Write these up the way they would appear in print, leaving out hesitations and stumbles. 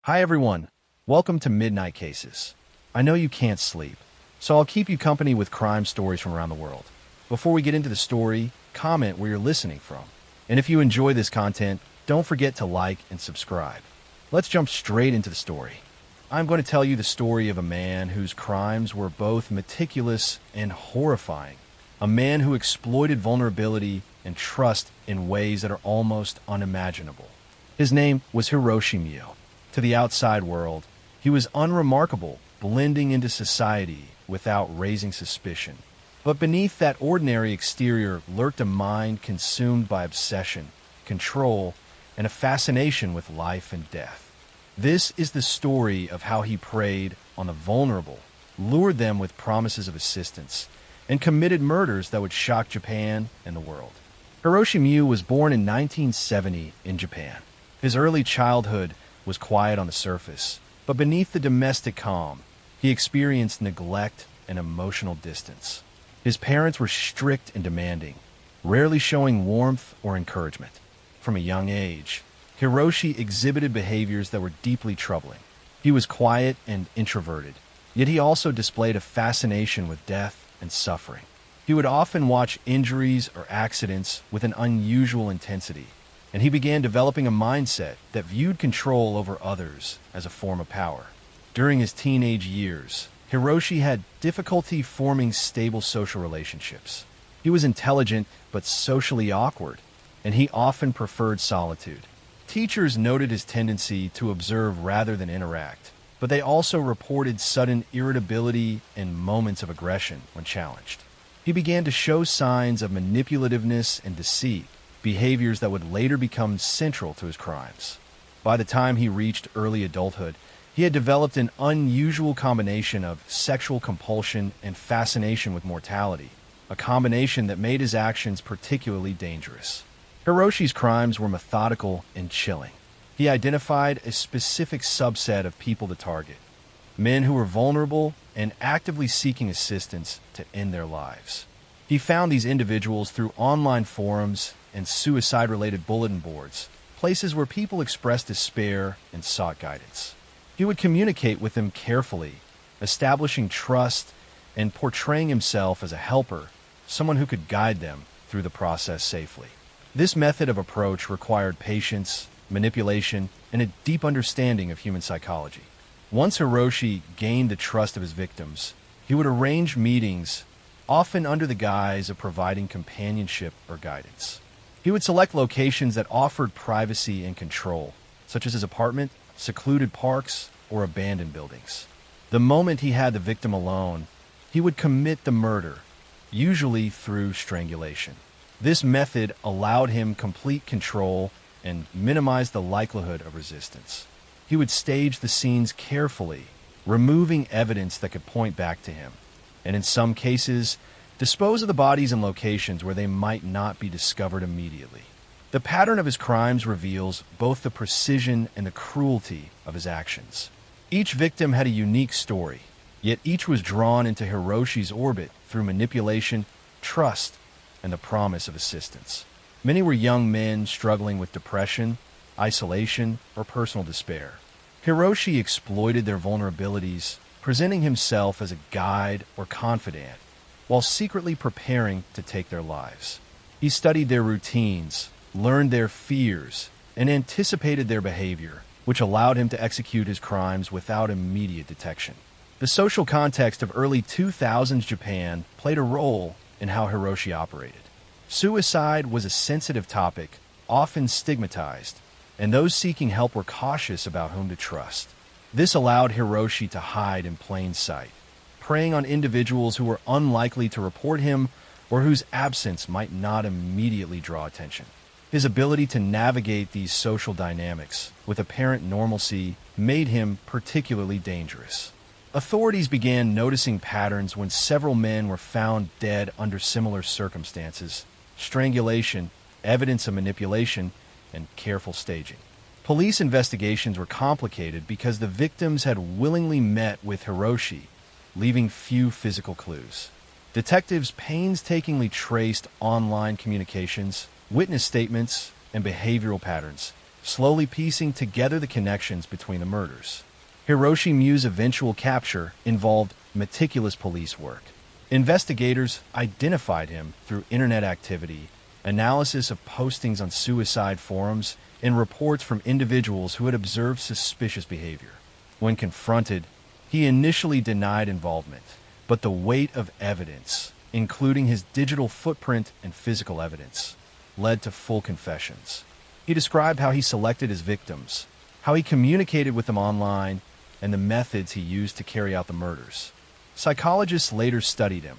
Hi everyone, welcome to Midnight Cases. I know you can't sleep, so I'll keep you company with crime stories from around the world. Before we get into the story, comment where you're listening from. And if you enjoy this content, don't forget to like and subscribe. Let's jump straight into the story. I'm going to tell you the story of a man whose crimes were both meticulous and horrifying. A man who exploited vulnerability and trust in ways that are almost unimaginable. His name was Hiroshi Mio. To the outside world, he was unremarkable, blending into society without raising suspicion. But beneath that ordinary exterior lurked a mind consumed by obsession, control, and a fascination with life and death. This is the story of how he preyed on the vulnerable, lured them with promises of assistance, and committed murders that would shock Japan and the world. Hiroshi Mio was born in 1970 in Japan. His early childhood was quiet on the surface, but beneath the domestic calm, he experienced neglect and emotional distance. His parents were strict and demanding, rarely showing warmth or encouragement. From a young age, Hiroshi exhibited behaviors that were deeply troubling. He was quiet and introverted, yet he also displayed a fascination with death and suffering. He would often watch injuries or accidents with an unusual intensity, and he began developing a mindset that viewed control over others as a form of power. During his teenage years, Hiroshi had difficulty forming stable social relationships. He was intelligent but socially awkward, and he often preferred solitude. Teachers noted his tendency to observe rather than interact, but they also reported sudden irritability and moments of aggression when challenged. He began to show signs of manipulativeness and deceit, behaviors that would later become central to his crimes. By the time he reached early adulthood, he had developed an unusual combination of sexual compulsion and fascination with mortality, a combination that made his actions particularly dangerous. Hiroshi's crimes were methodical and chilling. He identified a specific subset of people to target, men who were vulnerable and actively seeking assistance to end their lives. He found these individuals through online forums and suicide-related bulletin boards, places where people expressed despair and sought guidance. He would communicate with them carefully, establishing trust and portraying himself as a helper, someone who could guide them through the process safely. This method of approach required patience, manipulation, and a deep understanding of human psychology. Once Hiroshi gained the trust of his victims, he would arrange meetings, often under the guise of providing companionship or guidance. He would select locations that offered privacy and control, such as his apartment, secluded parks, or abandoned buildings. The moment he had the victim alone, he would commit the murder, usually through strangulation. This method allowed him complete control and minimized the likelihood of resistance. He would stage the scenes carefully, removing evidence that could point back to him, and in some cases, dispose of the bodies in locations where they might not be discovered immediately. The pattern of his crimes reveals both the precision and the cruelty of his actions. Each victim had a unique story, yet each was drawn into Hiroshi's orbit through manipulation, trust, and the promise of assistance. Many were young men struggling with depression, isolation, or personal despair. Hiroshi exploited their vulnerabilities, presenting himself as a guide or confidant, while secretly preparing to take their lives. He studied their routines, learned their fears, and anticipated their behavior, which allowed him to execute his crimes without immediate detection. The social context of early 2000s Japan played a role in how Hiroshi operated. Suicide was a sensitive topic, often stigmatized, and those seeking help were cautious about whom to trust. This allowed Hiroshi to hide in plain sight, preying on individuals who were unlikely to report him or whose absence might not immediately draw attention. His ability to navigate these social dynamics with apparent normalcy made him particularly dangerous. Authorities began noticing patterns when several men were found dead under similar circumstances: strangulation, evidence of manipulation, and careful staging. Police investigations were complicated because the victims had willingly met with Hiroshi, leaving few physical clues. Detectives painstakingly traced online communications, witness statements, and behavioral patterns, slowly piecing together the connections between the murders. Hiroshi Mu's eventual capture involved meticulous police work. Investigators identified him through internet activity, analysis of postings on suicide forums, and reports from individuals who had observed suspicious behavior. When confronted, he initially denied involvement, but the weight of evidence, including his digital footprint and physical evidence, led to full confessions. He described how he selected his victims, how he communicated with them online, and the methods he used to carry out the murders. Psychologists later studied him,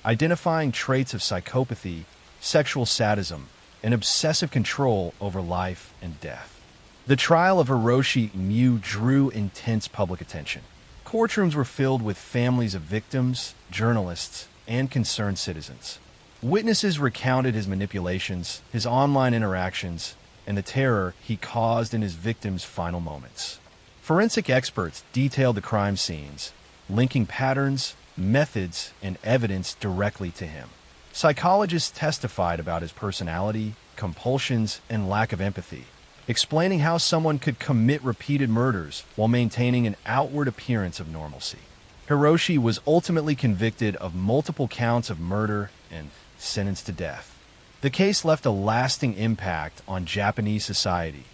identifying traits of psychopathy, sexual sadism, and obsessive control over life and death. The trial of Hiroshi Mu drew intense public attention. Courtrooms were filled with families of victims, journalists, and concerned citizens. Witnesses recounted his manipulations, his online interactions, and the terror he caused in his victims' final moments. Forensic experts detailed the crime scenes, linking patterns, methods, and evidence directly to him. Psychologists testified about his personality, compulsions, and lack of empathy, explaining how someone could commit repeated murders while maintaining an outward appearance of normalcy. Hiroshi was ultimately convicted of multiple counts of murder and sentenced to death. The case left a lasting impact on Japanese society,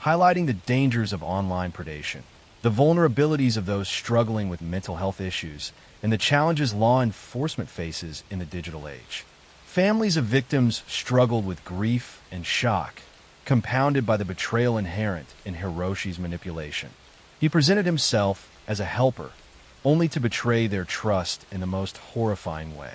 highlighting the dangers of online predation, the vulnerabilities of those struggling with mental health issues, and the challenges law enforcement faces in the digital age. Families of victims struggled with grief and shock, compounded by the betrayal inherent in Hiroshi's manipulation. He presented himself as a helper, only to betray their trust in the most horrifying way.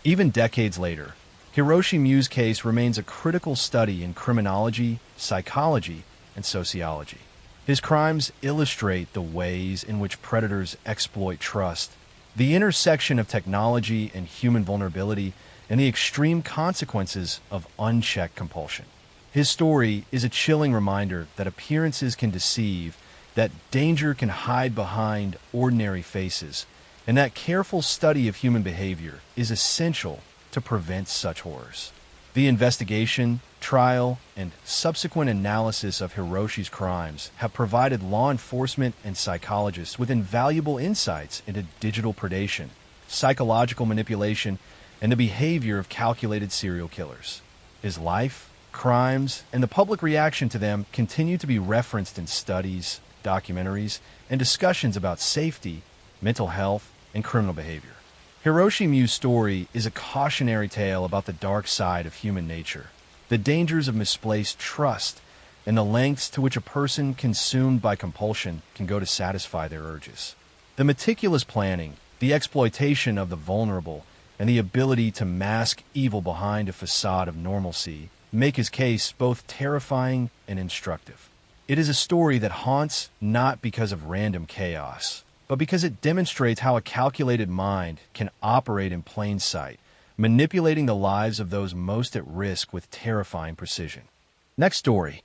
Even decades later, Hiroshi Mu's case remains a critical study in criminology, psychology, and sociology. His crimes illustrate the ways in which predators exploit trust, the intersection of technology and human vulnerability, and the extreme consequences of unchecked compulsion. His story is a chilling reminder that appearances can deceive, that danger can hide behind ordinary faces, and that careful study of human behavior is essential to prevent such horrors. The investigation, trial, and subsequent analysis of Hiroshi's crimes have provided law enforcement and psychologists with invaluable insights into digital predation, psychological manipulation, and the behavior of calculated serial killers. His life, crimes, and the public reaction to them continue to be referenced in studies, documentaries, and discussions about safety, mental health, and criminal behavior. Hiroshi Mu's story is a cautionary tale about the dark side of human nature, the dangers of misplaced trust, and the lengths to which a person consumed by compulsion can go to satisfy their urges. The meticulous planning, the exploitation of the vulnerable, and the ability to mask evil behind a facade of normalcy make his case both terrifying and instructive. It is a story that haunts not because of random chaos, but because it demonstrates how a calculated mind can operate in plain sight, manipulating the lives of those most at risk with terrifying precision. Next story.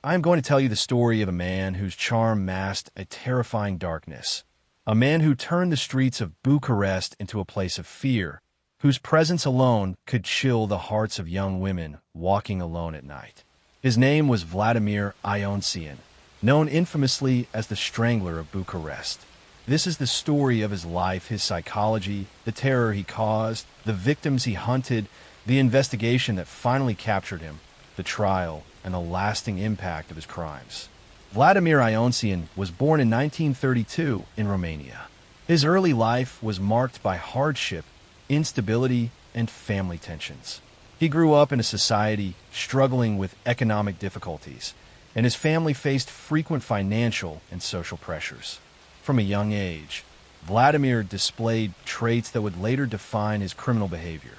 I am going to tell you the story of a man whose charm masked a terrifying darkness. A man who turned the streets of Bucharest into a place of fear, whose presence alone could chill the hearts of young women walking alone at night. His name was Vladimir Ionsian, known infamously as the Strangler of Bucharest. This is the story of his life, his psychology, the terror he caused, the victims he hunted, the investigation that finally captured him, the trial, and the lasting impact of his crimes. Vladimir Ionsian was born in 1932 in Romania. His early life was marked by hardship, instability, and family tensions. He grew up in a society struggling with economic difficulties, and his family faced frequent financial and social pressures. From a young age, Vladimir displayed traits that would later define his criminal behavior: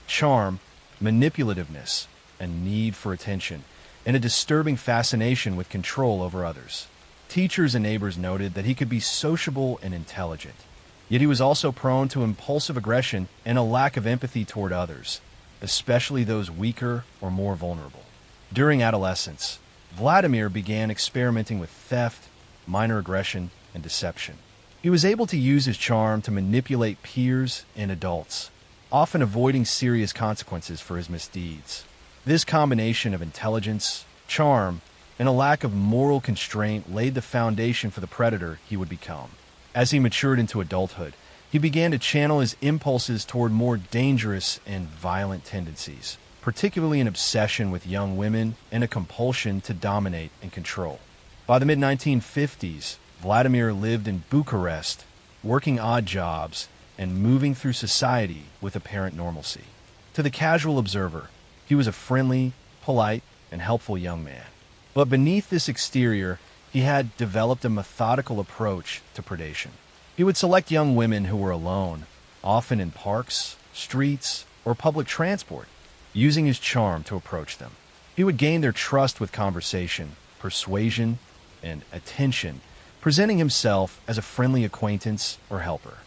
charm, manipulativeness, a need for attention, and a disturbing fascination with control over others. Teachers and neighbors noted that he could be sociable and intelligent, yet he was also prone to impulsive aggression and a lack of empathy toward others, especially those weaker or more vulnerable. During adolescence, Vladimir began experimenting with theft, minor aggression, and deception. He was able to use his charm to manipulate peers and adults, often avoiding serious consequences for his misdeeds. This combination of intelligence, charm, and a lack of moral constraint laid the foundation for the predator he would become. As he matured into adulthood, he began to channel his impulses toward more dangerous and violent tendencies, particularly an obsession with young women and a compulsion to dominate and control. By the mid-1950s, Vladimir lived in Bucharest, working odd jobs and moving through society with apparent normalcy. To the casual observer, he was a friendly, polite, and helpful young man. But beneath this exterior, he had developed a methodical approach to predation. He would select young women who were alone, often in parks, streets, or public transport, using his charm to approach them. He would gain their trust with conversation, persuasion, and attention, presenting himself as a friendly acquaintance or helper.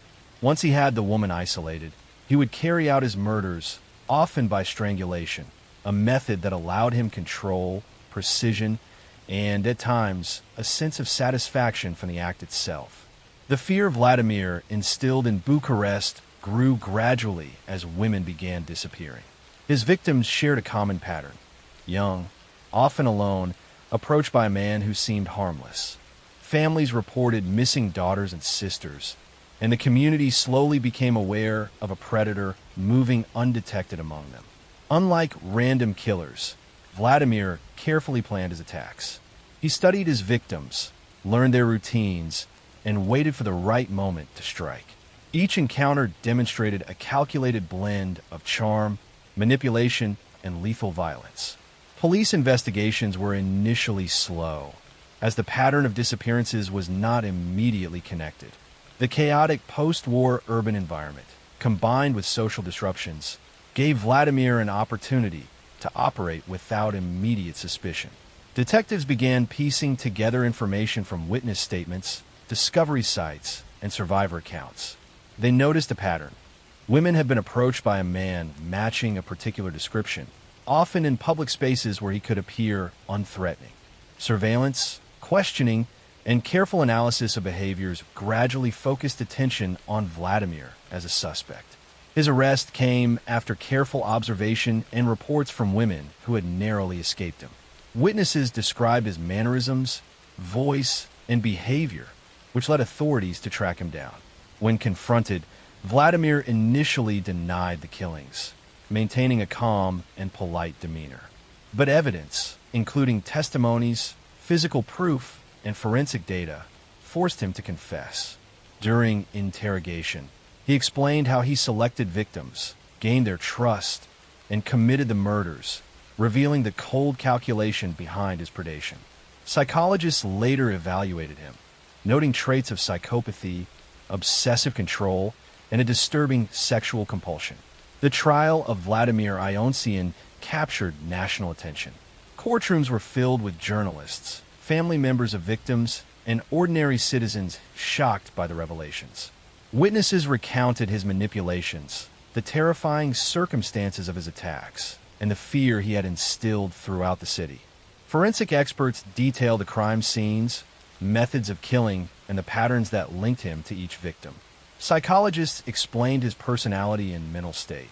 Once he had the woman isolated, he would carry out his murders, often by strangulation, a method that allowed him control, precision, and, at times, a sense of satisfaction from the act itself. The fear Vladimir instilled in Bucharest grew gradually as women began disappearing. His victims shared a common pattern: young, often alone, approached by a man who seemed harmless. Families reported missing daughters and sisters, and the community slowly became aware of a predator moving undetected among them. Unlike random killers, Vladimir carefully planned his attacks. He studied his victims, learned their routines, and waited for the right moment to strike. Each encounter demonstrated a calculated blend of charm, manipulation, and lethal violence. Police investigations were initially slow, as the pattern of disappearances was not immediately connected. The chaotic post-war urban environment, combined with social disruptions, gave Vladimir an opportunity to operate without immediate suspicion. Detectives began piecing together information from witness statements, discovery sites, and survivor accounts. They noticed a pattern. Women had been approached by a man matching a particular description, often in public spaces where he could appear unthreatening. Surveillance, questioning, and careful analysis of behaviors gradually focused attention on Vladimir as a suspect. His arrest came after careful observation and reports from women who had narrowly escaped him. Witnesses described his mannerisms, voice, and behavior, which led authorities to track him down. When confronted, Vladimir initially denied the killings, maintaining a calm and polite demeanor. But evidence, including testimonies, physical proof, and forensic data, forced him to confess. During interrogation, he explained how he selected victims, gained their trust, and committed the murders, revealing the cold calculation behind his predation. Psychologists later evaluated him, noting traits of psychopathy, obsessive control, and a disturbing sexual compulsion. The trial of Vladimir Ionsian captured national attention. Courtrooms were filled with journalists, family members of victims, and ordinary citizens shocked by the revelations. Witnesses recounted his manipulations, the terrifying circumstances of his attacks, and the fear he had instilled throughout the city. Forensic experts detailed the crime scenes, methods of killing, and the patterns that linked him to each victim. Psychologists explained his personality and mental state,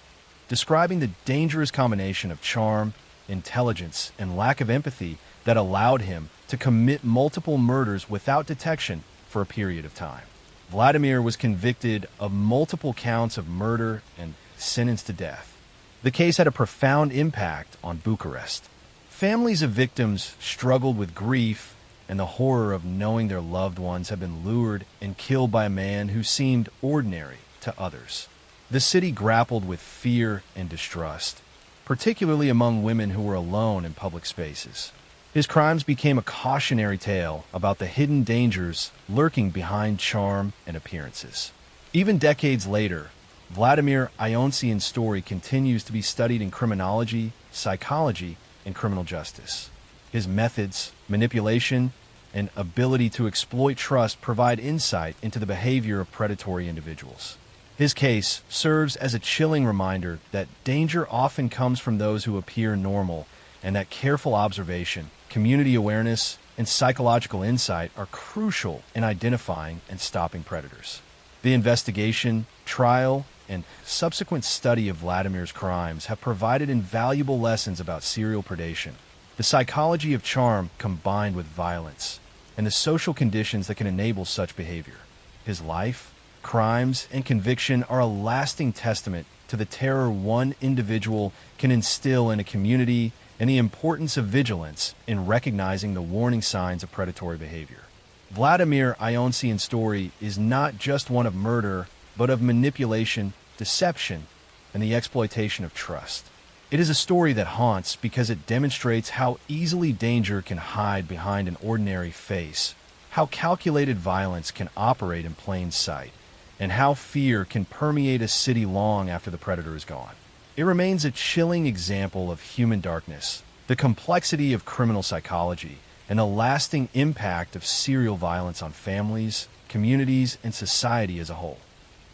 describing the dangerous combination of charm, intelligence, and lack of empathy that allowed him to commit multiple murders without detection for a period of time. Vladimir was convicted of multiple counts of murder and sentenced to death. The case had a profound impact on Bucharest. Families of victims struggled with grief and the horror of knowing their loved ones had been lured and killed by a man who seemed ordinary to others. The city grappled with fear and distrust, particularly among women who were alone in public spaces. His crimes became a cautionary tale about the hidden dangers lurking behind charm and appearances. Even decades later, Vladimir Ionsian's story continues to be studied in criminology, psychology, and criminal justice. His methods, manipulation, and ability to exploit trust provide insight into the behavior of predatory individuals. His case serves as a chilling reminder that danger often comes from those who appear normal, and that careful observation, community awareness, and psychological insight are crucial in identifying and stopping predators. The investigation, trial, and subsequent study of Vladimir's crimes have provided invaluable lessons about serial predation. The psychology of charm combined with violence, and the social conditions that can enable such behavior. His life, crimes, and conviction are a lasting testament to the terror one individual can instill in a community and the importance of vigilance in recognizing the warning signs of predatory behavior. Vladimir Ionsian's story is not just one of murder, but of manipulation, deception, and the exploitation of trust. It is a story that haunts because it demonstrates how easily danger can hide behind an ordinary face, how calculated violence can operate in plain sight, and how fear can permeate a city long after the predator is gone. It remains a chilling example of human darkness, the complexity of criminal psychology, and the lasting impact of serial violence on families, communities, and society as a whole.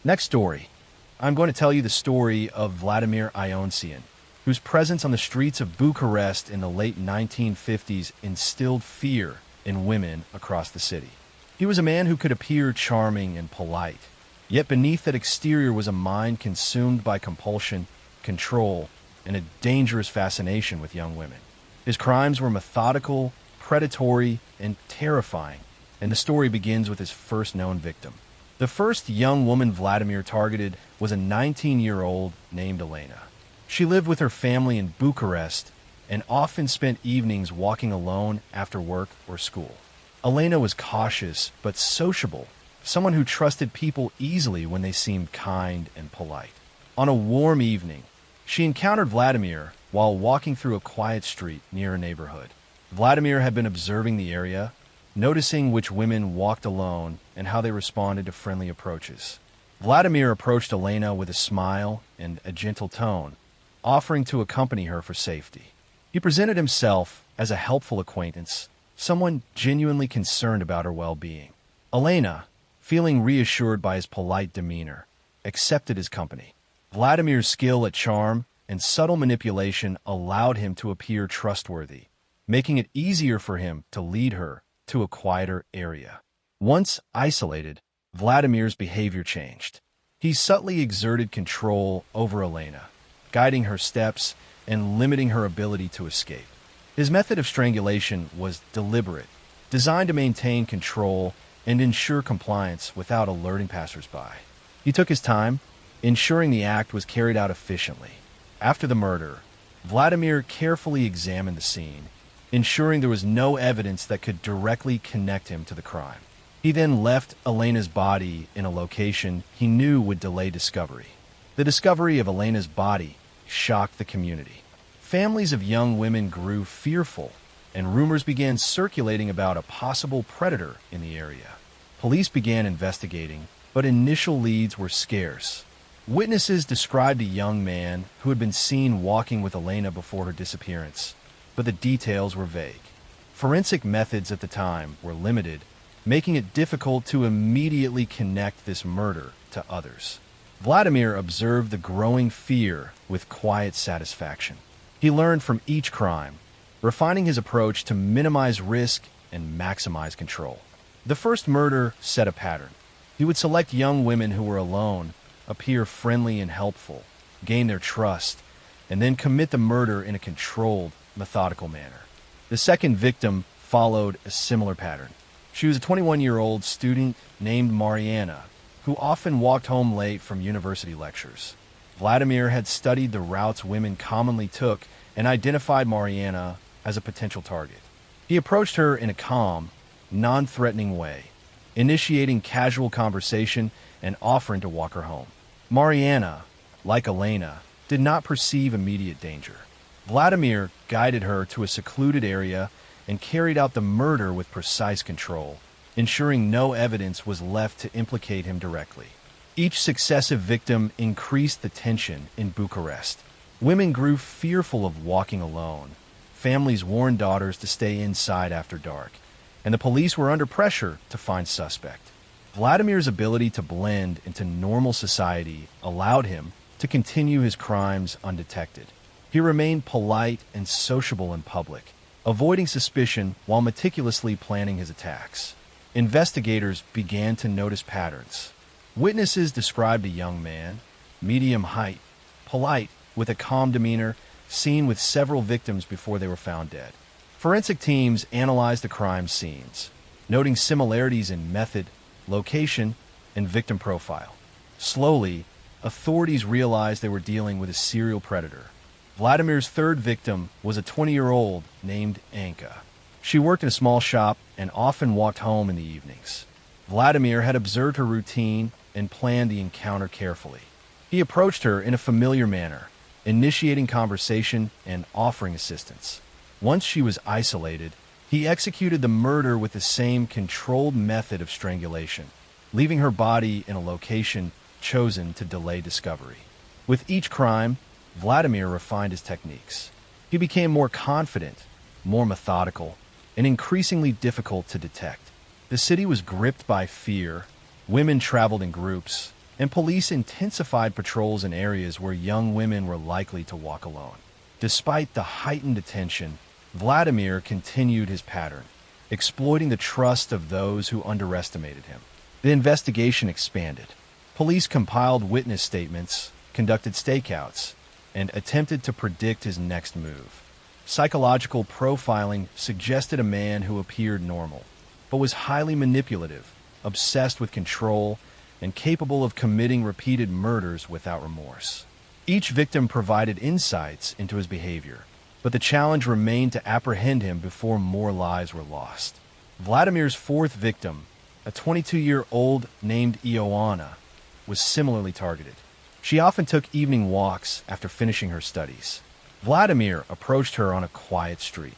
Next story. I'm going to tell you the story of Vladimir Ionsian, whose presence on the streets of Bucharest in the late 1950s instilled fear in women across the city. He was a man who could appear charming and polite, yet beneath that exterior was a mind consumed by compulsion, control, and a dangerous fascination with young women. His crimes were methodical, predatory, and terrifying, and the story begins with his first known victim. The first young woman Vladimir targeted was a 19-year-old named Elena. She lived with her family in Bucharest and often spent evenings walking alone after work or school. Elena was cautious but sociable, someone who trusted people easily when they seemed kind and polite. On a warm evening, she encountered Vladimir while walking through a quiet street near a neighborhood. Vladimir had been observing the area, noticing which women walked alone and how they responded to friendly approaches. Vladimir approached Elena with a smile and a gentle tone, offering to accompany her for safety. He presented himself as a helpful acquaintance, someone genuinely concerned about her well-being. Elena, feeling reassured by his polite demeanor, accepted his company. Vladimir's skill at charm and subtle manipulation allowed him to appear trustworthy, making it easier for him to lead her to a quieter area. Once isolated, Vladimir's behavior changed. He subtly exerted control over Elena, guiding her steps and limiting her ability to escape. His method of strangulation was deliberate, designed to maintain control and ensure compliance without alerting passersby. He took his time, ensuring the act was carried out efficiently. After the murder, Vladimir carefully examined the scene, ensuring there was no evidence that could directly connect him to the crime. He then left Elena's body in a location he knew would delay discovery. The discovery of Elena's body shocked the community. Families of young women grew fearful, and rumors began circulating about a possible predator in the area. Police began investigating, but initial leads were scarce. Witnesses described a young man who had been seen walking with Elena before her disappearance, but the details were vague. Forensic methods at the time were limited, making it difficult to immediately connect this murder to others. Vladimir observed the growing fear with quiet satisfaction. He learned from each crime, refining his approach to minimize risk and maximize control. The first murder set a pattern. He would select young women who were alone, appear friendly and helpful, gain their trust, and then commit the murder in a controlled, methodical manner. The second victim followed a similar pattern. She was a 21-year-old student named Mariana, who often walked home late from university lectures. Vladimir had studied the routes women commonly took and identified Mariana as a potential target. He approached her in a calm, non-threatening way, initiating casual conversation and offering to walk her home. Mariana, like Elena, did not perceive immediate danger. Vladimir guided her to a secluded area and carried out the murder with precise control, ensuring no evidence was left to implicate him directly. Each successive victim increased the tension in Bucharest. Women grew fearful of walking alone. Families warned daughters to stay inside after dark, and the police were under pressure to find suspect. Vladimir's ability to blend into normal society allowed him to continue his crimes undetected. He remained polite and sociable in public, avoiding suspicion while meticulously planning his attacks. Investigators began to notice patterns. Witnesses described a young man, medium height, polite, with a calm demeanor, seen with several victims before they were found dead. Forensic teams analyzed the crime scenes, noting similarities in method, location, and victim profile. Slowly, authorities realized they were dealing with a serial predator. Vladimir's third victim was a 20-year-old named Anka. She worked in a small shop and often walked home in the evenings. Vladimir had observed her routine and planned the encounter carefully. He approached her in a familiar manner, initiating conversation and offering assistance. Once she was isolated, he executed the murder with the same controlled method of strangulation, leaving her body in a location chosen to delay discovery. With each crime, Vladimir refined his techniques. He became more confident, more methodical, and increasingly difficult to detect. The city was gripped by fear, women traveled in groups, and police intensified patrols in areas where young women were likely to walk alone. Despite the heightened attention, Vladimir continued his pattern, exploiting the trust of those who underestimated him. The investigation expanded. Police compiled witness statements, conducted stakeouts, and attempted to predict his next move. Psychological profiling suggested a man who appeared normal, but was highly manipulative, obsessed with control, and capable of committing repeated murders without remorse. Each victim provided insights into his behavior, but the challenge remained to apprehend him before more lives were lost. Vladimir's fourth victim, a 22-year-old named Ioana, was similarly targeted. She often took evening walks after finishing her studies. Vladimir approached her on a quiet street,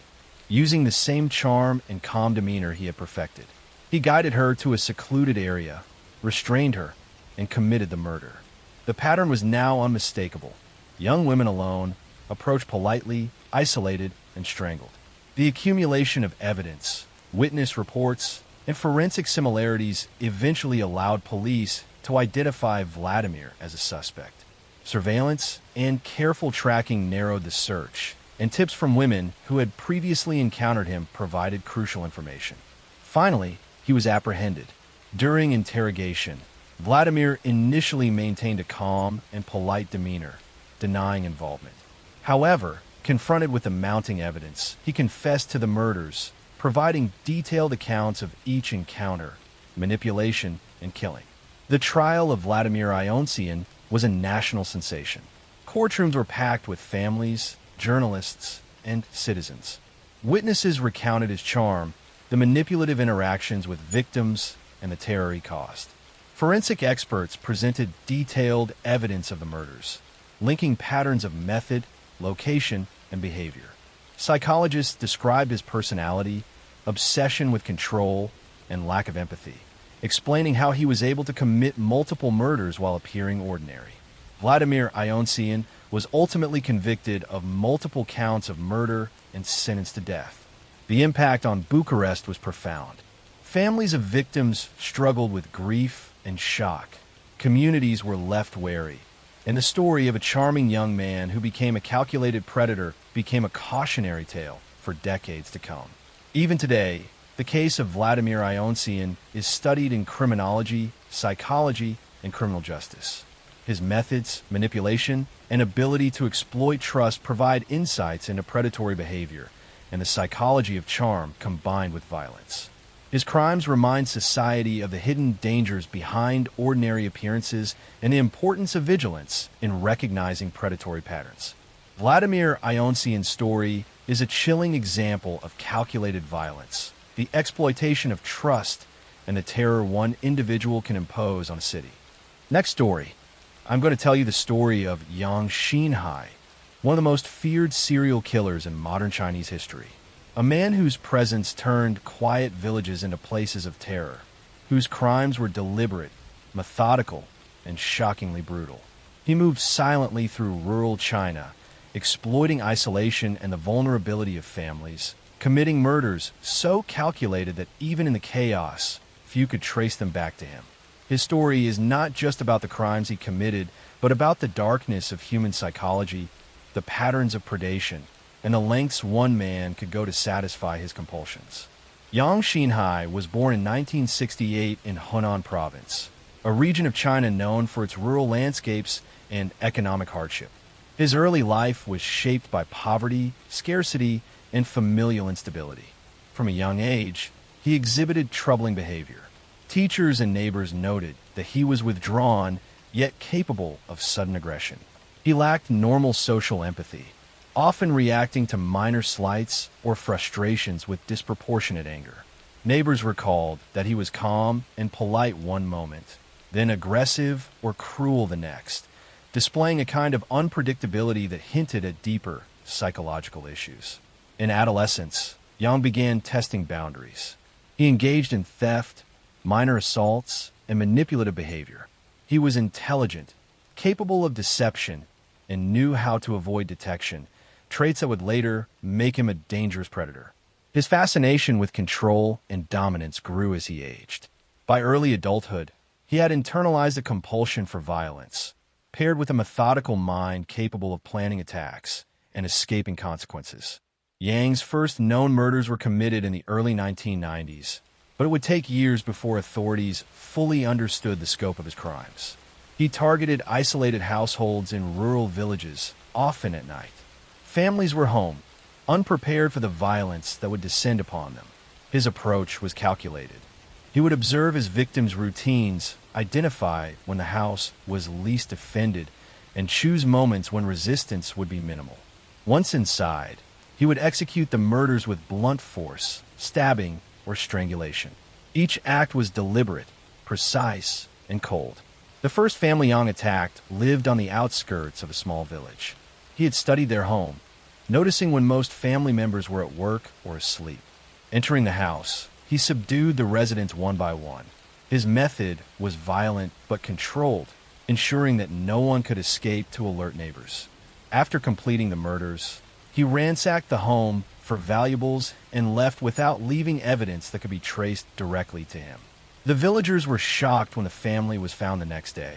using the same charm and calm demeanor he had perfected. He guided her to a secluded area, restrained her, and committed the murder. The pattern was now unmistakable. Young women alone, approached politely, isolated, and strangled. The accumulation of evidence, witness reports, and forensic similarities eventually allowed police to identify Vladimir as a suspect. Surveillance and careful tracking narrowed the search, and tips from women who had previously encountered him provided crucial information. Finally, he was apprehended. During interrogation, Vladimir initially maintained a calm and polite demeanor, denying involvement. However, confronted with the mounting evidence, he confessed to the murders, providing detailed accounts of each encounter, manipulation, and killing. The trial of Vladimir Ionsian was a national sensation. Courtrooms were packed with families, journalists, and citizens. Witnesses recounted his charm, the manipulative interactions with victims, and the terror he caused. Forensic experts presented detailed evidence of the murders, linking patterns of method, location, and behavior. Psychologists described his personality, obsession with control, and lack of empathy, explaining how he was able to commit multiple murders while appearing ordinary. Vladimir Ionsian was ultimately convicted of multiple counts of murder and sentenced to death. The impact on Bucharest was profound. Families of victims struggled with grief and shock. Communities were left wary, and the story of a charming young man who became a calculated predator became a cautionary tale for decades to come. Even today, the case of Vladimir Ionsian is studied in criminology, psychology, and criminal justice. His methods, manipulation, and ability to exploit trust provide insights into predatory behavior and the psychology of charm combined with violence. His crimes remind society of the hidden dangers behind ordinary appearances and the importance of vigilance in recognizing predatory patterns. Vladimir Ionsian's story is a chilling example of calculated violence, the exploitation of trust, and the terror one individual can impose on a city. Next story, I'm going to tell you the story of Yang Xinhai, one of the most feared serial killers in modern Chinese history. A man whose presence turned quiet villages into places of terror, whose crimes were deliberate, methodical, and shockingly brutal. He moved silently through rural China, exploiting isolation and the vulnerability of families, committing murders so calculated that even in the chaos, few could trace them back to him. His story is not just about the crimes he committed, but about the darkness of human psychology, the patterns of predation, and the lengths one man could go to satisfy his compulsions. Yang Xinhai was born in 1968 in Hunan Province, a region of China known for its rural landscapes and economic hardship. His early life was shaped by poverty, scarcity, and familial instability. From a young age, he exhibited troubling behavior. Teachers and neighbors noted that he was withdrawn, yet capable of sudden aggression. He lacked normal social empathy, often reacting to minor slights or frustrations with disproportionate anger. Neighbors recalled that he was calm and polite one moment, then aggressive or cruel the next, displaying a kind of unpredictability that hinted at deeper psychological issues. In adolescence, Yang began testing boundaries. He engaged in theft, minor assaults, and manipulative behavior. He was intelligent, capable of deception, and knew how to avoid detection, traits that would later make him a dangerous predator. His fascination with control and dominance grew as he aged. By early adulthood, he had internalized a compulsion for violence, paired with a methodical mind capable of planning attacks and escaping consequences. Yang's first known murders were committed in the early 1990s, but it would take years before authorities fully understood the scope of his crimes. He targeted isolated households in rural villages, often at night. Families were home, unprepared for the violence that would descend upon them. His approach was calculated. He would observe his victims' routines, identify when the house was least offended, and choose moments when resistance would be minimal. Once inside, he would execute the murders with blunt force, stabbing, or strangulation. Each act was deliberate, precise, and cold. The first family Yang attacked lived on the outskirts of a small village. He had studied their home, noticing when most family members were at work or asleep. Entering the house, he subdued the residents one by one. His method was violent but controlled, ensuring that no one could escape to alert neighbors. After completing the murders, he ransacked the home for valuables and left without leaving evidence that could be traced directly to him. The villagers were shocked when the family was found the next day,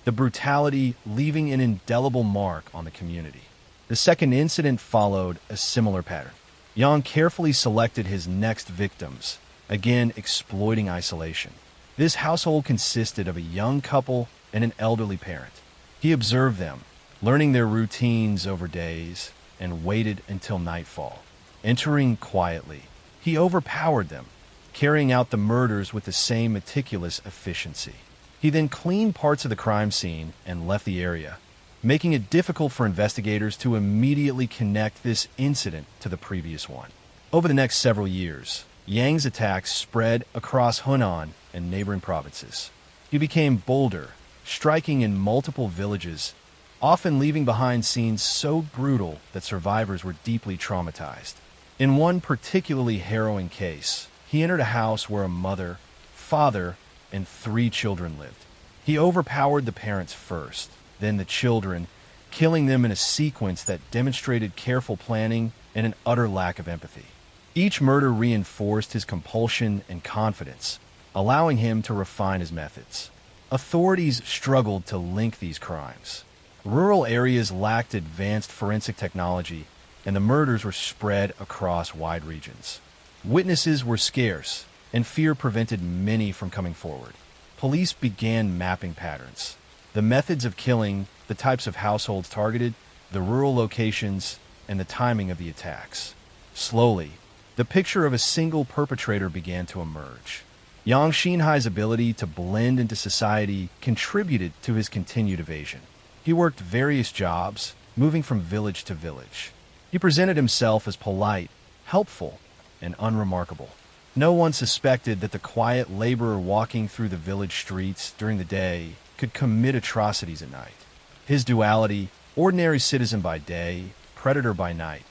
the brutality leaving an indelible mark on the community. The second incident followed a similar pattern. Yang carefully selected his next victims, again exploiting isolation. This household consisted of a young couple and an elderly parent. He observed them, learning their routines over days, and waited until nightfall. Entering quietly, he overpowered them, carrying out the murders with the same meticulous efficiency. He then cleaned parts of the crime scene and left the area, making it difficult for investigators to immediately connect this incident to the previous one. Over the next several years, Yang's attacks spread across Hunan and neighboring provinces. He became bolder, striking in multiple villages, often leaving behind scenes so brutal that survivors were deeply traumatized. In one particularly harrowing case, he entered a house where a mother, father, and 3 children lived. He overpowered the parents first, then the children, killing them in a sequence that demonstrated careful planning and an utter lack of empathy. Each murder reinforced his compulsion and confidence, allowing him to refine his methods. Authorities struggled to link these crimes. Rural areas lacked advanced forensic technology, and the murders were spread across wide regions. Witnesses were scarce, and fear prevented many from coming forward. Police began mapping patterns. The methods of killing, the types of households targeted, the rural locations, and the timing of the attacks. Slowly, the picture of a single perpetrator began to emerge. Yang Xinhai's ability to blend into society contributed to his continued evasion. He worked various jobs, moving from village to village. He presented himself as polite, helpful, and unremarkable. No one suspected that the quiet laborer walking through the village streets during the day could commit atrocities at night. His duality, ordinary citizen by day, predator by night,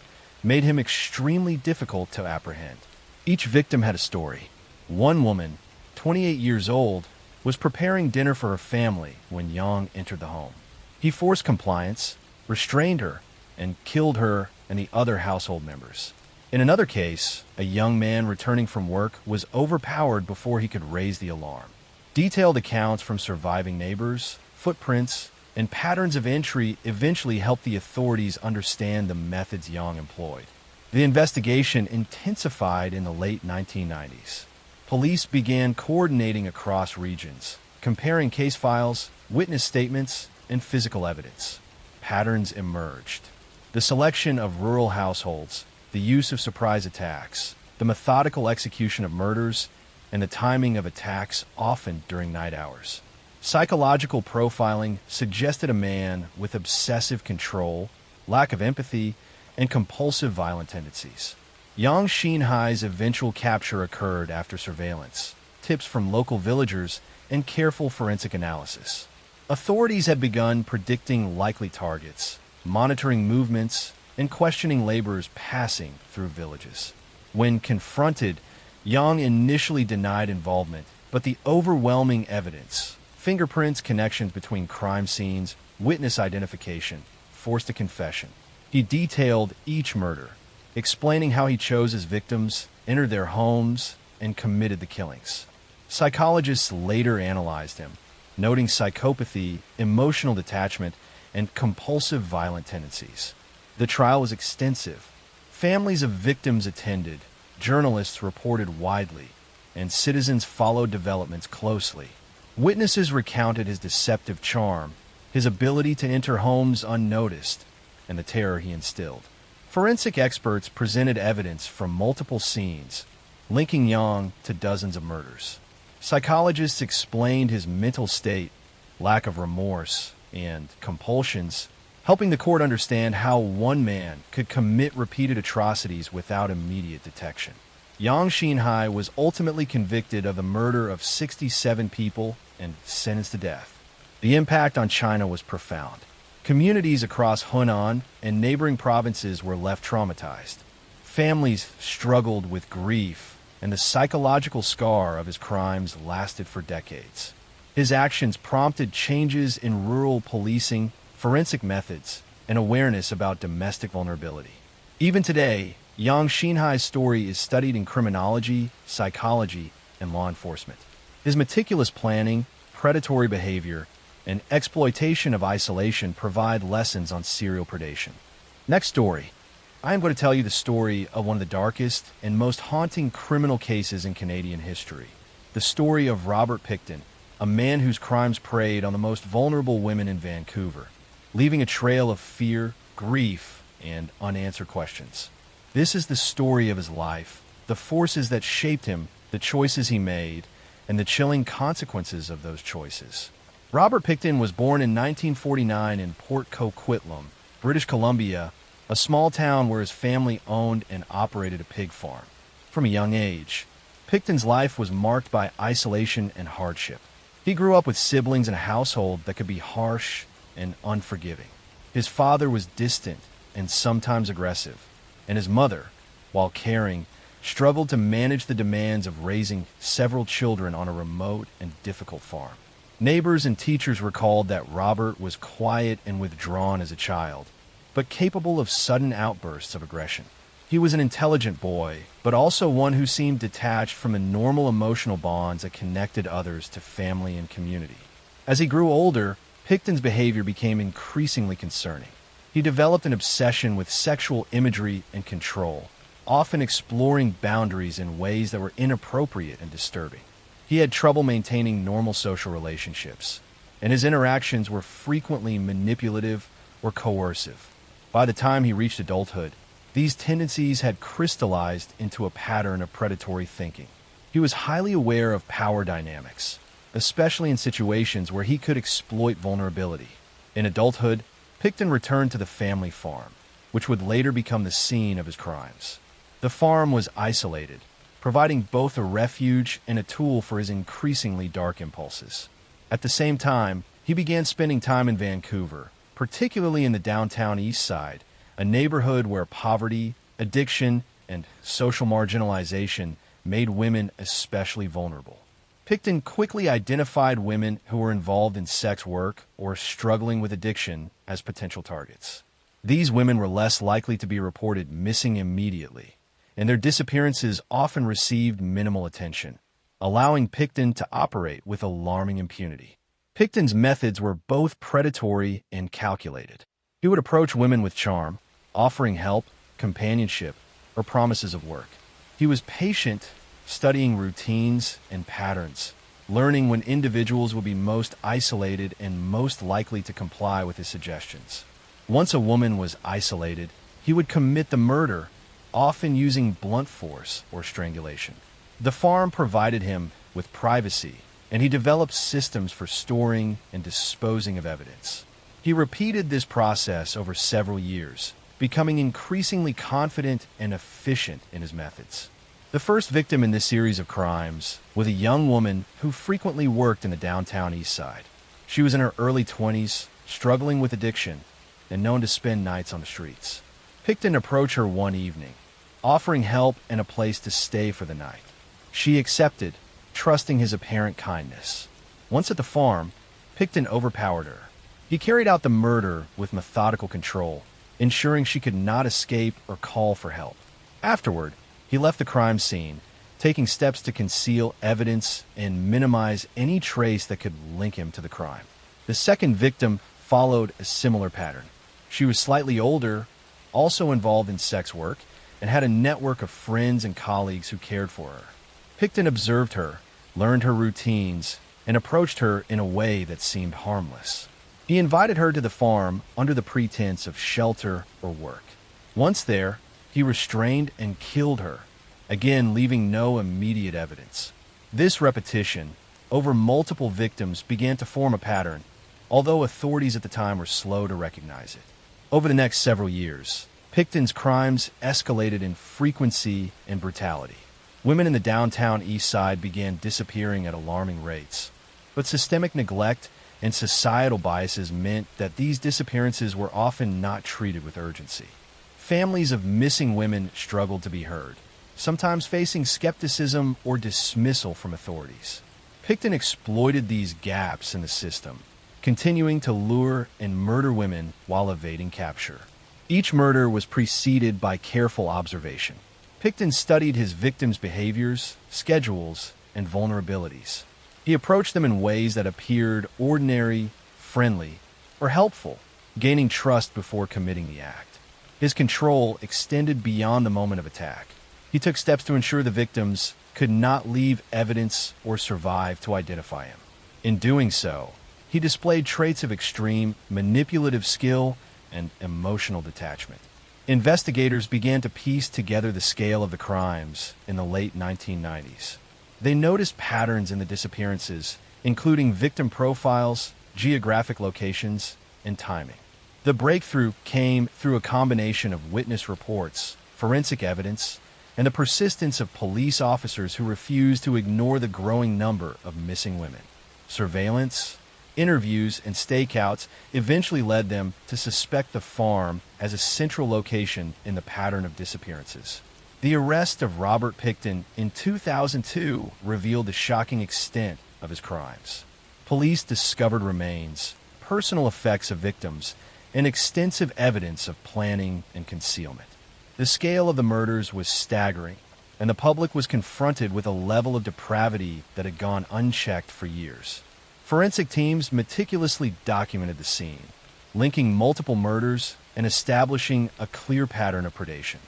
made him extremely difficult to apprehend. Each victim had a story. One woman, 28 years old, was preparing dinner for her family when Yang entered the home. He forced compliance, restrained her, and killed her and the other household members. In another case, a young man returning from work was overpowered before he could raise the alarm. Detailed accounts from surviving neighbors, footprints, and patterns of entry eventually helped the authorities understand the methods Yang employed. The investigation intensified in the late 1990s. Police began coordinating across regions, comparing case files, witness statements, and physical evidence. Patterns emerged. The selection of rural households, the use of surprise attacks, the methodical execution of murders, and the timing of attacks, often during night hours. Psychological profiling suggested a man with obsessive control, lack of empathy, and compulsive violent tendencies. Yang Xinhai's eventual capture occurred after surveillance, tips from local villagers, and careful forensic analysis. Authorities had begun predicting likely targets, monitoring movements, and questioning laborers passing through villages. When confronted, Yang initially denied involvement, but the overwhelming evidence, fingerprints, connections between crime scenes, witness identification, forced a confession. He detailed each murder, explaining how he chose his victims, entered their homes, and committed the killings. Psychologists later analyzed him, noting psychopathy, emotional detachment, and compulsive violent tendencies. The trial was extensive. Families of victims attended, journalists reported widely, and citizens followed developments closely. Witnesses recounted his deceptive charm, his ability to enter homes unnoticed, and the terror he instilled. Forensic experts presented evidence from multiple scenes, linking Yang to dozens of murders. Psychologists explained his mental state, lack of remorse, and compulsions, helping the court understand how one man could commit repeated atrocities without immediate detection. Yang Xinhai was ultimately convicted of the murder of 67 people and sentenced to death. The impact on China was profound. Communities across Hunan and neighboring provinces were left traumatized. Families struggled with grief, and the psychological scar of his crimes lasted for decades. His actions prompted changes in rural policing, forensic methods, and awareness about domestic vulnerability. Even today, Yang Xinhai's story is studied in criminology, psychology, and law enforcement. His meticulous planning, predatory behavior, and exploitation of isolation provide lessons on serial predation. Next story. I am going to tell you the story of one of the darkest and most haunting criminal cases in Canadian history. The story of Robert Pickton, a man whose crimes preyed on the most vulnerable women in Vancouver, leaving a trail of fear, grief, and unanswered questions. This is the story of his life, the forces that shaped him, the choices he made, and the chilling consequences of those choices. Robert Pickton was born in 1949 in Port Coquitlam, British Columbia, a small town where his family owned and operated a pig farm. From a young age, Pickton's life was marked by isolation and hardship. He grew up with siblings in a household that could be harsh and unforgiving. His father was distant and sometimes aggressive, and his mother, while caring, struggled to manage the demands of raising several children on a remote and difficult farm. Neighbors and teachers recalled that Robert was quiet and withdrawn as a child, but capable of sudden outbursts of aggression. He was an intelligent boy, but also one who seemed detached from the normal emotional bonds that connected others to family and community. As he grew older, Pickton's behavior became increasingly concerning. He developed an obsession with sexual imagery and control, often exploring boundaries in ways that were inappropriate and disturbing. He had trouble maintaining normal social relationships, and his interactions were frequently manipulative or coercive. By the time he reached adulthood, these tendencies had crystallized into a pattern of predatory thinking. He was highly aware of power dynamics, especially in situations where he could exploit vulnerability. In adulthood, Pickton returned to the family farm, which would later become the scene of his crimes. The farm was isolated, providing both a refuge and a tool for his increasingly dark impulses. At the same time, he began spending time in Vancouver, particularly in the downtown East Side, a neighborhood where poverty, addiction, and social marginalization made women especially vulnerable. Pickton quickly identified women who were involved in sex work or struggling with addiction as potential targets. These women were less likely to be reported missing immediately, and their disappearances often received minimal attention, allowing Pickton to operate with alarming impunity. Pickton's methods were both predatory and calculated. He would approach women with charm, offering help, companionship, or promises of work. He was patient, studying routines and patterns, learning when individuals would be most isolated and most likely to comply with his suggestions. Once a woman was isolated, he would commit the murder, often using blunt force or strangulation. The farm provided him with privacy, and he developed systems for storing and disposing of evidence. He repeated this process over several years, becoming increasingly confident and efficient in his methods. The first victim in this series of crimes was a young woman who frequently worked in the downtown East Side. She was in her early 20s, struggling with addiction, and known to spend nights on the streets. Picton approached her one evening, offering help and a place to stay for the night. She accepted, trusting his apparent kindness. Once at the farm, Picton overpowered her. He carried out the murder with methodical control, ensuring she could not escape or call for help. Afterward, he left the crime scene, taking steps to conceal evidence and minimize any trace that could link him to the crime. The second victim followed a similar pattern. She was slightly older, also involved in sex work, and had a network of friends and colleagues who cared for her. Picton observed her, learned her routines, and approached her in a way that seemed harmless. He invited her to the farm under the pretense of shelter or work. Once there, he restrained and killed her, again leaving no immediate evidence. This repetition, over multiple victims, began to form a pattern, although authorities at the time were slow to recognize it. Over the next several years, Picton's crimes escalated in frequency and brutality. Women in the downtown East Side began disappearing at alarming rates, but systemic neglect and societal biases meant that these disappearances were often not treated with urgency. Families of missing women struggled to be heard, sometimes facing skepticism or dismissal from authorities. Picton exploited these gaps in the system, continuing to lure and murder women while evading capture. Each murder was preceded by careful observation. Picton studied his victims' behaviors, schedules, and vulnerabilities. He approached them in ways that appeared ordinary, friendly, or helpful, gaining trust before committing the act. His control extended beyond the moment of attack. He took steps to ensure the victims could not leave evidence or survive to identify him. In doing so, he displayed traits of extreme manipulative skill and emotional detachment. Investigators began to piece together the scale of the crimes in the late 1990s. They noticed patterns in the disappearances, including victim profiles, geographic locations, and timing. The breakthrough came through a combination of witness reports, forensic evidence, and the persistence of police officers who refused to ignore the growing number of missing women. Surveillance, interviews, and stakeouts eventually led them to suspect the farm as a central location in the pattern of disappearances. The arrest of Robert Picton in 2002 revealed the shocking extent of his crimes. Police discovered remains, personal effects of victims, and extensive evidence of planning and concealment. The scale of the murders was staggering, and the public was confronted with a level of depravity that had gone unchecked for years. Forensic teams meticulously documented the scene, linking multiple murders and establishing a clear pattern of predation.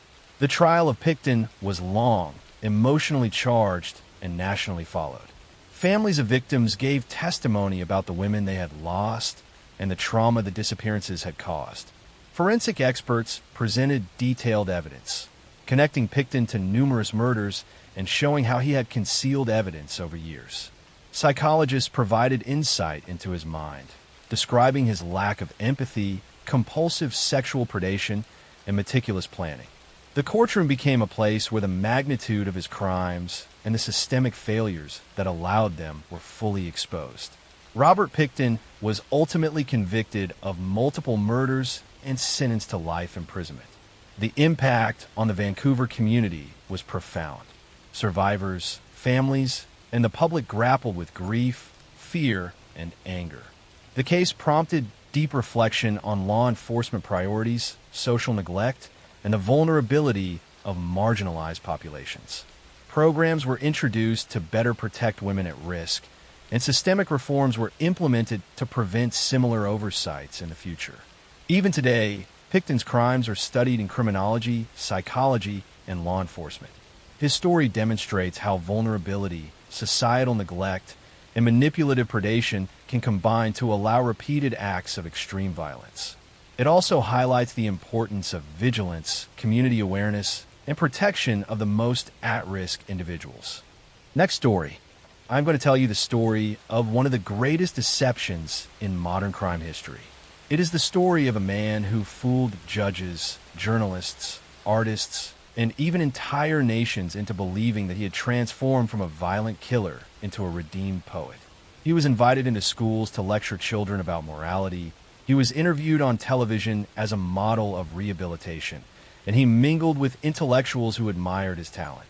The trial of Picton was long, emotionally charged, and nationally followed. Families of victims gave testimony about the women they had lost and the trauma the disappearances had caused. Forensic experts presented detailed evidence, connecting Picton to numerous murders and showing how he had concealed evidence over years. Psychologists provided insight into his mind, describing his lack of empathy, compulsive sexual predation, and meticulous planning. The courtroom became a place where the magnitude of his crimes and the systemic failures that allowed them were fully exposed. Robert Picton was ultimately convicted of multiple murders and sentenced to life imprisonment. The impact on the Vancouver community was profound. Survivors, families, and the public grappled with grief, fear, and anger. The case prompted deep reflection on law enforcement priorities, social neglect, and the vulnerability of marginalized populations. Programs were introduced to better protect women at risk, and systemic reforms were implemented to prevent similar oversights in the future. Even today, Picton's crimes are studied in criminology, psychology, and law enforcement. His story demonstrates how vulnerability, societal neglect, and manipulative predation can combine to allow repeated acts of extreme violence. It also highlights the importance of vigilance, community awareness, and protection of the most at-risk individuals. Next story. I'm going to tell you the story of one of the greatest deceptions in modern crime history. It is the story of a man who fooled judges, journalists, artists, and even entire nations into believing that he had transformed from a violent killer into a redeemed poet. He was invited into schools to lecture children about morality. He was interviewed on television as a model of rehabilitation, and he mingled with intellectuals who admired his talent.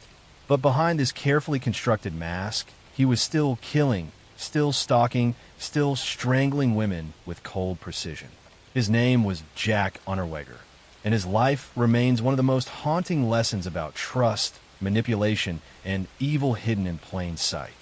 But behind this carefully constructed mask, he was still killing, still stalking, still strangling women with cold precision. His name was Jack Unterweger, and his life remains one of the most haunting lessons about trust, manipulation, and evil hidden in plain sight.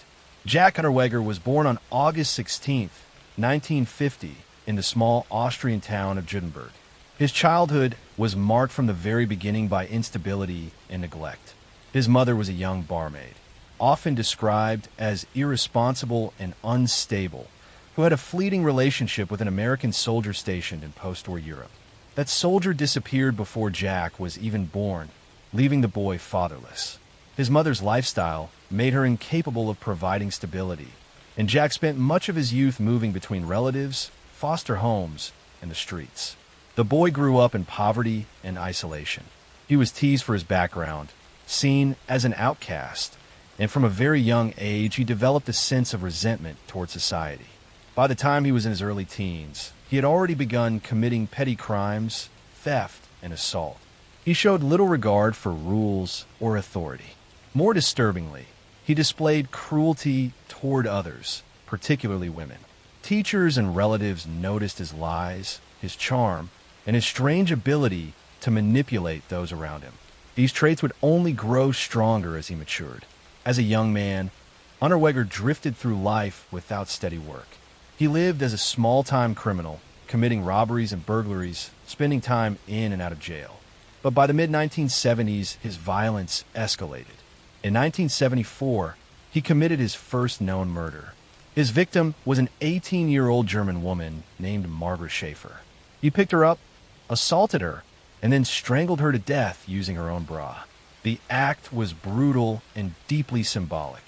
Jack Unterweger was born on August 16, 1950, in the small Austrian town of Judenburg. His childhood was marked from the very beginning by instability and neglect. His mother was a young barmaid, often described as irresponsible and unstable, who had a fleeting relationship with an American soldier stationed in post-war Europe. That soldier disappeared before Jack was even born, leaving the boy fatherless. His mother's lifestyle made her incapable of providing stability, and Jack spent much of his youth moving between relatives, foster homes, and the streets. The boy grew up in poverty and isolation. He was teased for his background, seen as an outcast, and from a very young age he developed a sense of resentment toward society. By the time he was in his early teens, he had already begun committing petty crimes, theft, and assault. He showed little regard for rules or authority. More disturbingly, he displayed cruelty toward others, particularly women. Teachers and relatives noticed his lies, his charm, and his strange ability to manipulate those around him. These traits would only grow stronger as he matured. As a young man, Unterweger drifted through life without steady work. He lived as a small-time criminal, committing robberies and burglaries, spending time in and out of jail. But by the mid-1970s, his violence escalated. In 1974, he committed his first known murder. His victim was an 18-year-old German woman named Margaret Schaefer. He picked her up, assaulted her, and then strangled her to death using her own bra. The act was brutal and deeply symbolic.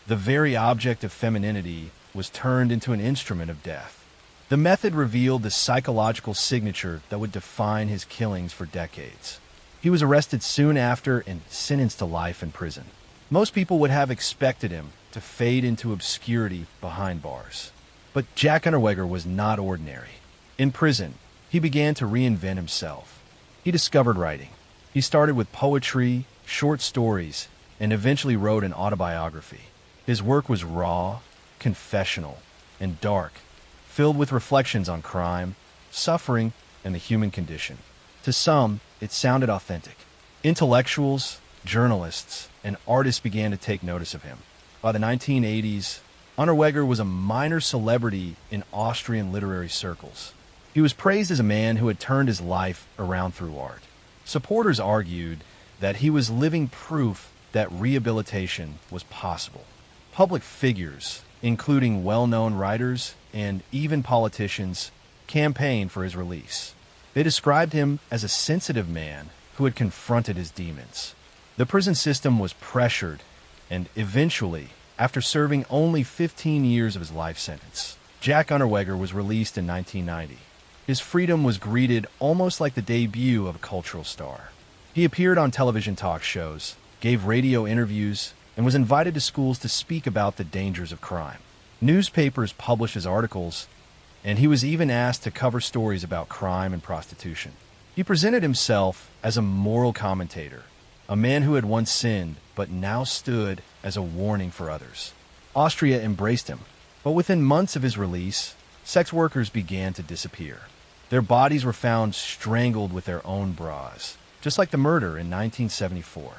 The very object of femininity was turned into an instrument of death. The method revealed the psychological signature that would define his killings for decades. He was arrested soon after and sentenced to life in prison. Most people would have expected him to fade into obscurity behind bars. But Jack Unterweger was not ordinary. In prison, he began to reinvent himself. He discovered writing. He started with poetry, short stories, and eventually wrote an autobiography. His work was raw, confessional, and dark, filled with reflections on crime, suffering, and the human condition. To some, it sounded authentic. Intellectuals, journalists, and artists began to take notice of him. By the 1980s, Unterweger was a minor celebrity in Austrian literary circles. He was praised as a man who had turned his life around through art. Supporters argued that he was living proof that rehabilitation was possible. Public figures, including well-known writers and even politicians, campaigned for his release. They described him as a sensitive man who had confronted his demons. The prison system was pressured, and eventually, after serving only 15 years of his life sentence, Jack Unterweger was released in 1990. His freedom was greeted almost like the debut of a cultural star. He appeared on television talk shows, gave radio interviews, and was invited to schools to speak about the dangers of crime. Newspapers published his articles, and he was even asked to cover stories about crime and prostitution. He presented himself as a moral commentator, a man who had once sinned but now stood as a warning for others. Austria embraced him, but within months of his release, sex workers began to disappear. Their bodies were found strangled with their own bras, just like the murder in 1974.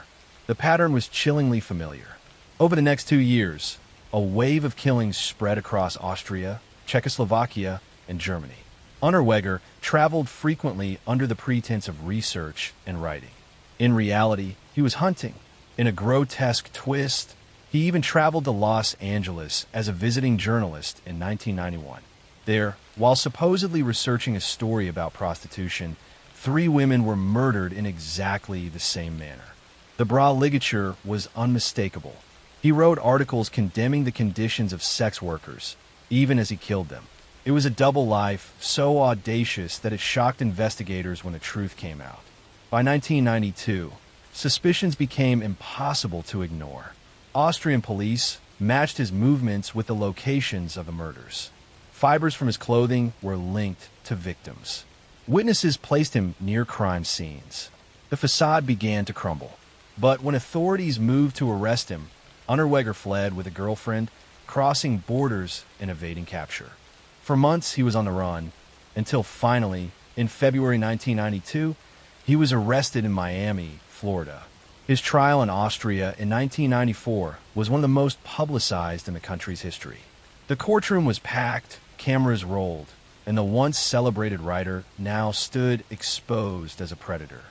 The pattern was chillingly familiar. Over the next 2 years, a wave of killings spread across Austria, Czechoslovakia, and Germany. Unterweger traveled frequently under the pretense of research and writing. In reality, he was hunting. In a grotesque twist, he even traveled to Los Angeles as a visiting journalist in 1991. There, while supposedly researching a story about prostitution, 3 women were murdered in exactly the same manner. The bra ligature was unmistakable. He wrote articles condemning the conditions of sex workers, even as he killed them. It was a double life so audacious that it shocked investigators when the truth came out. By 1992, suspicions became impossible to ignore. Austrian police matched his movements with the locations of the murders. Fibers from his clothing were linked to victims. Witnesses placed him near crime scenes. The facade began to crumble. But when authorities moved to arrest him, Unterweger fled with a girlfriend, crossing borders and evading capture. For months, he was on the run, until finally, in February 1992, he was arrested in Miami, Florida. His trial in Austria in 1994 was one of the most publicized in the country's history. The courtroom was packed, cameras rolled, and the once celebrated writer now stood exposed as a predator.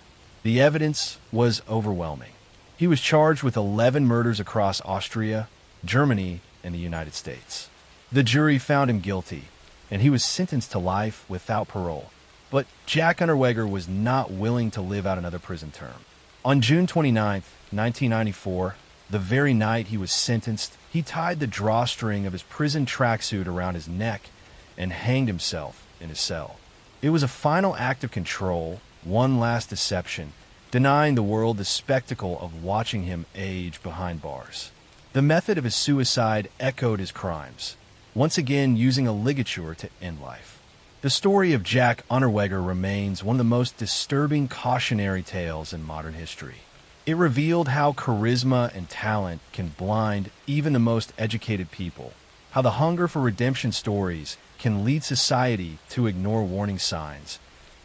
The evidence was overwhelming. He was charged with 11 murders across Austria, Germany, and the United States. The jury found him guilty, and he was sentenced to life without parole. But Jack Unterweger was not willing to live out another prison term. On June 29, 1994, the very night he was sentenced, he tied the drawstring of his prison tracksuit around his neck and hanged himself in his cell. It was a final act of control, one last deception, denying the world the spectacle of watching him age behind bars. The method of his suicide echoed his crimes, once again using a ligature to end life. The story of Jack Unterweger remains one of the most disturbing cautionary tales in modern history. It revealed how charisma and talent can blind even the most educated people, how the hunger for redemption stories can lead society to ignore warning signs,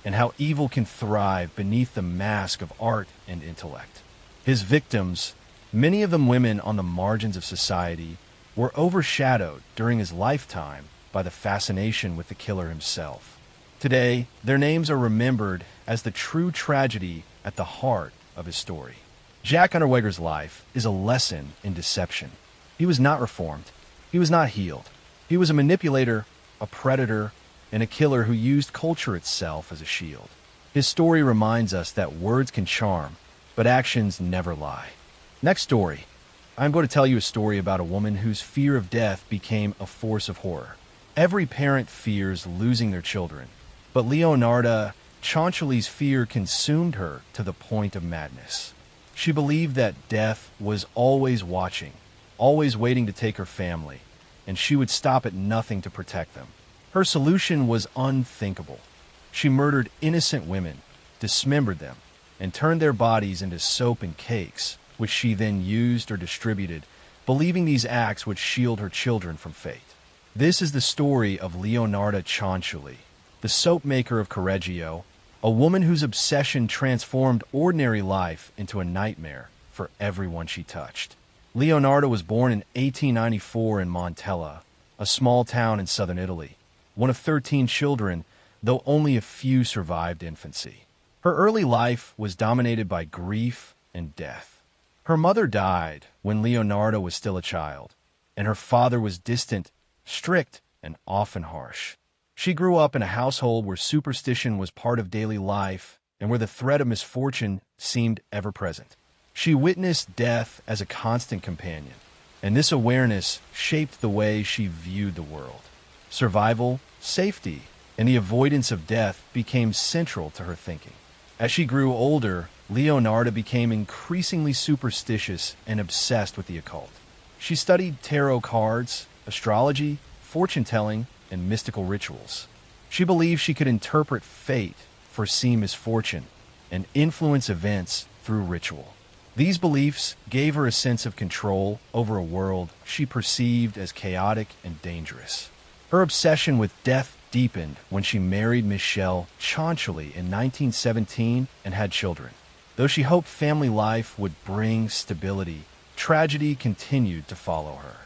and how evil can thrive beneath the mask of art and intellect. His victims, many of them women on the margins of society, were overshadowed during his lifetime by the fascination with the killer himself. Today, their names are remembered as the true tragedy at the heart of his story. Jack Unterweger's life is a lesson in deception. He was not reformed. He was not healed. He was a manipulator, a predator, and a killer who used culture itself as a shield. His story reminds us that words can charm, but actions never lie. Next story. I'm going to tell you a story about a woman whose fear of death became a force of horror. Every parent fears losing their children, but Leonarda Cianciulli's fear consumed her to the point of madness. She believed that death was always watching, always waiting to take her family, and she would stop at nothing to protect them. Her solution was unthinkable. She murdered innocent women, dismembered them, and turned their bodies into soap and cakes, which she then used or distributed, believing these acts would shield her children from fate. This is the story of Leonarda Cianciulli, the soap maker of Correggio, a woman whose obsession transformed ordinary life into a nightmare for everyone she touched. Leonarda was born in 1894 in Montella, a small town in southern Italy, one of 13 children, though only a few survived infancy. Her early life was dominated by grief and death. Her mother died when Leonarda was still a child, and her father was distant, strict, and often harsh. She grew up in a household where superstition was part of daily life and where the threat of misfortune seemed ever present. She witnessed death as a constant companion, and this awareness shaped the way she viewed the world. Survival, safety, and the avoidance of death became central to her thinking. As she grew older, Leonarda became increasingly superstitious and obsessed with the occult. She studied tarot cards, astrology, fortune-telling, and mystical rituals. She believed she could interpret fate, foresee misfortune, and influence events through ritual. These beliefs gave her a sense of control over a world she perceived as chaotic and dangerous. Her obsession with death deepened when she married Michel Cianciulli in 1917 and had children. Though she hoped family life would bring stability, tragedy continued to follow her.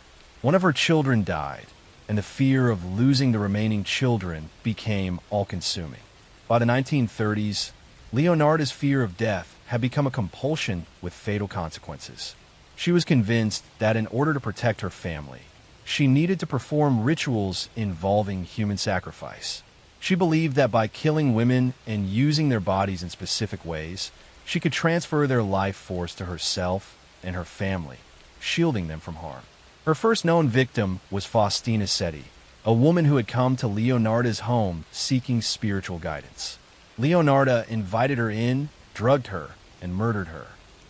One of her children died, and the fear of losing the remaining children became all-consuming. By the 1930s, Leonarda's fear of death had become a compulsion with fatal consequences. She was convinced that in order to protect her family, she needed to perform rituals involving human sacrifice. She believed that by killing women and using their bodies in specific ways, She could transfer their life force to herself and her family, shielding them from harm. Her first known victim was Faustina Seti, a woman who had come to Leonarda's home seeking spiritual guidance. Leonarda invited her in, drugged her, and murdered her.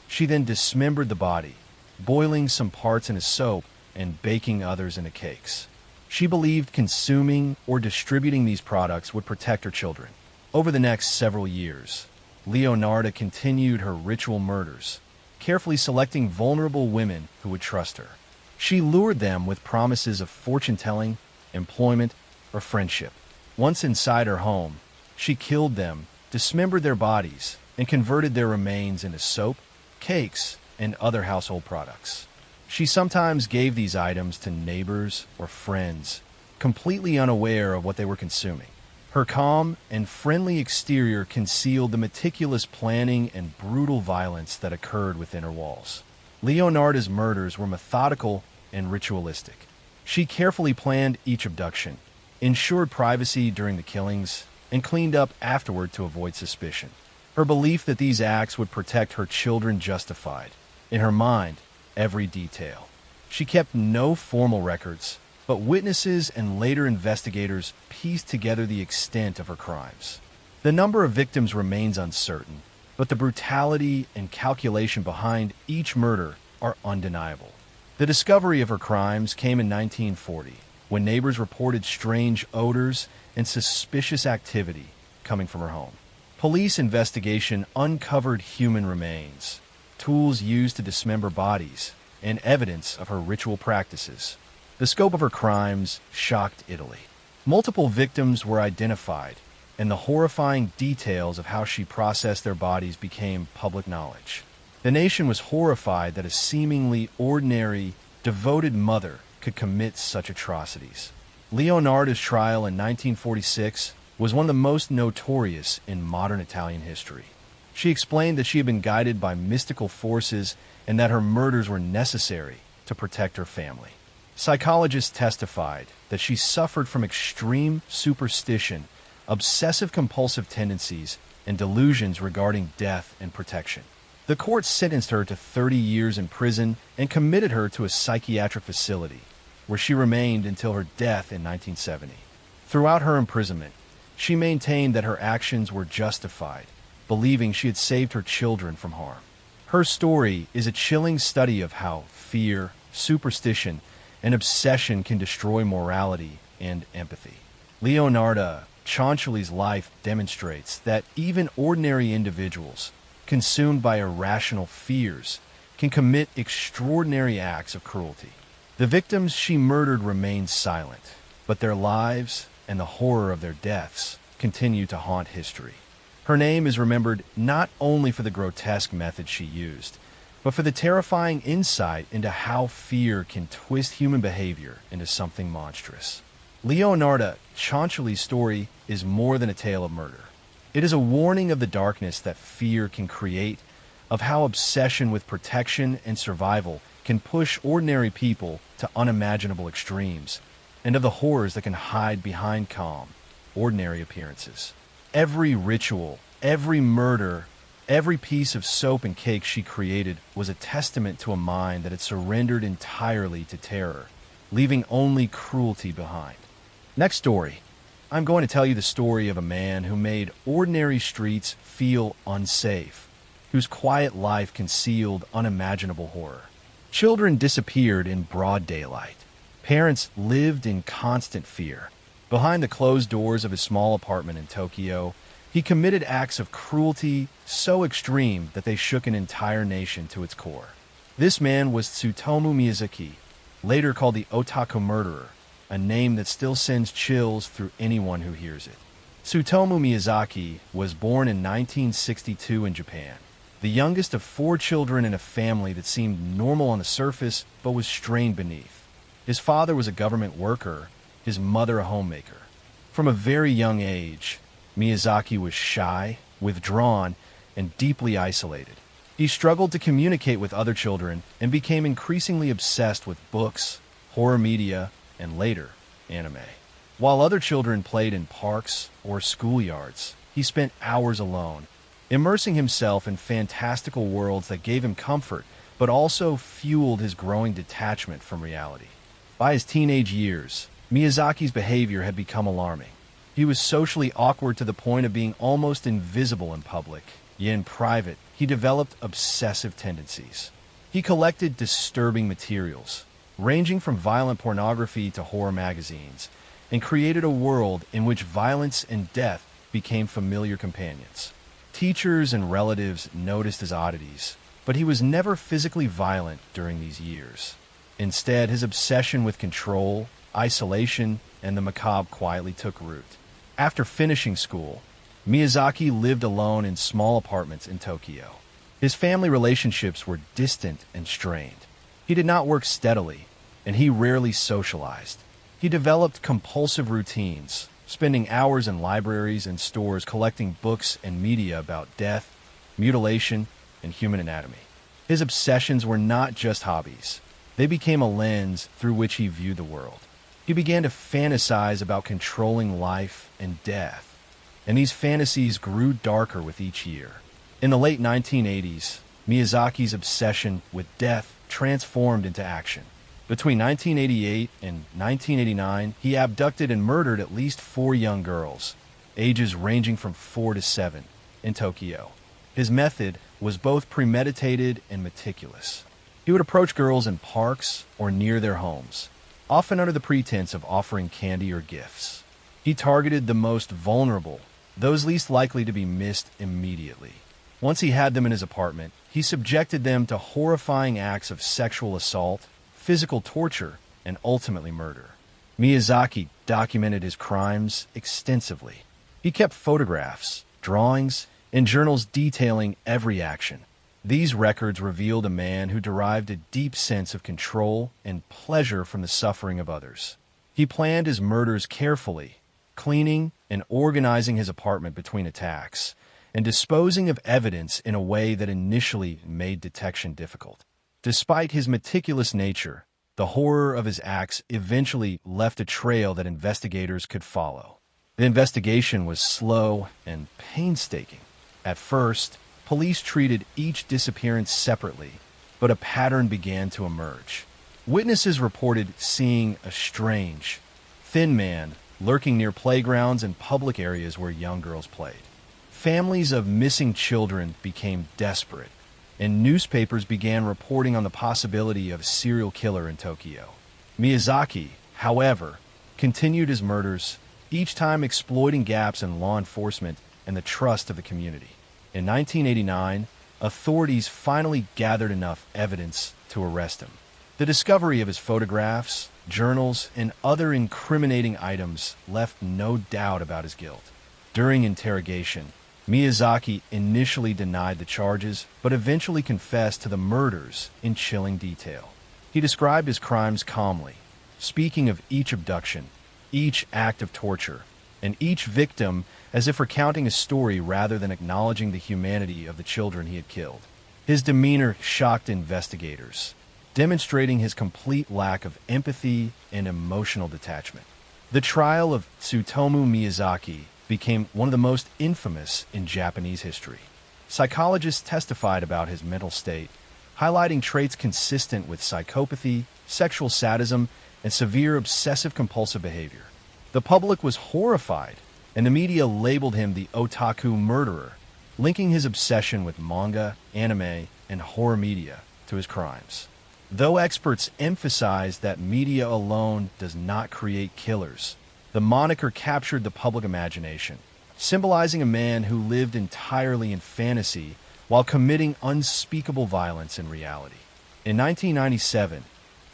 She then dismembered the body, boiling some parts in a soap and baking others into cakes. She believed consuming or distributing these products would protect her children. Over the next several years, Leonarda continued her ritual murders, carefully selecting vulnerable women who would trust her. She lured them with promises of fortune-telling, employment, or friendship. Once inside her home, she killed them, dismembered their bodies, and converted their remains into soap, cakes, and other household products. She sometimes gave these items to neighbors or friends, completely unaware of what they were consuming. Her calm and friendly exterior concealed the meticulous planning and brutal violence that occurred within her walls. Leonarda's murders were methodical and ritualistic. She carefully planned each abduction, ensured privacy during the killings, and cleaned up afterward to avoid suspicion. Her belief that these acts would protect her children justified, in her mind, every detail. She kept no formal records, but witnesses and later investigators pieced together the extent of her crimes. The number of victims remains uncertain, but the brutality and calculation behind each murder are undeniable. The discovery of her crimes came in 1940, when neighbors reported strange odors and suspicious activity coming from her home. Police investigation uncovered human remains, tools used to dismember bodies, and evidence of her ritual practices. The scope of her crimes shocked Italy. Multiple victims were identified, and the horrifying details of how she processed their bodies became public knowledge. The nation was horrified that a seemingly ordinary, devoted mother could commit such atrocities. Leonarda's trial in 1946 was one of the most notorious in modern Italian history. She explained that she had been guided by mystical forces and that her murders were necessary to protect her family. Psychologists testified that she suffered from extreme superstition, obsessive-compulsive tendencies, and delusions regarding death and protection. The court sentenced her to 30 years in prison and committed her to a psychiatric facility, where she remained until her death in 1970. Throughout her imprisonment, she maintained that her actions were justified, believing she had saved her children from harm. Her story is a chilling study of how fear, superstition, and obsession can destroy morality and empathy. Leonarda Cianciulli's life demonstrates that even ordinary individuals, consumed by irrational fears, can commit extraordinary acts of cruelty. The victims she murdered remain silent, but their lives and the horror of their deaths continue to haunt history. Her name is remembered not only for the grotesque methods she used, but for the terrifying insight into how fear can twist human behavior into something monstrous. Leonarda Cianciulli's story is more than a tale of murder. It is a warning of the darkness that fear can create, of how obsession with protection and survival can push ordinary people to unimaginable extremes, and of the horrors that can hide behind calm, ordinary appearances. Every ritual, every murder, every piece of soap and cake she created was a testament to a mind that had surrendered entirely to terror, leaving only cruelty behind. Next story. I'm going to tell you the story of a man who made ordinary streets feel unsafe, whose quiet life concealed unimaginable horror. Children disappeared in broad daylight. Parents lived in constant fear. Behind the closed doors of his small apartment in Tokyo, he committed acts of cruelty so extreme that they shook an entire nation to its core. This man was Tsutomu Miyazaki, later called the Otaku Murderer, a name that still sends chills through anyone who hears it. Tsutomu Miyazaki was born in 1962 in Japan, the youngest of 4 children in a family that seemed normal on the surface but was strained beneath. His father was a government worker, his mother a homemaker. From a very young age, Miyazaki was shy, withdrawn, and deeply isolated. He struggled to communicate with other children and became increasingly obsessed with books, horror media, and later, anime. While other children played in parks or schoolyards, he spent hours alone, immersing himself in fantastical worlds that gave him comfort but also fueled his growing detachment from reality. By his teenage years, Miyazaki's behavior had become alarming. He was socially awkward to the point of being almost invisible in public, yet in private, he developed obsessive tendencies. He collected disturbing materials, ranging from violent pornography to horror magazines, and created a world in which violence and death became familiar companions. Teachers and relatives noticed his oddities, but he was never physically violent during these years. Instead, his obsession with control, isolation, and the macabre quietly took root. After finishing school, Miyazaki lived alone in small apartments in Tokyo. His family relationships were distant and strained. He did not work steadily, and he rarely socialized. He developed compulsive routines, spending hours in libraries and stores collecting books and media about death, mutilation, and human anatomy. His obsessions were not just hobbies. They became a lens through which he viewed the world. He began to fantasize about controlling life and death, and these fantasies grew darker with each year. In the late 1980s, Miyazaki's obsession with death transformed into action. Between 1988 and 1989, he abducted and murdered at least 4 young girls, ages ranging from 4 to 7, in Tokyo. His method was both premeditated and meticulous. He would approach girls in parks or near their homes, often under the pretense of offering candy or gifts. He targeted the most vulnerable, those least likely to be missed immediately. Once he had them in his apartment, he subjected them to horrifying acts of sexual assault, physical torture, and ultimately murder. Miyazaki documented his crimes extensively. He kept photographs, drawings, and journals detailing every action. These records revealed a man who derived a deep sense of control and pleasure from the suffering of others. He planned his murders carefully, cleaning and organizing his apartment between attacks, and disposing of evidence in a way that initially made detection difficult. Despite his meticulous nature, the horror of his acts eventually left a trail that investigators could follow. The investigation was slow and painstaking. At first, police treated each disappearance separately, but a pattern began to emerge. Witnesses reported seeing a strange, thin man lurking near playgrounds and public areas where young girls played. Families of missing children became desperate, and newspapers began reporting on the possibility of a serial killer in Tokyo. Miyazaki, however, continued his murders, each time exploiting gaps in law enforcement and the trust of the community. In 1989, authorities finally gathered enough evidence to arrest him. The discovery of his photographs, journals, and other incriminating items left no doubt about his guilt. During interrogation, Miyazaki initially denied the charges, but eventually confessed to the murders in chilling detail. He described his crimes calmly, speaking of each abduction, each act of torture, and each victim as if recounting a story rather than acknowledging the humanity of the children he had killed. His demeanor shocked investigators, demonstrating his complete lack of empathy and emotional detachment. The trial of Tsutomu Miyazaki became one of the most infamous in Japanese history. Psychologists testified about his mental state, highlighting traits consistent with psychopathy, sexual sadism, and severe obsessive-compulsive behavior. The public was horrified, and the media labeled him the otaku murderer, linking his obsession with manga, anime, and horror media to his crimes. Though experts emphasized that media alone does not create killers, the moniker captured the public imagination, symbolizing a man who lived entirely in fantasy while committing unspeakable violence in reality. In 1997,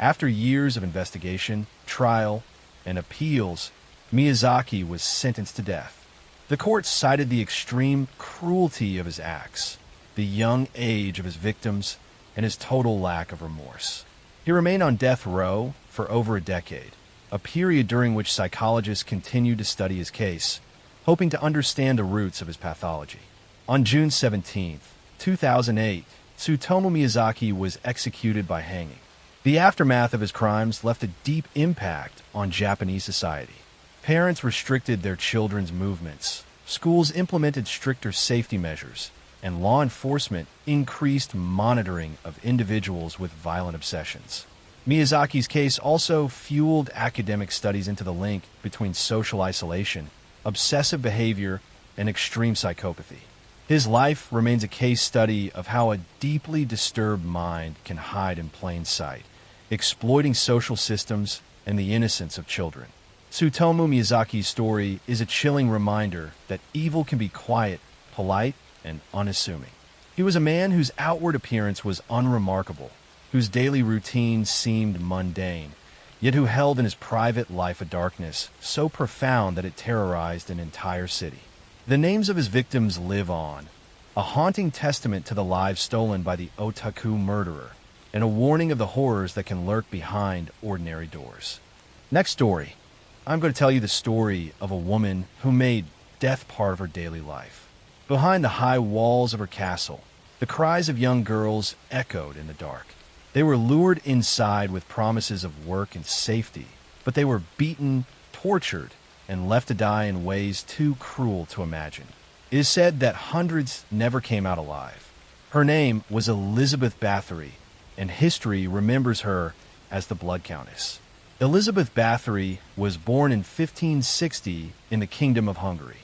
after years of investigation, trial, and appeals, Miyazaki was sentenced to death. The court cited the extreme cruelty of his acts, the young age of his victims, and his total lack of remorse. He remained on death row for over a decade, a period during which psychologists continued to study his case, hoping to understand the roots of his pathology. On June 17, 2008, Tsutomu Miyazaki was executed by hanging. The aftermath of his crimes left a deep impact on Japanese society. Parents restricted their children's movements, schools implemented stricter safety measures, and law enforcement increased monitoring of individuals with violent obsessions. Miyazaki's case also fueled academic studies into the link between social isolation, obsessive behavior, and extreme psychopathy. His life remains a case study of how a deeply disturbed mind can hide in plain sight, exploiting social systems and the innocence of children. Tsutomu Miyazaki's story is a chilling reminder that evil can be quiet, polite, and unassuming. He was a man whose outward appearance was unremarkable, whose daily routine seemed mundane, yet who held in his private life a darkness so profound that it terrorized an entire city. The names of his victims live on, a haunting testament to the lives stolen by the otaku murderer, and a warning of the horrors that can lurk behind ordinary doors. Next story. I'm going to tell you the story of a woman who made death part of her daily life. Behind the high walls of her castle, the cries of young girls echoed in the dark. They were lured inside with promises of work and safety, but they were beaten, tortured, and left to die in ways too cruel to imagine. It is said that hundreds never came out alive. Her name was Elizabeth Bathory, and history remembers her as the Blood Countess. Elizabeth Bathory was born in 1560 in the Kingdom of Hungary.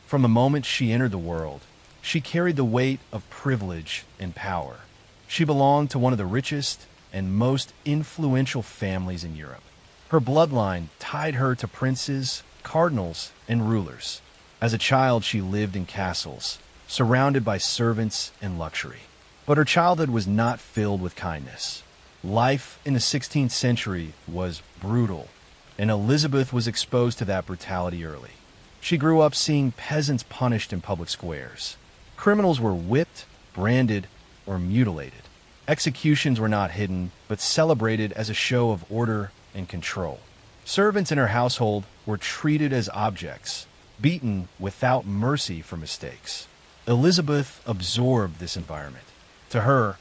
From the moment she entered the world, she carried the weight of privilege and power. She belonged to one of the richest and most influential families in Europe. Her bloodline tied her to princes, cardinals, and rulers. As a child, she lived in castles, surrounded by servants and luxury. But her childhood was not filled with kindness. Life in the 16th century was brutal, and Elizabeth was exposed to that brutality early. She grew up seeing peasants punished in public squares. Criminals were whipped, branded, or mutilated. Executions were not hidden, but celebrated as a show of order and control. Servants in her household were treated as objects, beaten without mercy for mistakes. Elizabeth absorbed this environment. To her,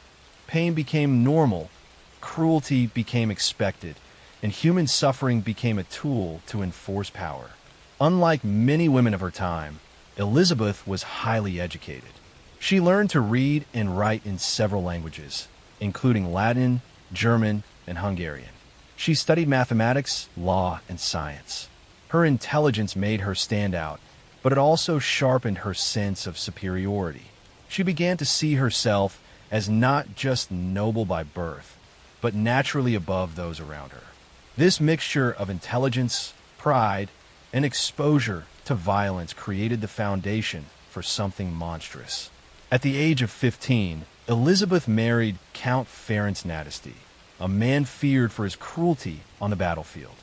pain became normal, cruelty became expected, and human suffering became a tool to enforce power. Unlike many women of her time, Elizabeth was highly educated. She learned to read and write in several languages, including Latin, German, and Hungarian. She studied mathematics, law, and science. Her intelligence made her stand out, but it also sharpened her sense of superiority. She began to see herself as not just noble by birth, but naturally above those around her. This mixture of intelligence, pride, and exposure to violence created the foundation for something monstrous. At the age of 15, Elizabeth married Count Ferenc Nadasdy, a man feared for his cruelty on the battlefield.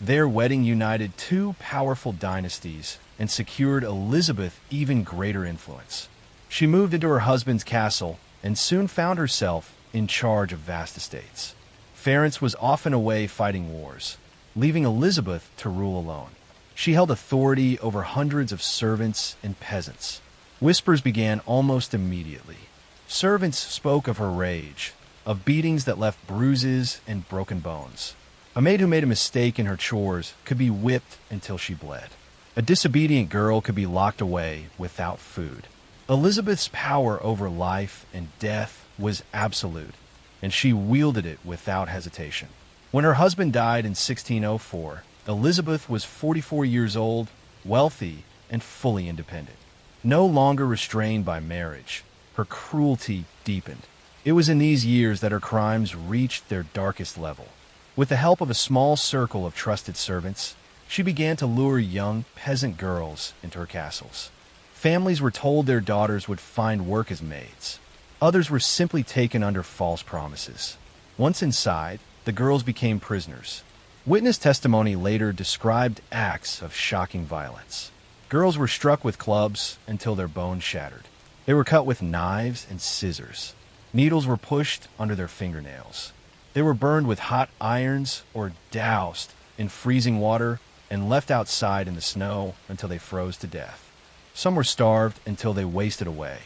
Their wedding united two powerful dynasties and secured Elizabeth even greater influence. She moved into her husband's castle and soon found herself in charge of vast estates. Ferenc was often away fighting wars, leaving Elizabeth to rule alone. She held authority over hundreds of servants and peasants. Whispers began almost immediately. Servants spoke of her rage, of beatings that left bruises and broken bones. A maid who made a mistake in her chores could be whipped until she bled. A disobedient girl could be locked away without food. Elizabeth's power over life and death was absolute, and she wielded it without hesitation. When her husband died in 1604, Elizabeth was 44 years old, wealthy, and fully independent. No longer restrained by marriage, her cruelty deepened. It was in these years that her crimes reached their darkest level. With the help of a small circle of trusted servants, she began to lure young peasant girls into her castles. Families were told their daughters would find work as maids. Others were simply taken under false promises. Once inside, the girls became prisoners. Witness testimony later described acts of shocking violence. Girls were struck with clubs until their bones shattered. They were cut with knives and scissors. Needles were pushed under their fingernails. They were burned with hot irons or doused in freezing water and left outside in the snow until they froze to death. Some were starved until they wasted away.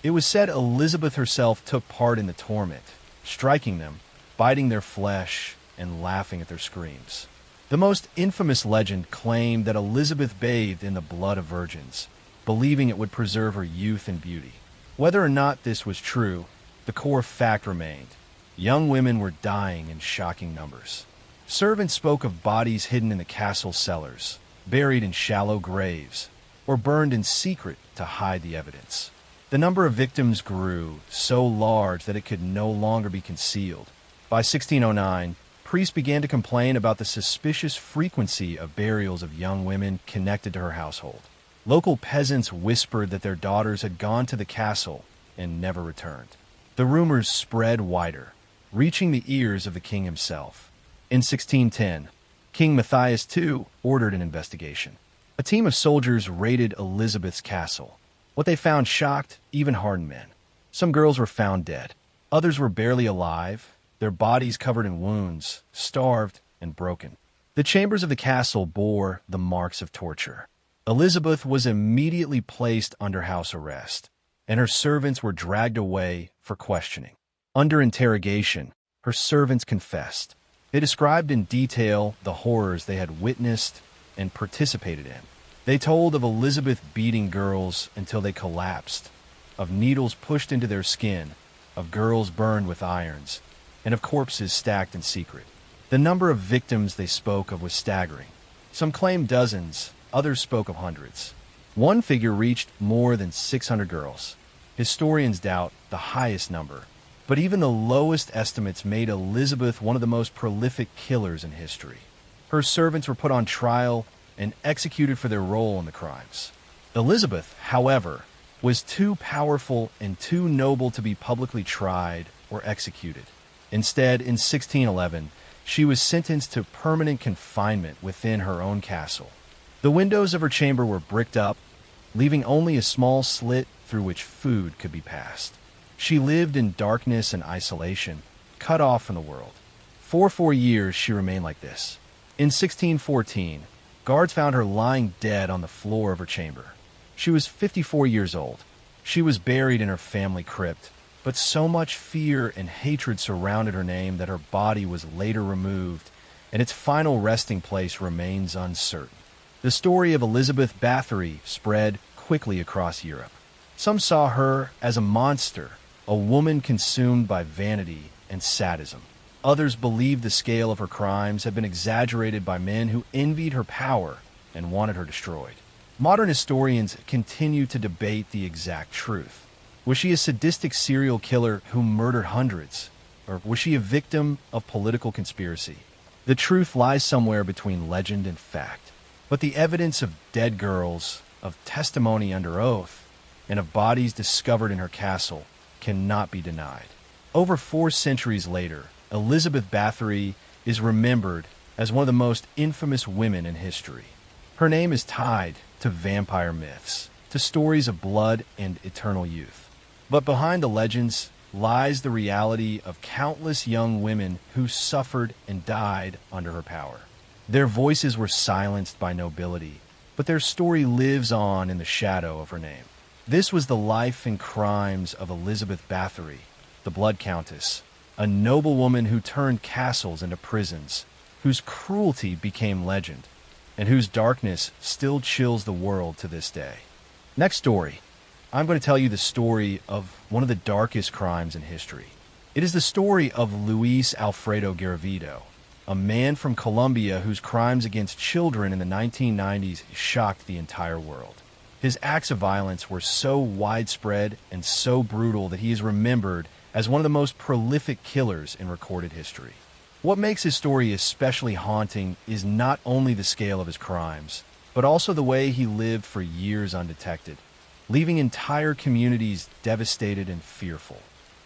It was said Elizabeth herself took part in the torment, striking them, biting their flesh, and laughing at their screams. The most infamous legend claimed that Elizabeth bathed in the blood of virgins, believing it would preserve her youth and beauty. Whether or not this was true, the core fact remained. Young women were dying in shocking numbers. Servants spoke of bodies hidden in the castle cellars, buried in shallow graves, or burned in secret to hide the evidence. The number of victims grew so large that it could no longer be concealed. By 1609, priests began to complain about the suspicious frequency of burials of young women connected to her household. Local peasants whispered that their daughters had gone to the castle and never returned. The rumors spread wider, reaching the ears of the king himself. In 1610, King Matthias II ordered an investigation. A team of soldiers raided Elizabeth's castle. What they found shocked even hardened men. Some girls were found dead. Others were barely alive, their bodies covered in wounds, starved and broken. The chambers of the castle bore the marks of torture. Elizabeth was immediately placed under house arrest, and her servants were dragged away for questioning. Under interrogation, her servants confessed. They described in detail the horrors they had witnessed and participated in. They told of Elizabeth beating girls until they collapsed, of needles pushed into their skin, of girls burned with irons, and of corpses stacked in secret. The number of victims they spoke of was staggering. Some claimed dozens, others spoke of hundreds. One figure reached more than 600 girls. Historians doubt the highest number, but even the lowest estimates made Elizabeth one of the most prolific killers in history. Her servants were put on trial and executed for their role in the crimes. Elizabeth, however, was too powerful and too noble to be publicly tried or executed. Instead, in 1611, she was sentenced to permanent confinement within her own castle. The windows of her chamber were bricked up, leaving only a small slit through which food could be passed. She lived in darkness and isolation, cut off from the world. For 4 years, she remained like this. In 1614, guards found her lying dead on the floor of her chamber. She was 54 years old. She was buried in her family crypt, but so much fear and hatred surrounded her name that her body was later removed, and its final resting place remains uncertain. The story of Elizabeth Bathory spread quickly across Europe. Some saw her as a monster, a woman consumed by vanity and sadism. Others believed the scale of her crimes had been exaggerated by men who envied her power and wanted her destroyed. Modern historians continue to debate the exact truth. Was she a sadistic serial killer who murdered hundreds? Or was she a victim of political conspiracy? The truth lies somewhere between legend and fact. But the evidence of dead girls, of testimony under oath, and of bodies discovered in her castle cannot be denied. Over 4 centuries later, Elizabeth Bathory is remembered as one of the most infamous women in history. Her name is tied to vampire myths, to stories of blood and eternal youth. But behind the legends lies the reality of countless young women who suffered and died under her power. Their voices were silenced by nobility, but their story lives on in the shadow of her name. This was the life and crimes of Elizabeth Bathory, the Blood Countess, a noble woman who turned castles into prisons, whose cruelty became legend, and whose darkness still chills the world to this day. Next story, I'm going to tell you the story of one of the darkest crimes in history. It is the story of Luis Alfredo Garavito, a man from Colombia whose crimes against children in the 1990s shocked the entire world. His acts of violence were so widespread and so brutal that he is remembered as one of the most prolific killers in recorded history. What makes his story especially haunting is not only the scale of his crimes, but also the way he lived for years undetected, leaving entire communities devastated and fearful.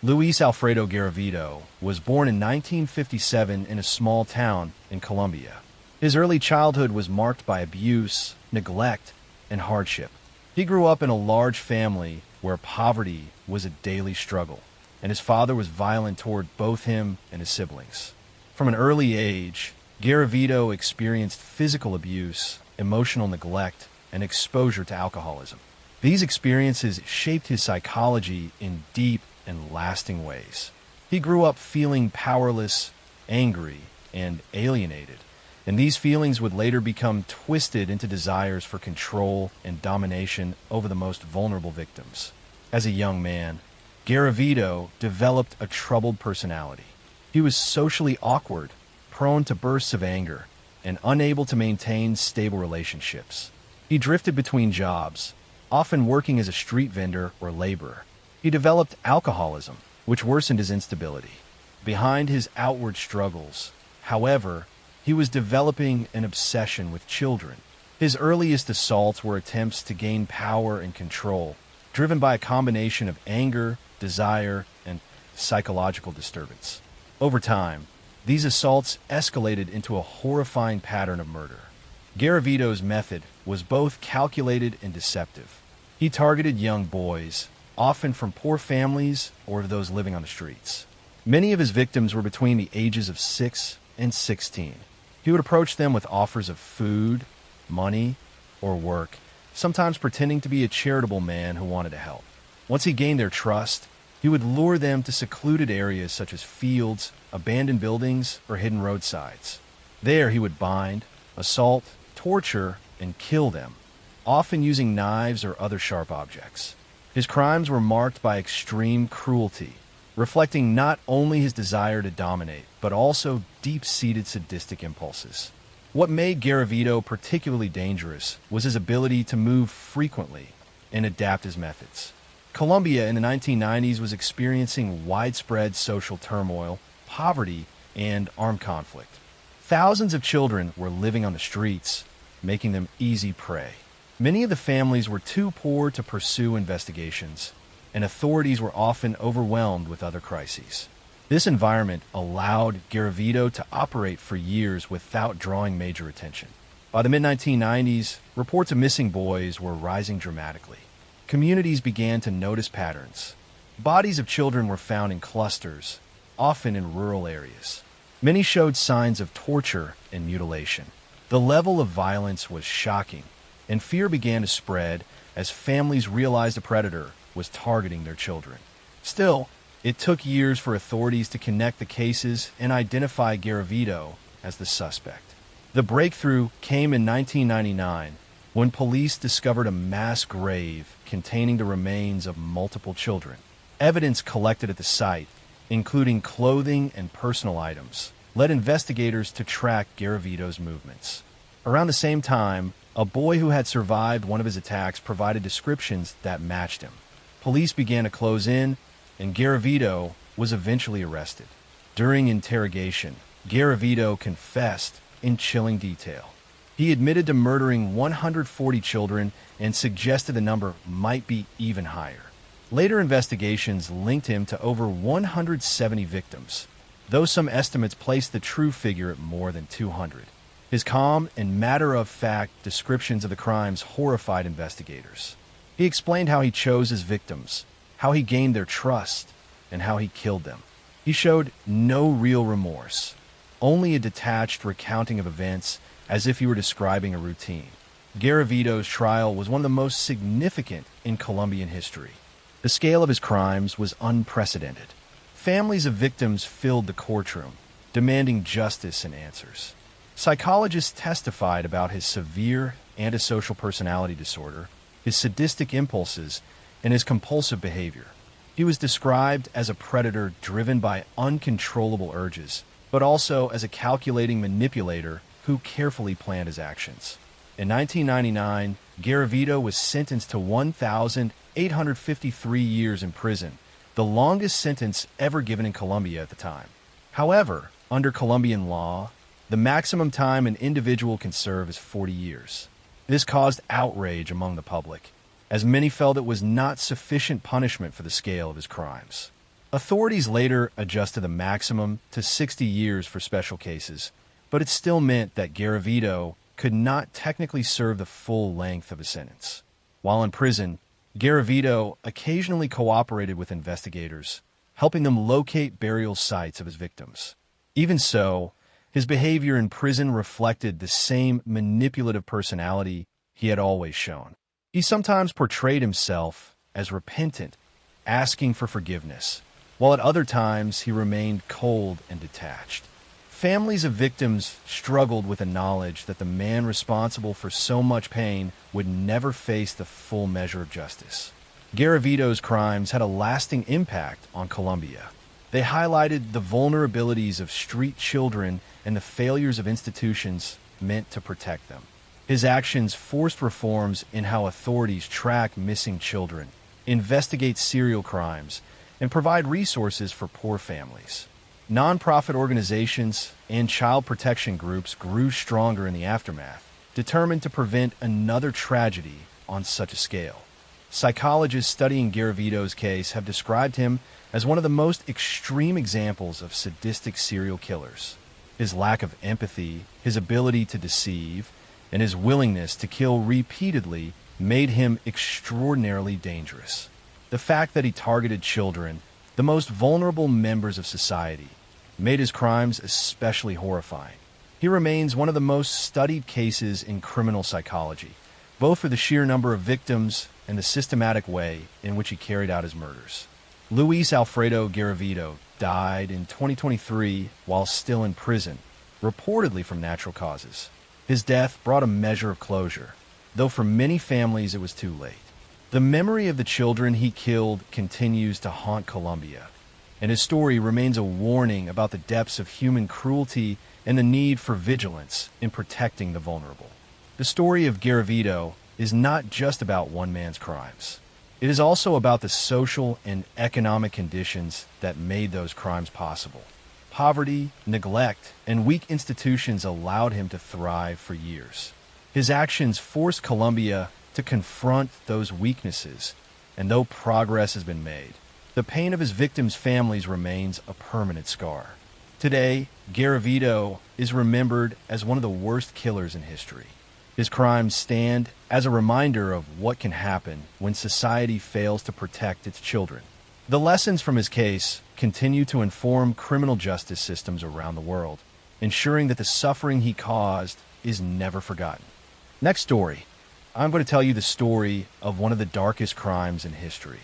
Luis Alfredo Garavito was born in 1957 in a small town in Colombia. His early childhood was marked by abuse, neglect, and hardship. He grew up in a large family where poverty was a daily struggle, and his father was violent toward both him and his siblings. From an early age, Garavito experienced physical abuse, emotional neglect, and exposure to alcoholism. These experiences shaped his psychology in deep and lasting ways. He grew up feeling powerless, angry, and alienated, and these feelings would later become twisted into desires for control and domination over the most vulnerable victims. As a young man, Garavito developed a troubled personality. He was socially awkward, prone to bursts of anger, and unable to maintain stable relationships. He drifted between jobs, often working as a street vendor or laborer. He developed alcoholism, which worsened his instability. Behind his outward struggles, however, he was developing an obsession with children. His earliest assaults were attempts to gain power and control, driven by a combination of anger, desire, and psychological disturbance. Over time, these assaults escalated into a horrifying pattern of murder. Garavito's method was both calculated and deceptive. He targeted young boys, often from poor families or those living on the streets. Many of his victims were between the ages of 6 and 16. He would approach them with offers of food, money, or work, sometimes pretending to be a charitable man who wanted to help. Once he gained their trust, he would lure them to secluded areas such as fields, abandoned buildings, or hidden roadsides. There he would bind, assault, torture, and kill them, often using knives or other sharp objects. His crimes were marked by extreme cruelty, reflecting not only his desire to dominate, but also deep-seated sadistic impulses. What made Garavito particularly dangerous was his ability to move frequently and adapt his methods. Colombia in the 1990s was experiencing widespread social turmoil, poverty, and armed conflict. Thousands of children were living on the streets, making them easy prey. Many of the families were too poor to pursue investigations, and authorities were often overwhelmed with other crises. This environment allowed Garavito to operate for years without drawing major attention. By the mid-1990s, reports of missing boys were rising dramatically. Communities began to notice patterns. Bodies of children were found in clusters, often in rural areas. Many showed signs of torture and mutilation. The level of violence was shocking, and fear began to spread as families realized a predator was targeting their children. Still, it took years for authorities to connect the cases and identify Garavito as the suspect. The breakthrough came in 1999 when police discovered a mass grave containing the remains of multiple children. Evidence collected at the site, including clothing and personal items, led investigators to track Garavito's movements. Around the same time, a boy who had survived one of his attacks provided descriptions that matched him. Police began to close in, and Garavito was eventually arrested. During interrogation, Garavito confessed in chilling detail. He admitted to murdering 140 children and suggested the number might be even higher. Later investigations linked him to over 170 victims, though some estimates placed the true figure at more than 200. His calm and matter-of-fact descriptions of the crimes horrified investigators. He explained how he chose his victims, how he gained their trust, and how he killed them. He showed no real remorse, only a detached recounting of events as if he were describing a routine. Garavito's trial was one of the most significant in Colombian history. The scale of his crimes was unprecedented. Families of victims filled the courtroom, demanding justice and answers. Psychologists testified about his severe antisocial personality disorder, his sadistic impulses, and his compulsive behavior. He was described as a predator driven by uncontrollable urges, but also as a calculating manipulator who carefully planned his actions. In 1999, Garavito was sentenced to 1,853 years in prison, the longest sentence ever given in Colombia at the time. However, under Colombian law, the maximum time an individual can serve is 40 years. This caused outrage among the public, as many felt it was not sufficient punishment for the scale of his crimes. Authorities later adjusted the maximum to 60 years for special cases, but it still meant that Garavito could not technically serve the full length of a sentence. While in prison, Garavito occasionally cooperated with investigators, helping them locate burial sites of his victims. Even so, his behavior in prison reflected the same manipulative personality he had always shown. He sometimes portrayed himself as repentant, asking for forgiveness, while at other times he remained cold and detached. Families of victims struggled with the knowledge that the man responsible for so much pain would never face the full measure of justice. Garavito's crimes had a lasting impact on Colombia. They highlighted the vulnerabilities of street children and the failures of institutions meant to protect them. His actions forced reforms in how authorities track missing children, investigate serial crimes, and provide resources for poor families. Nonprofit organizations and child protection groups grew stronger in the aftermath, determined to prevent another tragedy on such a scale. Psychologists studying Garavito's case have described him as one of the most extreme examples of sadistic serial killers. His lack of empathy, his ability to deceive, and his willingness to kill repeatedly made him extraordinarily dangerous. The fact that he targeted children, the most vulnerable members of society, made his crimes especially horrifying. He remains one of the most studied cases in criminal psychology, both for the sheer number of victims and the systematic way in which he carried out his murders. Luis Alfredo Garavito died in 2023 while still in prison, reportedly from natural causes. His death brought a measure of closure, though for many families it was too late. The memory of the children he killed continues to haunt Colombia, and his story remains a warning about the depths of human cruelty and the need for vigilance in protecting the vulnerable. The story of Garavito is not just about one man's crimes. It is also about the social and economic conditions that made those crimes possible. Poverty, neglect, and weak institutions allowed him to thrive for years. His actions forced Colombia to confront those weaknesses, and though progress has been made, the pain of his victims' families remains a permanent scar. Today, Garavito is remembered as one of the worst killers in history. His crimes stand as a reminder of what can happen when society fails to protect its children. The lessons from his case continue to inform criminal justice systems around the world, ensuring that the suffering he caused is never forgotten. Next story. I'm going to tell you the story of one of the darkest crimes in history.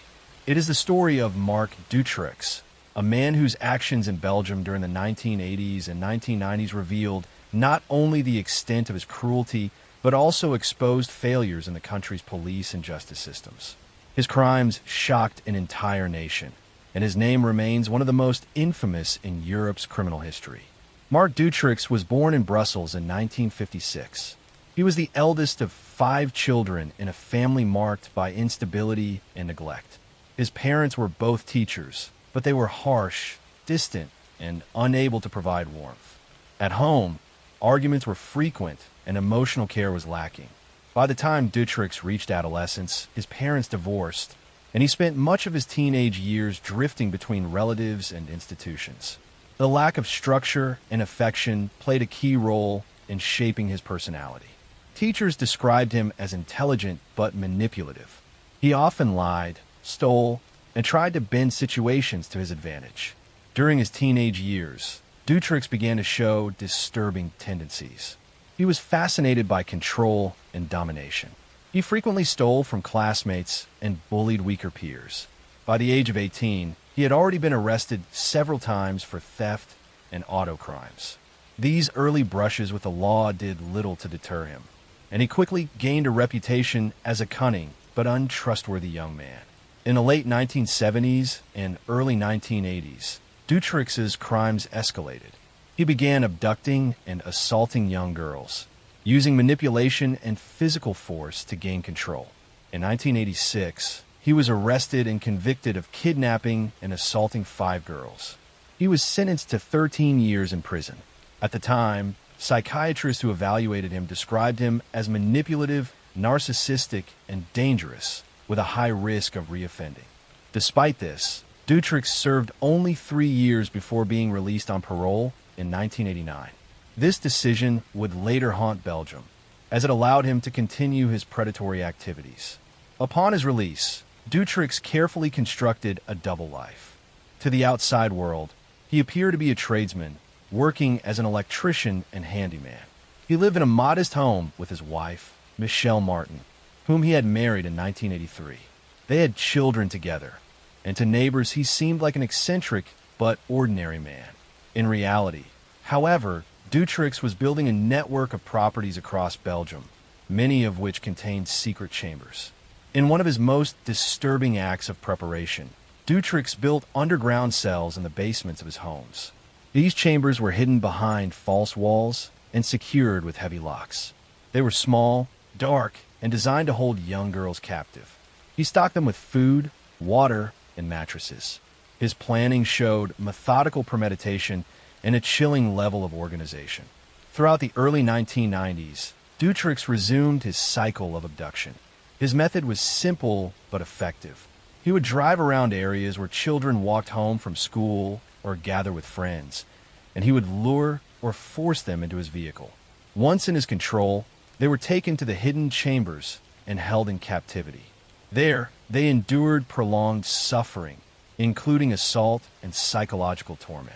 It is the story of Marc Dutroux, a man whose actions in Belgium during the 1980s and 1990s revealed not only the extent of his cruelty, but also exposed failures in the country's police and justice systems. His crimes shocked an entire nation, and his name remains one of the most infamous in Europe's criminal history. Marc Dutroux was born in Brussels in 1956. He was the eldest of 5 children in a family marked by instability and neglect. His parents were both teachers, but they were harsh, distant, and unable to provide warmth. At home, arguments were frequent and emotional care was lacking. By the time Dutroux reached adolescence, his parents divorced, and he spent much of his teenage years drifting between relatives and institutions. The lack of structure and affection played a key role in shaping his personality. Teachers described him as intelligent but manipulative. He often lied, stole, and tried to bend situations to his advantage. During his teenage years, Dutroux began to show disturbing tendencies. He was fascinated by control and domination. He frequently stole from classmates and bullied weaker peers. By the age of 18, he had already been arrested several times for theft and auto crimes. These early brushes with the law did little to deter him, and he quickly gained a reputation as a cunning but untrustworthy young man. In the late 1970s and early 1980s, Dutroux's crimes escalated. He began abducting and assaulting young girls, using manipulation and physical force to gain control. In 1986, he was arrested and convicted of kidnapping and assaulting 5 girls. He was sentenced to 13 years in prison. At the time, psychiatrists who evaluated him described him as manipulative, narcissistic, and dangerous, with a high risk of reoffending. Despite this, Dutroux served only 3 years before being released on parole in 1989. This decision would later haunt Belgium, as it allowed him to continue his predatory activities. Upon his release, Dutroux carefully constructed a double life. To the outside world, he appeared to be a tradesman, working as an electrician and handyman. He lived in a modest home with his wife, Michelle Martin, whom he had married in 1983. They had children together, and to neighbors he seemed like an eccentric but ordinary man. In reality, however, Dutroux was building a network of properties across Belgium, many of which contained secret chambers. In one of his most disturbing acts of preparation, Dutrix built underground cells in the basements of his homes. These chambers were hidden behind false walls and secured with heavy locks. They were small, dark, and designed to hold young girls captive. He stocked them with food, water, and mattresses. His planning showed methodical premeditation and a chilling level of organization. Throughout the early 1990s, Dutrix resumed his cycle of abduction. His method was simple but effective. He would drive around areas where children walked home from school or gather with friends, and he would lure or force them into his vehicle. Once in his control, they were taken to the hidden chambers and held in captivity. There, they endured prolonged suffering, including assault and psychological torment.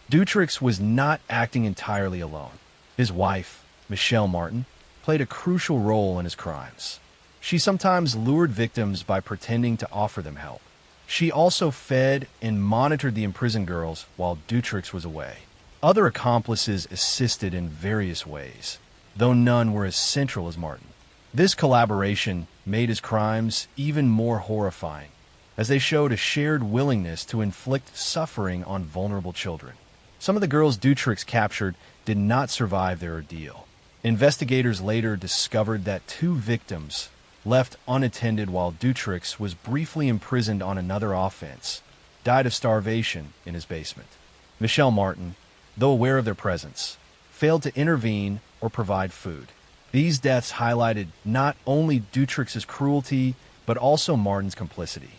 Dutrix was not acting entirely alone. His wife, Michelle Martin, played a crucial role in his crimes. She sometimes lured victims by pretending to offer them help. She also fed and monitored the imprisoned girls while Dutrix was away. Other accomplices assisted in various ways, though none were as central as Martin. This collaboration made his crimes even more horrifying, as they showed a shared willingness to inflict suffering on vulnerable children. Some of the girls Dutrix captured did not survive their ordeal. Investigators later discovered that 2 victims left unattended while Dutrix was briefly imprisoned on another offense, died of starvation in his basement. Michelle Martin, though aware of their presence, failed to intervene or provide food. These deaths highlighted not only Dutrix's cruelty, but also Martin's complicity.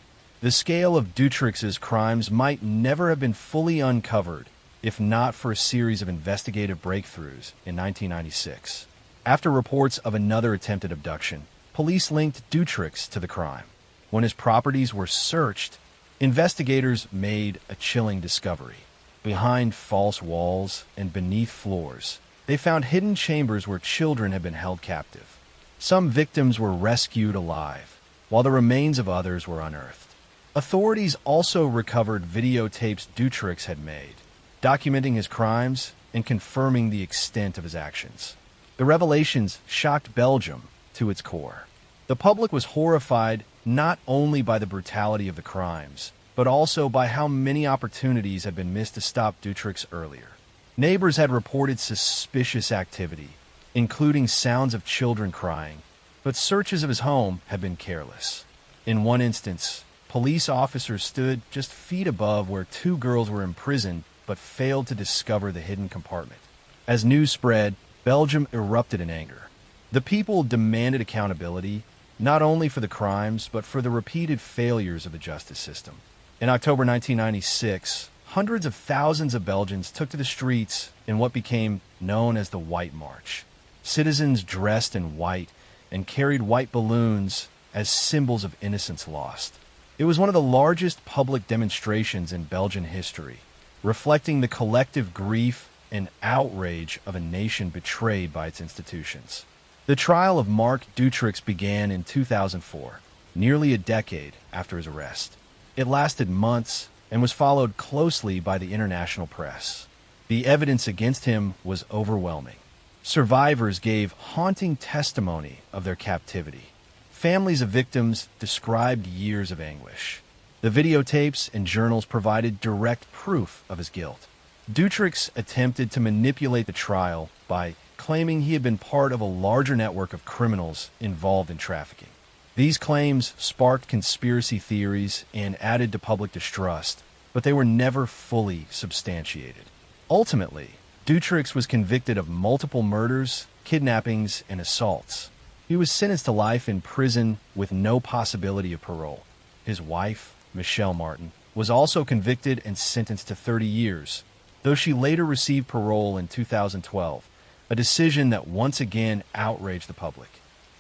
The scale of Dutrix's crimes might never have been fully uncovered if not for a series of investigative breakthroughs in 1996. After reports of another attempted abduction, police linked Dutrix to the crime. When his properties were searched, investigators made a chilling discovery. Behind false walls and beneath floors, they found hidden chambers where children had been held captive. Some victims were rescued alive, while the remains of others were unearthed. Authorities also recovered videotapes Dutrix had made, documenting his crimes and confirming the extent of his actions. The revelations shocked Belgium to its core. The public was horrified not only by the brutality of the crimes, but also by how many opportunities had been missed to stop Dutrix earlier. Neighbors had reported suspicious activity, including sounds of children crying, but searches of his home had been careless. In one instance, police officers stood just feet above where 2 girls were imprisoned but failed to discover the hidden compartment. As news spread, Belgium erupted in anger. The people demanded accountability, not only for the crimes, but for the repeated failures of the justice system. In October 1996, hundreds of thousands of Belgians took to the streets in what became known as the White March. Citizens dressed in white and carried white balloons as symbols of innocence lost. It was one of the largest public demonstrations in Belgian history, reflecting the collective grief and outrage of a nation betrayed by its institutions. The trial of Mark Dutrix began in 2004, nearly a decade after his arrest. It lasted months and was followed closely by the international press. The evidence against him was overwhelming. Survivors gave haunting testimony of their captivity. Families of victims described years of anguish. The videotapes and journals provided direct proof of his guilt. Dutrix attempted to manipulate the trial by claiming he had been part of a larger network of criminals involved in trafficking. These claims sparked conspiracy theories and added to public distrust, but they were never fully substantiated. Ultimately, Dutrix was convicted of multiple murders, kidnappings, and assaults. He was sentenced to life in prison with no possibility of parole. His wife, Michelle Martin, was also convicted and sentenced to 30 years, though she later received parole in 2012, a decision that once again outraged the public.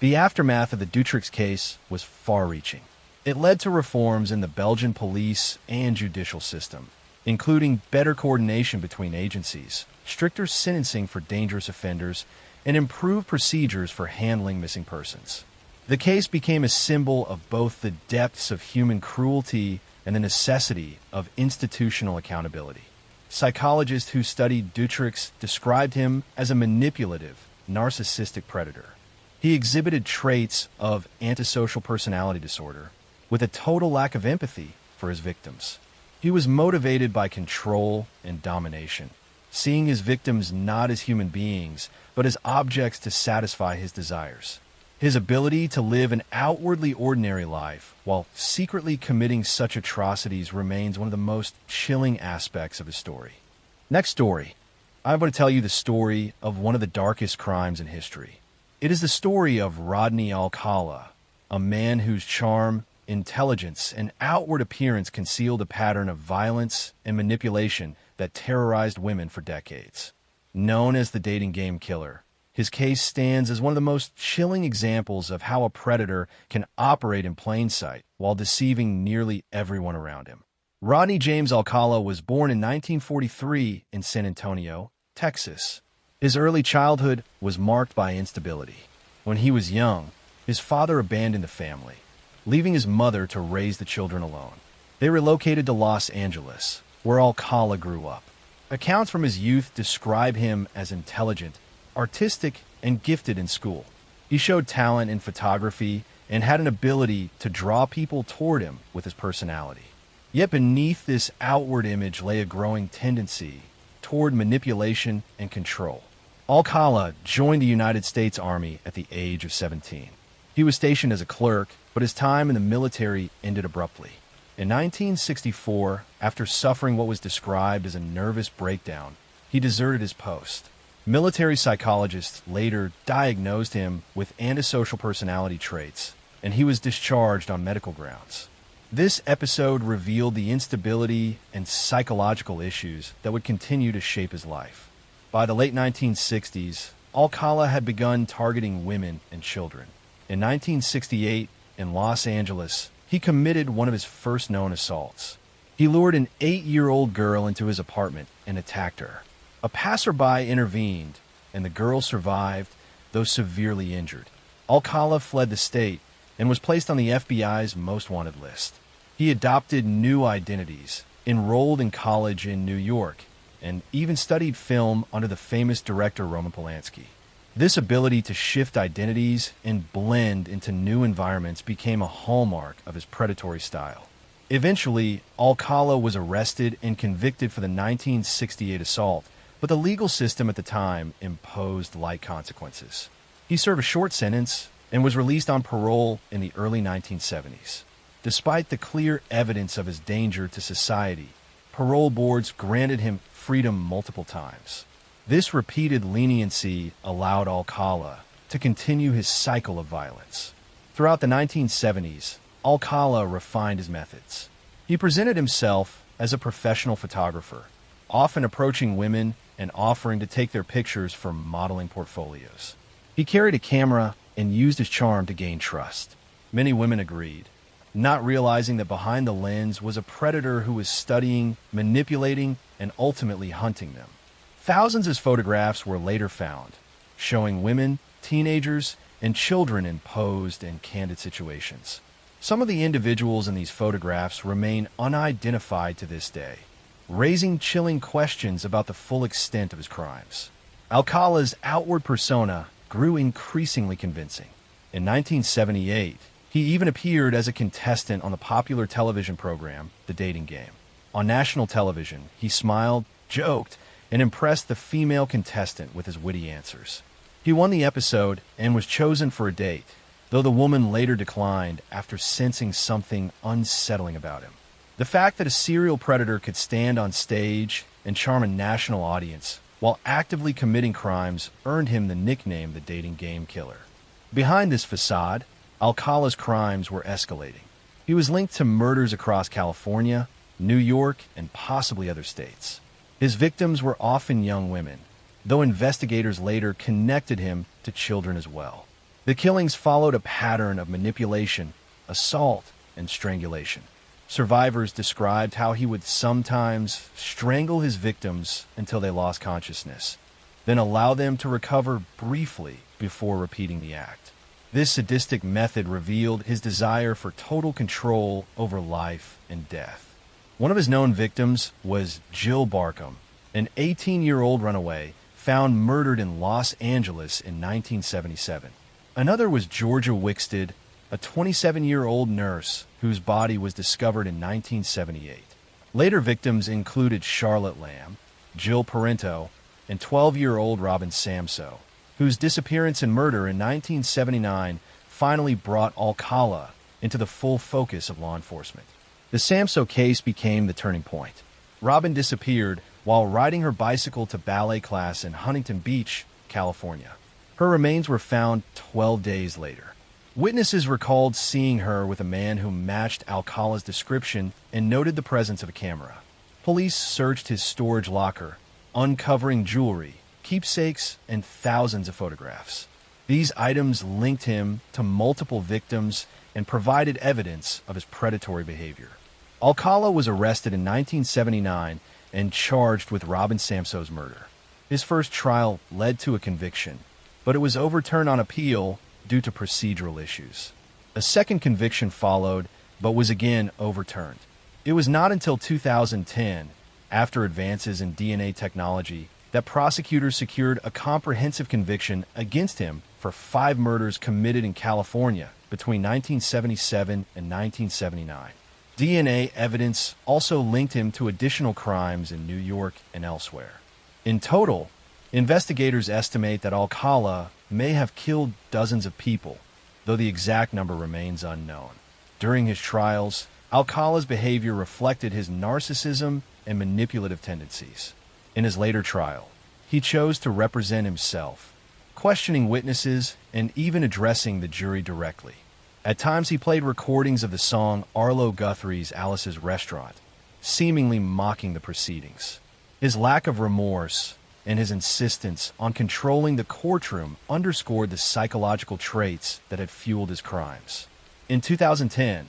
The aftermath of the Dutrix case was far-reaching. It led to reforms in the Belgian police and judicial system, including better coordination between agencies, stricter sentencing for dangerous offenders, and improved procedures for handling missing persons. The case became a symbol of both the depths of human cruelty and the necessity of institutional accountability. Psychologists who studied Dutrix described him as a manipulative, narcissistic predator. He exhibited traits of antisocial personality disorder, with a total lack of empathy for his victims. He was motivated by control and domination, seeing his victims not as human beings, but as objects to satisfy his desires. His ability to live an outwardly ordinary life while secretly committing such atrocities remains one of the most chilling aspects of his story. Next story. I'm going to tell you the story of one of the darkest crimes in history. It is the story of Rodney Alcala, a man whose charm, intelligence, and outward appearance concealed a pattern of violence and manipulation that terrorized women for decades. Known as the dating game killer, his case stands as one of the most chilling examples of how a predator can operate in plain sight while deceiving nearly everyone around him. Rodney James Alcala was born in 1943 in San Antonio, Texas. His early childhood was marked by instability. When he was young, his father abandoned the family, leaving his mother to raise the children alone. They relocated to Los Angeles, where Alcala grew up. Accounts from his youth describe him as intelligent, artistic, and gifted in school. He showed talent in photography and had an ability to draw people toward him with his personality. Yet beneath this outward image lay a growing tendency toward manipulation and control. Alcala joined the United States Army at the age of 17. He was stationed as a clerk, but his time in the military ended abruptly. In 1964, after suffering what was described as a nervous breakdown, he deserted his post. Military psychologists later diagnosed him with antisocial personality traits, and he was discharged on medical grounds. This episode revealed the instability and psychological issues that would continue to shape his life. By the late 1960s, Alcala had begun targeting women and children. In 1968, in Los Angeles, he committed one of his first known assaults. He lured an 8-year-old girl into his apartment and attacked her. A passerby intervened, and the girl survived, though severely injured. Alcala fled the state and was placed on the FBI's most wanted list. He adopted new identities, enrolled in college in New York, and even studied film under the famous director Roman Polanski. This ability to shift identities and blend into new environments became a hallmark of his predatory style. Eventually, Alcala was arrested and convicted for the 1968 assault, but the legal system at the time imposed light consequences. He served a short sentence and was released on parole in the early 1970s. Despite the clear evidence of his danger to society, parole boards granted him freedom multiple times. This repeated leniency allowed Alcala to continue his cycle of violence. Throughout the 1970s, Alcala refined his methods. He presented himself as a professional photographer, often approaching women and offering to take their pictures for modeling portfolios. He carried a camera and used his charm to gain trust. Many women agreed, not realizing that behind the lens was a predator who was studying, manipulating, and ultimately hunting them. Thousands of photographs were later found, showing women, teenagers, and children in posed and candid situations. Some of the individuals in these photographs remain unidentified to this day, raising chilling questions about the full extent of his crimes. Alcala's outward persona grew increasingly convincing. In 1978, he even appeared as a contestant on the popular television program, The Dating Game. On national television, he smiled, joked, and impressed the female contestant with his witty answers. He won the episode and was chosen for a date, though the woman later declined after sensing something unsettling about him. The fact that a serial predator could stand on stage and charm a national audience while actively committing crimes earned him the nickname the Dating Game Killer. Behind this facade, Alcala's crimes were escalating. He was linked to murders across California, New York, and possibly other states. His victims were often young women, though investigators later connected him to children as well. The killings followed a pattern of manipulation, assault, and strangulation. Survivors described how he would sometimes strangle his victims until they lost consciousness, then allow them to recover briefly before repeating the act. This sadistic method revealed his desire for total control over life and death. One of his known victims was Jill Barkham, an 18-year-old runaway found murdered in Los Angeles in 1977. Another was Georgia Wickstead, a 27-year-old nurse whose body was discovered in 1978. Later victims included Charlotte Lamb, Jill Parento, and 12-year-old Robin Samso, whose disappearance and murder in 1979 finally brought Alcala into the full focus of law enforcement. The Samso case became the turning point. Robin disappeared while riding her bicycle to ballet class in Huntington Beach, California. Her remains were found 12 days later. Witnesses recalled seeing her with a man who matched Alcala's description and noted the presence of a camera. Police searched his storage locker, uncovering jewelry, keepsakes, and thousands of photographs. These items linked him to multiple victims and provided evidence of his predatory behavior. Alcala was arrested in 1979 and charged with Robin Samso's murder. His first trial led to a conviction, but it was overturned on appeal due to procedural issues. A second conviction followed, but was again overturned. It was not until 2010, after advances in DNA technology, that prosecutors secured a comprehensive conviction against him for 5 murders committed in California between 1977 and 1979. DNA evidence also linked him to additional crimes in New York and elsewhere. In total, investigators estimate that Alcala may have killed dozens of people, though the exact number remains unknown. During his trials, Alcala's behavior reflected his narcissism and manipulative tendencies. In his later trial, he chose to represent himself, questioning witnesses and even addressing the jury directly. At times he played recordings of the song Arlo Guthrie's Alice's Restaurant, seemingly mocking the proceedings. His lack of remorse and his insistence on controlling the courtroom underscored the psychological traits that had fueled his crimes. In 2010,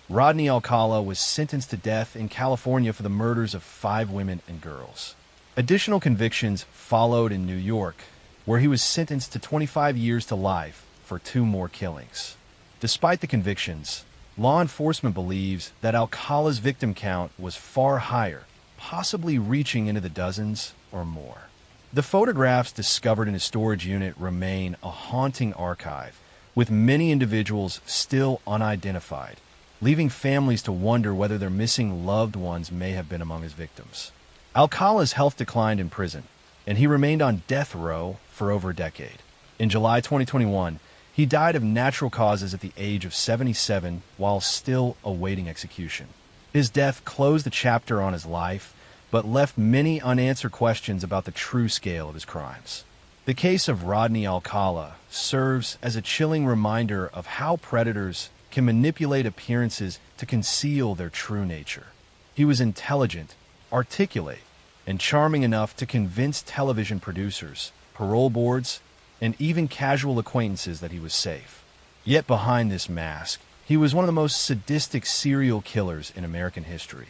Rodney Alcala was sentenced to death in California for the murders of 5 women and girls. Additional convictions followed in New York, where he was sentenced to 25 years to life for 2 more killings. Despite the convictions, law enforcement believes that Alcala's victim count was far higher, possibly reaching into the dozens or more. The photographs discovered in his storage unit remain a haunting archive, with many individuals still unidentified, leaving families to wonder whether their missing loved ones may have been among his victims. Alcala's health declined in prison, and he remained on death row for over a decade. In July 2021, he died of natural causes at the age of 77 while still awaiting execution. His death closed a chapter on his life, but left many unanswered questions about the true scale of his crimes. The case of Rodney Alcala serves as a chilling reminder of how predators can manipulate appearances to conceal their true nature. He was intelligent, articulate, and charming enough to convince television producers, parole boards, and even casual acquaintances that he was safe. Yet behind this mask, he was one of the most sadistic serial killers in American history.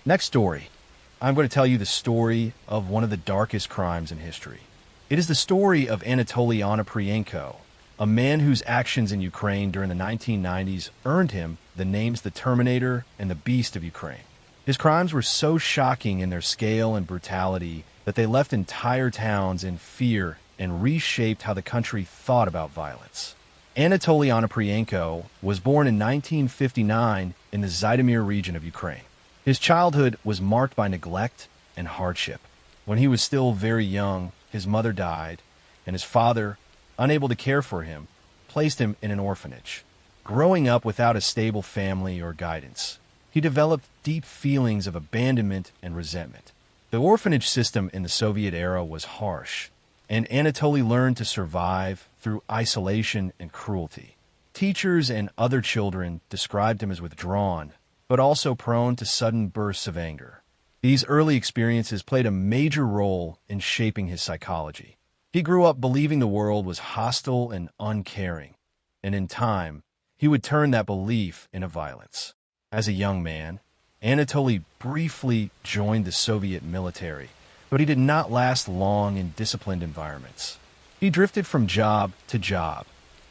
Next story. I'm going to tell you the story of one of the darkest crimes in history. It is the story of Anatoly Onoprienko, a man whose actions in Ukraine during the 1990s earned him the names the Terminator and the Beast of Ukraine. His crimes were so shocking in their scale and brutality that they left entire towns in fear and reshaped how the country thought about violence. Anatoly Onoprienko was born in 1959 in the Zhytomyr region of Ukraine. His childhood was marked by neglect and hardship. When he was still very young, his mother died, and his father, unable to care for him, placed him in an orphanage. Growing up without a stable family or guidance, he developed deep feelings of abandonment and resentment. The orphanage system in the Soviet era was harsh, and Anatoly learned to survive through isolation and cruelty. Teachers and other children described him as withdrawn, but also prone to sudden bursts of anger. These early experiences played a major role in shaping his psychology. He grew up believing the world was hostile and uncaring, and in time, he would turn that belief into violence. As a young man, Anatoly briefly joined the Soviet military, but he did not last long in disciplined environments. He drifted from job to job,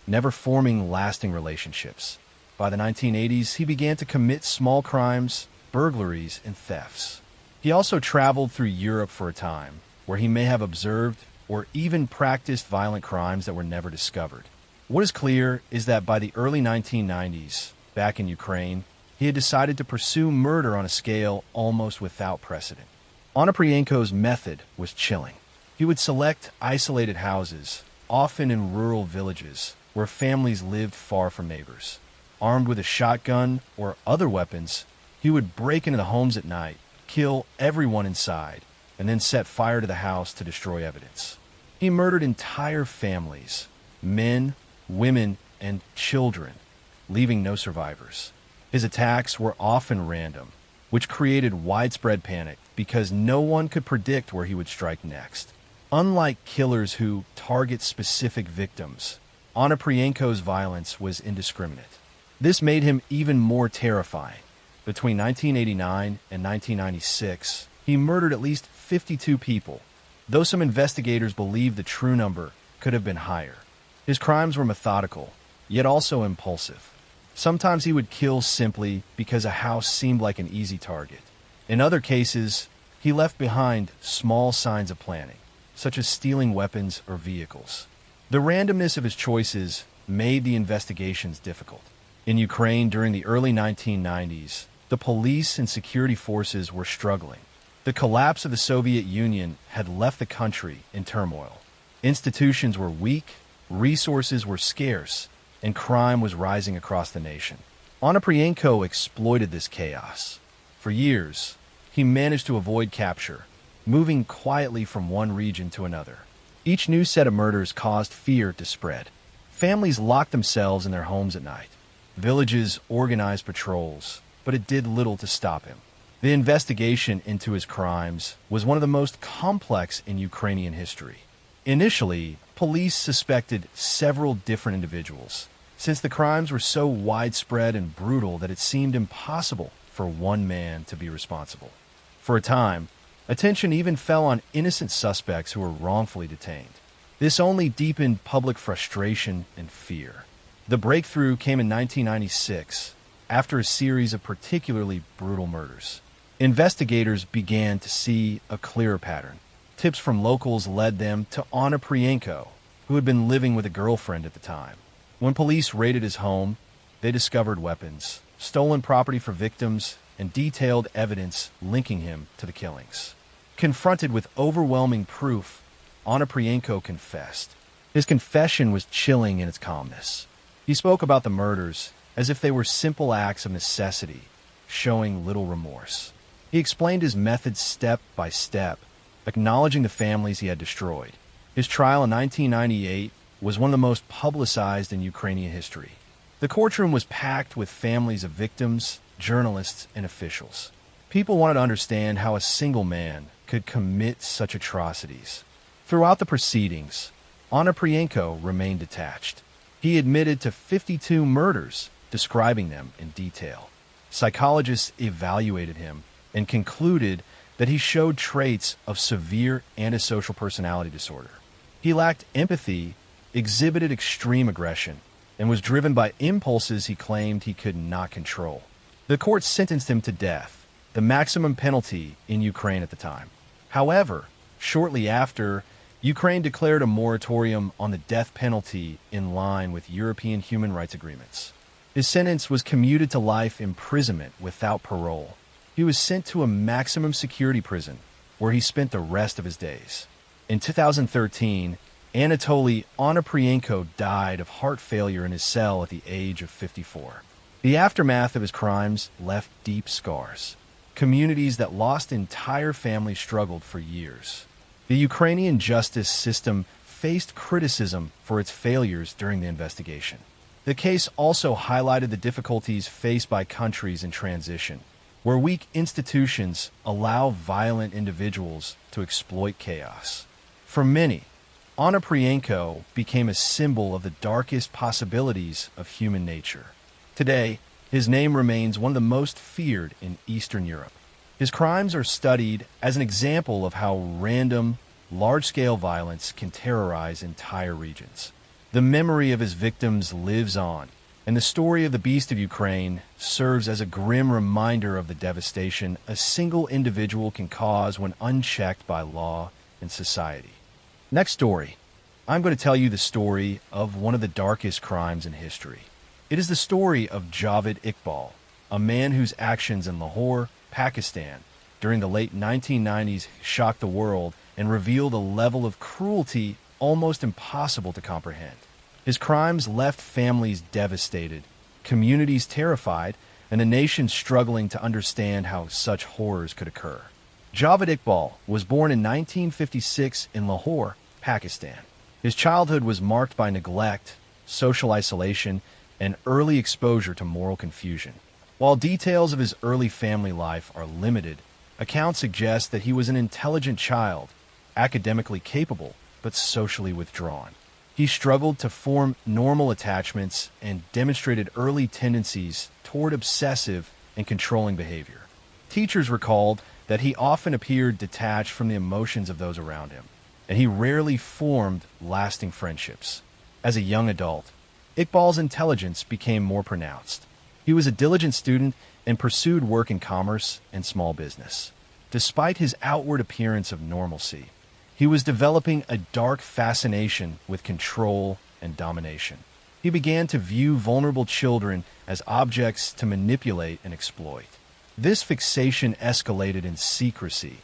never forming lasting relationships. By the 1980s, he began to commit small crimes, burglaries, and thefts. He also traveled through Europe for a time, where he may have observed or even practiced violent crimes that were never discovered. What is clear is that by the early 1990s, back in Ukraine, he had decided to pursue murder on a scale almost without precedent. Onoprienko's method was chilling. He would select isolated houses, often in rural villages, where families lived far from neighbors. Armed with a shotgun or other weapons, he would break into the homes at night, kill everyone inside, and then set fire to the house to destroy evidence. He murdered entire families, men, women, and children, leaving no survivors. His attacks were often random, which created widespread panic because no one could predict where he would strike next. Unlike killers who target specific victims, Onoprienko's violence was indiscriminate. This made him even more terrifying. Between 1989 and 1996, he murdered at least 52 people, though some investigators believe the true number could have been higher. His crimes were methodical, yet also impulsive. Sometimes he would kill simply because a house seemed like an easy target. In other cases, he left behind small signs of planning, such as stealing weapons or vehicles. The randomness of his choices made the investigations difficult. In Ukraine during the early 1990s, the police and security forces were struggling. The collapse of the Soviet Union had left the country in turmoil. Institutions were weak, resources were scarce, and crime was rising across the nation. Onoprienko exploited this chaos. For years, he managed to avoid capture, moving quietly from one region to another. Each new set of murders caused fear to spread. Families locked themselves in their homes at night. Villages organized patrols, but it did little to stop him. The investigation into his crimes was one of the most complex in Ukrainian history. Initially, police suspected several different individuals, since the crimes were so widespread and brutal that it seemed impossible for one man to be responsible. For a time, attention even fell on innocent suspects who were wrongfully detained. This only deepened public frustration and fear. The breakthrough came in 1996, after a series of particularly brutal murders. Investigators began to see a clearer pattern. Tips from locals led them to Onoprienko, who had been living with a girlfriend at the time. When police raided his home, they discovered weapons, stolen property for victims, and detailed evidence linking him to the killings. Confronted with overwhelming proof, Onoprienko confessed. His confession was chilling in its calmness. He spoke about the murders as if they were simple acts of necessity, showing little remorse. He explained his methods step by step, acknowledging the families he had destroyed. His trial in 1998 was one of the most publicized in Ukrainian history. The courtroom was packed with families of victims, journalists, and officials. People wanted to understand how a single man could commit such atrocities. Throughout the proceedings, Onoprienko remained detached. He admitted to 52 murders, describing them in detail. Psychologists evaluated him and concluded that he showed traits of severe antisocial personality disorder. He lacked empathy, exhibited extreme aggression, and was driven by impulses he claimed he could not control. The court sentenced him to death, the maximum penalty in Ukraine at the time. However, shortly after, Ukraine declared a moratorium on the death penalty in line with European human rights agreements. His sentence was commuted to life imprisonment without parole. He was sent to a maximum security prison, where he spent the rest of his days. In 2013, Anatoly Onoprienko died of heart failure in his cell at the age of 54. The aftermath of his crimes left deep scars. Communities that lost entire families struggled for years. The Ukrainian justice system faced criticism for its failures during the investigation. The case also highlighted the difficulties faced by countries in transition, where weak institutions allow violent individuals to exploit chaos. For many, Onoprienko became a symbol of the darkest possibilities of human nature. Today, his name remains one of the most feared in Eastern Europe. His crimes are studied as an example of how random, large-scale violence can terrorize entire regions. The memory of his victims lives on, and the story of the Beast of Ukraine serves as a grim reminder of the devastation a single individual can cause when unchecked by law and society. Next story. I'm going to tell you the story of one of the darkest crimes in history. It is the story of Javed Iqbal, a man whose actions in Lahore, Pakistan, during the late 1990s shocked the world and revealed a level of cruelty almost impossible to comprehend. His crimes left families devastated, communities terrified, and a nation struggling to understand how such horrors could occur. Javed Iqbal was born in 1956 in Lahore, Pakistan. His childhood was marked by neglect, social isolation, and early exposure to moral confusion. While details of his early family life are limited, accounts suggest that he was an intelligent child, academically capable, but socially withdrawn. He struggled to form normal attachments and demonstrated early tendencies toward obsessive and controlling behavior. Teachers recalled that he often appeared detached from the emotions of those around him, and he rarely formed lasting friendships. As a young adult, Iqbal's intelligence became more pronounced. He was a diligent student and pursued work in commerce and small business. Despite his outward appearance of normalcy, he was developing a dark fascination with control and domination. He began to view vulnerable children as objects to manipulate and exploit. This fixation escalated in secrecy,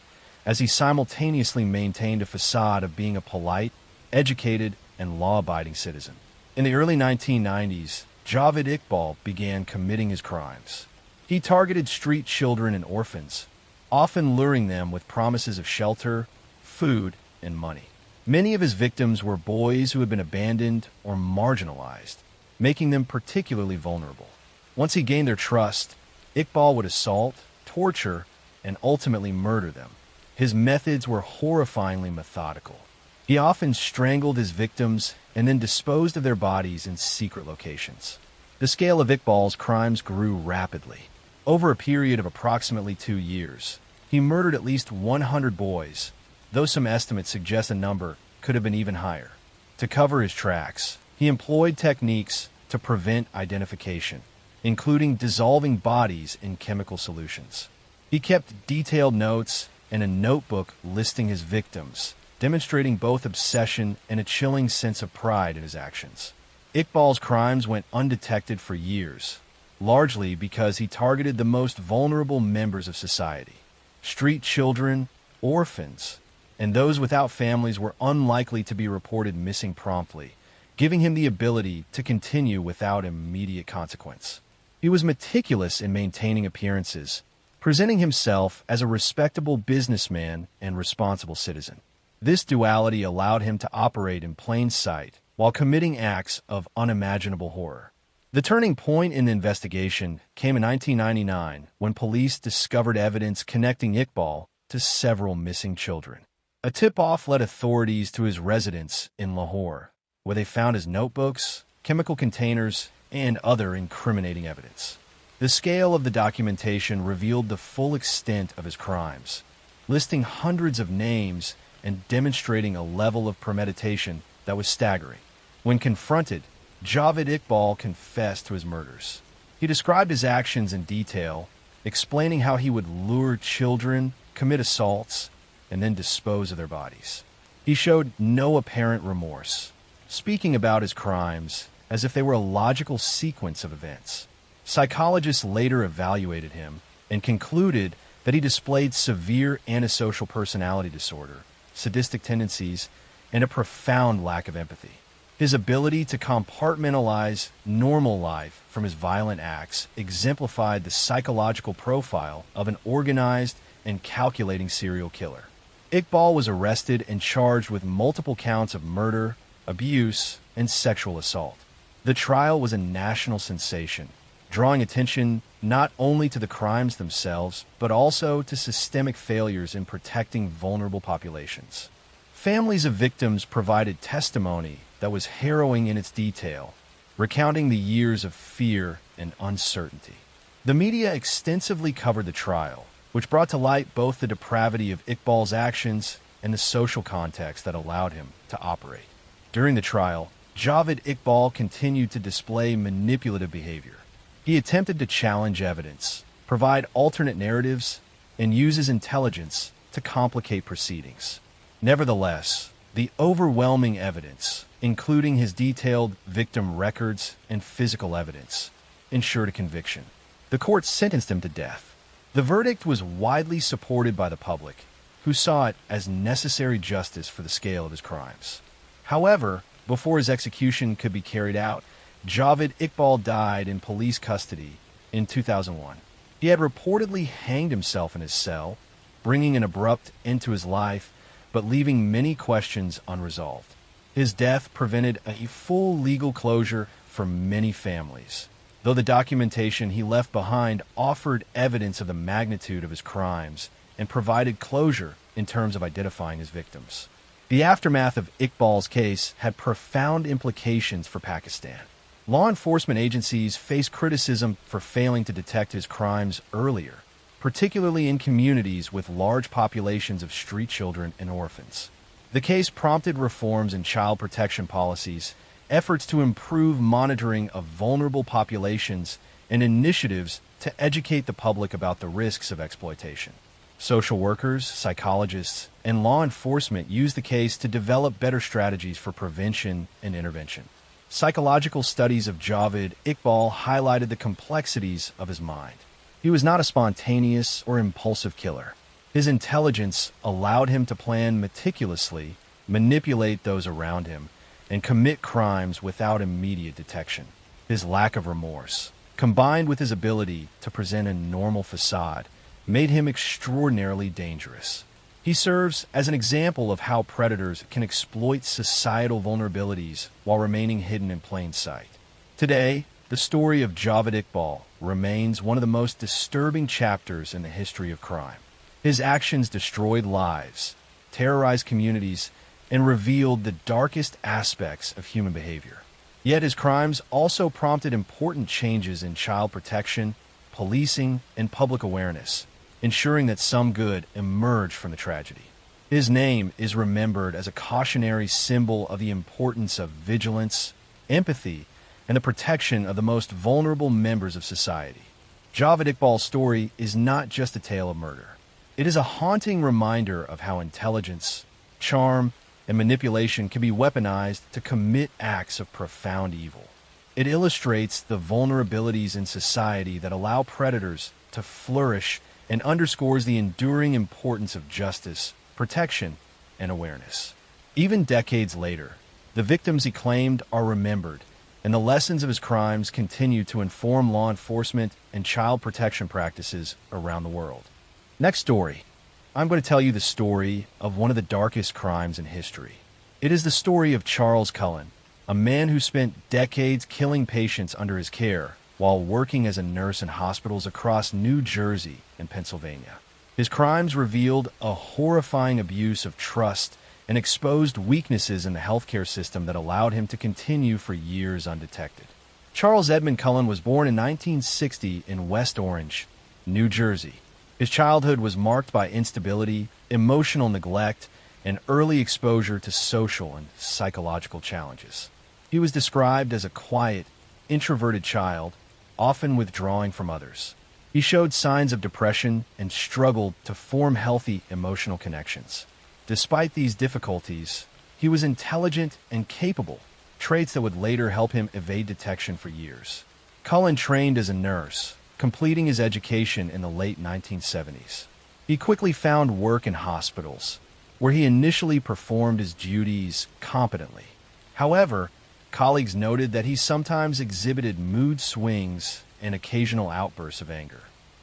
as he simultaneously maintained a facade of being a polite, educated, and law-abiding citizen. In the early 1990s, Javed Iqbal began committing his crimes. He targeted street children and orphans, often luring them with promises of shelter, food, and money. Many of his victims were boys who had been abandoned or marginalized, making them particularly vulnerable. Once he gained their trust, Iqbal would assault, torture, and ultimately murder them. His methods were horrifyingly methodical. He often strangled his victims and then disposed of their bodies in secret locations. The scale of Iqbal's crimes grew rapidly. Over a period of approximately 2 years, he murdered at least 100 boys, though some estimates suggest the number could have been even higher. To cover his tracks, he employed techniques to prevent identification, including dissolving bodies in chemical solutions. He kept detailed notes and a notebook listing his victims, demonstrating both obsession and a chilling sense of pride in his actions. Iqbal's crimes went undetected for years, largely because he targeted the most vulnerable members of society. Street children, orphans, and those without families were unlikely to be reported missing promptly, giving him the ability to continue without immediate consequence. He was meticulous in maintaining appearances, presenting himself as a respectable businessman and responsible citizen. This duality allowed him to operate in plain sight while committing acts of unimaginable horror. The turning point in the investigation came in 1999 when police discovered evidence connecting Iqbal to several missing children. A tip-off led authorities to his residence in Lahore, where they found his notebooks, chemical containers, and other incriminating evidence. The scale of the documentation revealed the full extent of his crimes, listing hundreds of names and demonstrating a level of premeditation that was staggering. When confronted, Javed Iqbal confessed to his murders. He described his actions in detail, explaining how he would lure children, commit assaults, and then dispose of their bodies. He showed no apparent remorse, speaking about his crimes as if they were a logical sequence of events. Psychologists later evaluated him and concluded that he displayed severe antisocial personality disorder, sadistic tendencies, and a profound lack of empathy. His ability to compartmentalize normal life from his violent acts exemplified the psychological profile of an organized and calculating serial killer. Iqbal was arrested and charged with multiple counts of murder, abuse, and sexual assault. The trial was a national sensation, drawing attention not only to the crimes themselves, but also to systemic failures in protecting vulnerable populations. Families of victims provided testimony that was harrowing in its detail, recounting the years of fear and uncertainty. The media extensively covered the trial, which brought to light both the depravity of Iqbal's actions and the social context that allowed him to operate. During the trial, Javed Iqbal continued to display manipulative behavior. He attempted to challenge evidence, provide alternate narratives, and use his intelligence to complicate proceedings. Nevertheless, The overwhelming evidence, including his detailed victim records and physical evidence, ensured a conviction. The court sentenced him to death. The verdict was widely supported by the public, who saw it as necessary justice for the scale of his crimes. However, before his execution could be carried out, Javed Iqbal died in police custody in 2001. He had reportedly hanged himself in his cell, bringing an abrupt end to his life, but leaving many questions unresolved. His death prevented a full legal closure for many families, though the documentation he left behind offered evidence of the magnitude of his crimes and provided closure in terms of identifying his victims. The aftermath of Iqbal's case had profound implications for Pakistan. Law enforcement agencies faced criticism for failing to detect his crimes earlier, particularly in communities with large populations of street children and orphans. The case prompted reforms in child protection policies, efforts to improve monitoring of vulnerable populations, and initiatives to educate the public about the risks of exploitation. Social workers, psychologists, and law enforcement used the case to develop better strategies for prevention and intervention. Psychological studies of Javed Iqbal highlighted the complexities of his mind. He was not a spontaneous or impulsive killer. His intelligence allowed him to plan meticulously, manipulate those around him, and commit crimes without immediate detection. His lack of remorse, combined with his ability to present a normal facade, made him extraordinarily dangerous. He serves as an example of how predators can exploit societal vulnerabilities while remaining hidden in plain sight. Today, the story of Javed Iqbal remains one of the most disturbing chapters in the history of crime. His actions destroyed lives, terrorized communities, and revealed the darkest aspects of human behavior. Yet his crimes also prompted important changes in child protection, policing, and public awareness, ensuring that some good emerged from the tragedy. His name is remembered as a cautionary symbol of the importance of vigilance, empathy, and the protection of the most vulnerable members of society. Javed Iqbal's story is not just a tale of murder. It is a haunting reminder of how intelligence, charm, and manipulation can be weaponized to commit acts of profound evil. It illustrates the vulnerabilities in society that allow predators to flourish and underscores the enduring importance of justice, protection, and awareness. Even decades later, the victims he claimed are remembered, and the lessons of his crimes continue to inform law enforcement and child protection practices around the world. Next story. I'm going to tell you the story of one of the darkest crimes in history. It is the story of Charles Cullen, a man who spent decades killing patients under his care while working as a nurse in hospitals across New Jersey and Pennsylvania. His crimes revealed a horrifying abuse of trust and exposed weaknesses in the healthcare system that allowed him to continue for years undetected. Charles Edmund Cullen was born in 1960 in West Orange, New Jersey. His childhood was marked by instability, emotional neglect, and early exposure to social and psychological challenges. He was described as a quiet, introverted child, often withdrawing from others. He showed signs of depression and struggled to form healthy emotional connections. Despite these difficulties, he was intelligent and capable, traits that would later help him evade detection for years. Cullen trained as a nurse, completing his education in the late 1970s. He quickly found work in hospitals, where he initially performed his duties competently. However, colleagues noted that he sometimes exhibited mood swings and occasional outbursts of anger.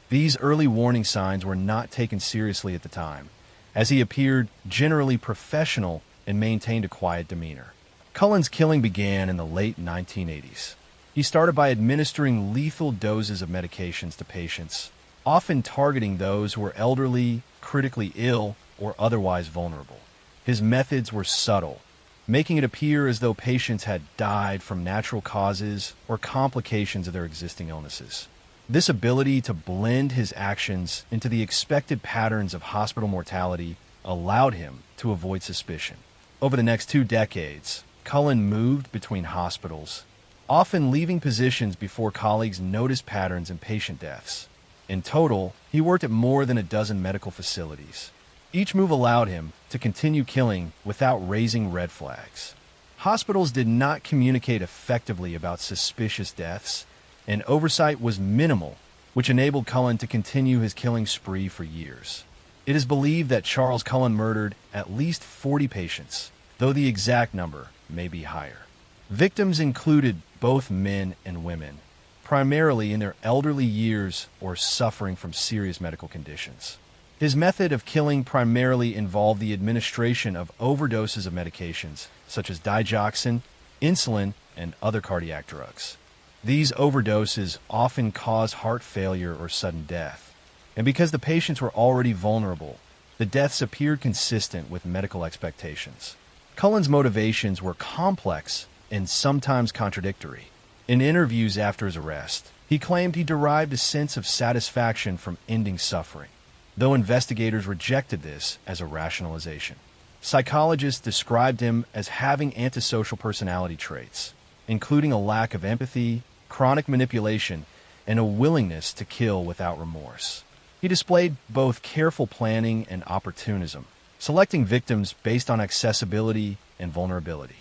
These early warning signs were not taken seriously at the time, as he appeared generally professional and maintained a quiet demeanor. Cullen's killing began in the late 1980s. He started by administering lethal doses of medications to patients, often targeting those who were elderly, critically ill, or otherwise vulnerable. His methods were subtle, making it appear as though patients had died from natural causes or complications of their existing illnesses. This ability to blend his actions into the expected patterns of hospital mortality allowed him to avoid suspicion. Over the next 2 decades, Cullen moved between hospitals, often leaving positions before colleagues noticed patterns in patient deaths. In total, he worked at more than a dozen medical facilities, Each move allowed him to continue killing without raising red flags. Hospitals did not communicate effectively about suspicious deaths, and oversight was minimal, which enabled Cullen to continue his killing spree for years. It is believed that Charles Cullen murdered at least 40 patients, though the exact number may be higher. Victims included both men and women, primarily in their elderly years or suffering from serious medical conditions. His method of killing primarily involved the administration of overdoses of medications, such as digoxin, insulin, and other cardiac drugs. These overdoses often caused heart failure or sudden death, and because the patients were already vulnerable, the deaths appeared consistent with medical expectations. Cullen's motivations were complex and sometimes contradictory. In interviews after his arrest, he claimed he derived a sense of satisfaction from ending suffering, though investigators rejected this as a rationalization. Psychologists described him as having antisocial personality traits, including a lack of empathy, chronic manipulation, and a willingness to kill without remorse. He displayed both careful planning and opportunism, selecting victims based on accessibility and vulnerability.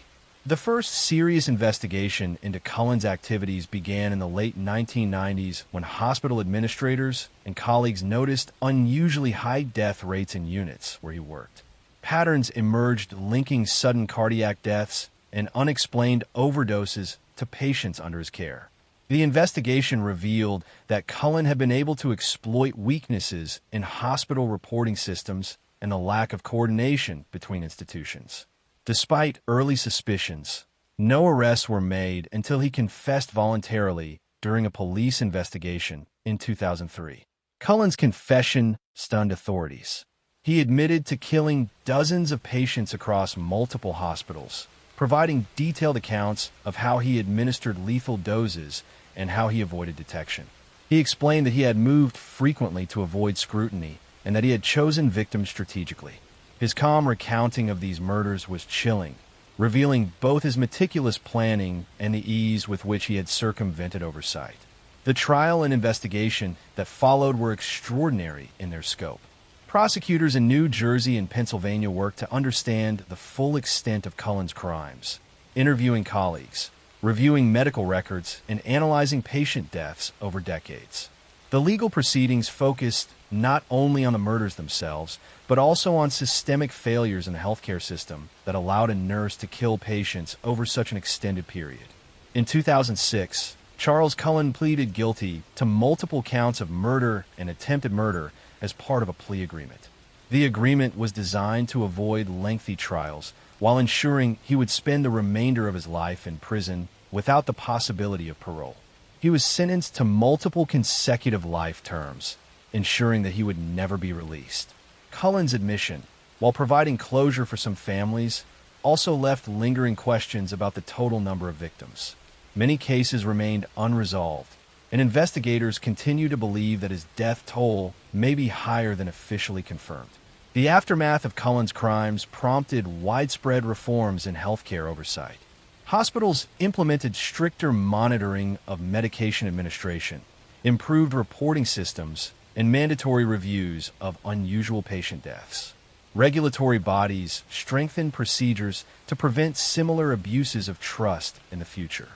The first serious investigation into Cullen's activities began in the late 1990s when hospital administrators and colleagues noticed unusually high death rates in units where he worked. Patterns emerged linking sudden cardiac deaths and unexplained overdoses to patients under his care. The investigation revealed that Cullen had been able to exploit weaknesses in hospital reporting systems and the lack of coordination between institutions. Despite early suspicions, no arrests were made until he confessed voluntarily during a police investigation in 2003. Cullen's confession stunned authorities. He admitted to killing dozens of patients across multiple hospitals, providing detailed accounts of how he administered lethal doses and how he avoided detection. He explained that he had moved frequently to avoid scrutiny and that he had chosen victims strategically. His calm recounting of these murders was chilling, revealing both his meticulous planning and the ease with which he had circumvented oversight. The trial and investigation that followed were extraordinary in their scope. Prosecutors in New Jersey and Pennsylvania worked to understand the full extent of Cullen's crimes, interviewing colleagues, reviewing medical records, and analyzing patient deaths over decades. The legal proceedings focused not only on the murders themselves, but also on systemic failures in the healthcare system that allowed a nurse to kill patients over such an extended period. In 2006, Charles Cullen pleaded guilty to multiple counts of murder and attempted murder as part of a plea agreement. The agreement was designed to avoid lengthy trials while ensuring he would spend the remainder of his life in prison without the possibility of parole. He was sentenced to multiple consecutive life terms, ensuring that he would never be released. Cullen's admission, while providing closure for some families, also left lingering questions about the total number of victims. Many cases remained unresolved, and investigators continue to believe that his death toll may be higher than officially confirmed. The aftermath of Cullen's crimes prompted widespread reforms in healthcare oversight. Hospitals implemented stricter monitoring of medication administration, improved reporting systems, and mandatory reviews of unusual patient deaths. Regulatory bodies strengthened procedures to prevent similar abuses of trust in the future.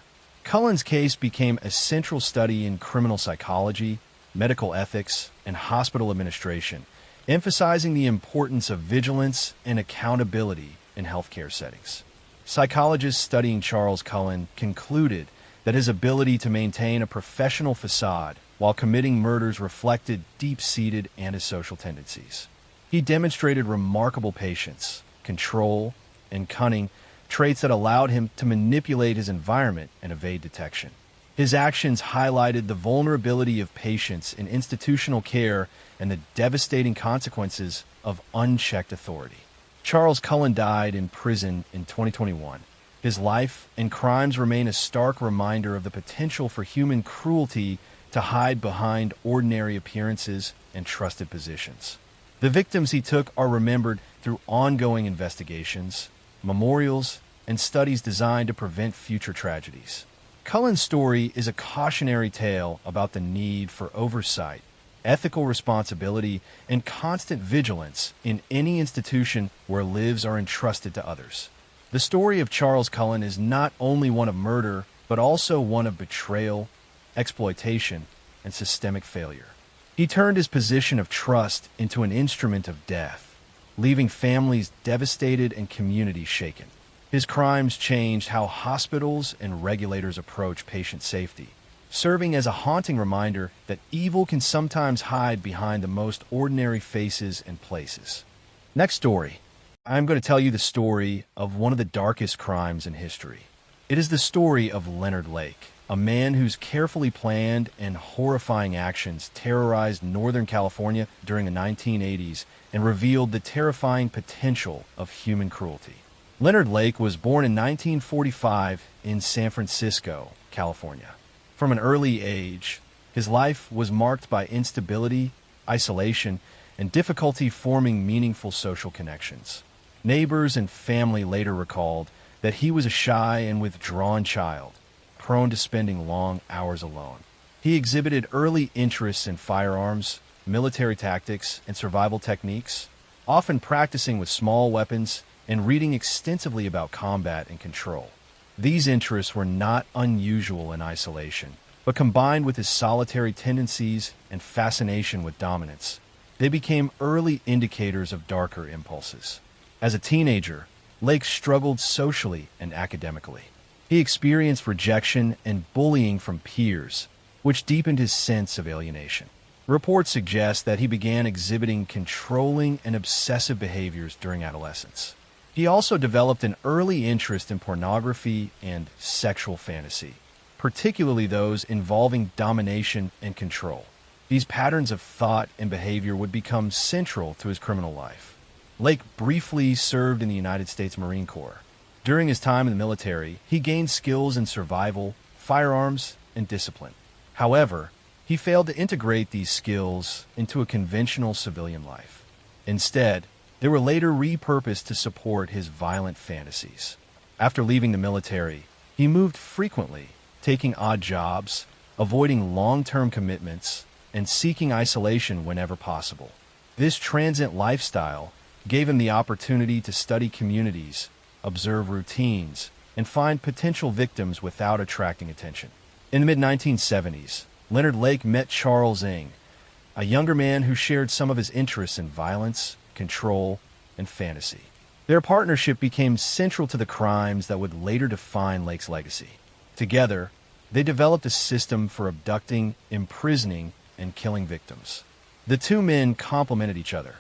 Cullen's case became a central study in criminal psychology, medical ethics, and hospital administration, emphasizing the importance of vigilance and accountability in healthcare settings. Psychologists studying Charles Cullen concluded that his ability to maintain a professional facade while committing murders reflected deep-seated antisocial tendencies. He demonstrated remarkable patience, control, and cunning, traits that allowed him to manipulate his environment and evade detection. His actions highlighted the vulnerability of patients in institutional care and the devastating consequences of unchecked authority. Charles Cullen died in prison in 2021. His life and crimes remain a stark reminder of the potential for human cruelty to hide behind ordinary appearances and trusted positions. The victims he took are remembered through ongoing investigations, memorials, and studies designed to prevent future tragedies. Cullen's story is a cautionary tale about the need for oversight, ethical responsibility, and constant vigilance in any institution where lives are entrusted to others. The story of Charles Cullen is not only one of murder, but also one of betrayal, exploitation, and systemic failure. He turned his position of trust into an instrument of death, leaving families devastated and communities shaken. His crimes changed how hospitals and regulators approach patient safety, serving as a haunting reminder that evil can sometimes hide behind the most ordinary faces and places. Next story. I'm going to tell you the story of one of the darkest crimes in history. It is the story of Leonard Lake, a man whose carefully planned and horrifying actions terrorized Northern California during the 1980s and revealed the terrifying potential of human cruelty. Leonard Lake was born in 1945 in San Francisco, California. From an early age, his life was marked by instability, isolation, and difficulty forming meaningful social connections. Neighbors and family later recalled that he was a shy and withdrawn child, prone to spending long hours alone. He exhibited early interests in firearms, military tactics, and survival techniques, often practicing with small weapons and reading extensively about combat and control. These interests were not unusual in isolation, but combined with his solitary tendencies and fascination with dominance, they became early indicators of darker impulses. As a teenager, Lake struggled socially and academically. He experienced rejection and bullying from peers, which deepened his sense of alienation. Reports suggest that he began exhibiting controlling and obsessive behaviors during adolescence. He also developed an early interest in pornography and sexual fantasy, particularly those involving domination and control. These patterns of thought and behavior would become central to his criminal life. Lake briefly served in the United States Marine Corps. During his time in the military, he gained skills in survival, firearms, and discipline. However, he failed to integrate these skills into a conventional civilian life. Instead, they were later repurposed to support his violent fantasies. After leaving the military, he moved frequently, taking odd jobs, avoiding long-term commitments, and seeking isolation whenever possible. This transient lifestyle gave him the opportunity to study communities, observe routines, and find potential victims without attracting attention. In the mid-1970s, Leonard Lake met Charles Ng, a younger man who shared some of his interests in violence, control, and fantasy. Their partnership became central to the crimes that would later define Lake's legacy. Together, they developed a system for abducting, imprisoning, and killing victims. The two men complemented each other.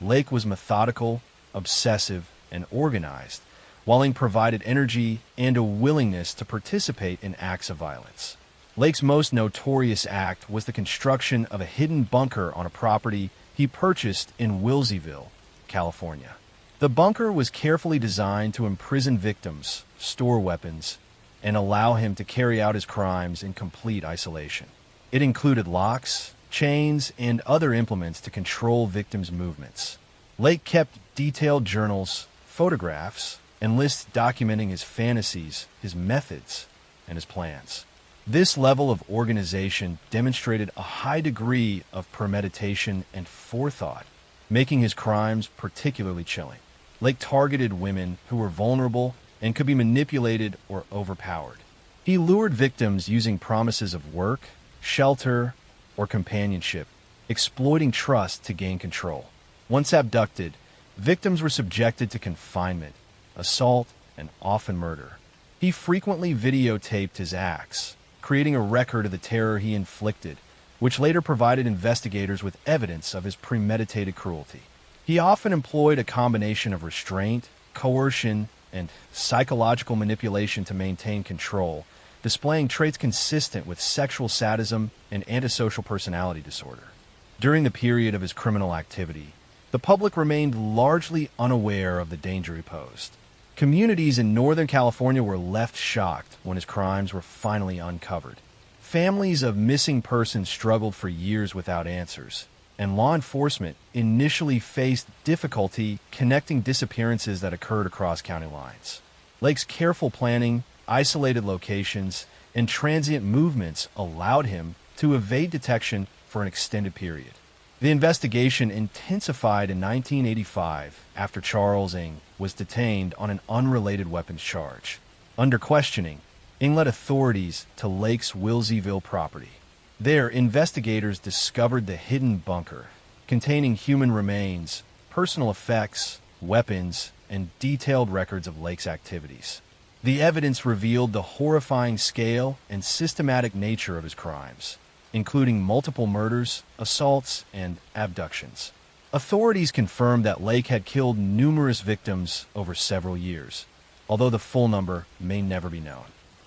Lake was methodical, obsessive, and organized, while Ng provided energy and a willingness to participate in acts of violence. Lake's most notorious act was the construction of a hidden bunker on a property he purchased in Wilseyville, California. The bunker was carefully designed to imprison victims, store weapons, and allow him to carry out his crimes in complete isolation. It included locks, chains, and other implements to control victims' movements. Lake kept detailed journals, photographs, and lists documenting his fantasies, his methods, and his plans. This level of organization demonstrated a high degree of premeditation and forethought, making his crimes particularly chilling. Lake targeted women who were vulnerable and could be manipulated or overpowered. He lured victims using promises of work, shelter, or companionship, exploiting trust to gain control. Once abducted, victims were subjected to confinement, assault, and often murder. He frequently videotaped his acts, creating a record of the terror he inflicted, which later provided investigators with evidence of his premeditated cruelty. He often employed a combination of restraint, coercion, and psychological manipulation to maintain control, displaying traits consistent with sexual sadism and antisocial personality disorder. During the period of his criminal activity, the public remained largely unaware of the danger he posed. Communities in Northern California were left shocked when his crimes were finally uncovered. Families of missing persons struggled for years without answers, and law enforcement initially faced difficulty connecting disappearances that occurred across county lines. Lake's careful planning, isolated locations, and transient movements allowed him to evade detection for an extended period. The investigation intensified in 1985 after Charles Ng was detained on an unrelated weapons charge. Under questioning, Ng led authorities to Lake's Wilseyville property. There, investigators discovered the hidden bunker, containing human remains, personal effects, weapons, and detailed records of Lake's activities. The evidence revealed the horrifying scale and systematic nature of his crimes, including multiple murders, assaults, and abductions. Authorities confirmed that Lake had killed numerous victims over several years, although the full number may never be known.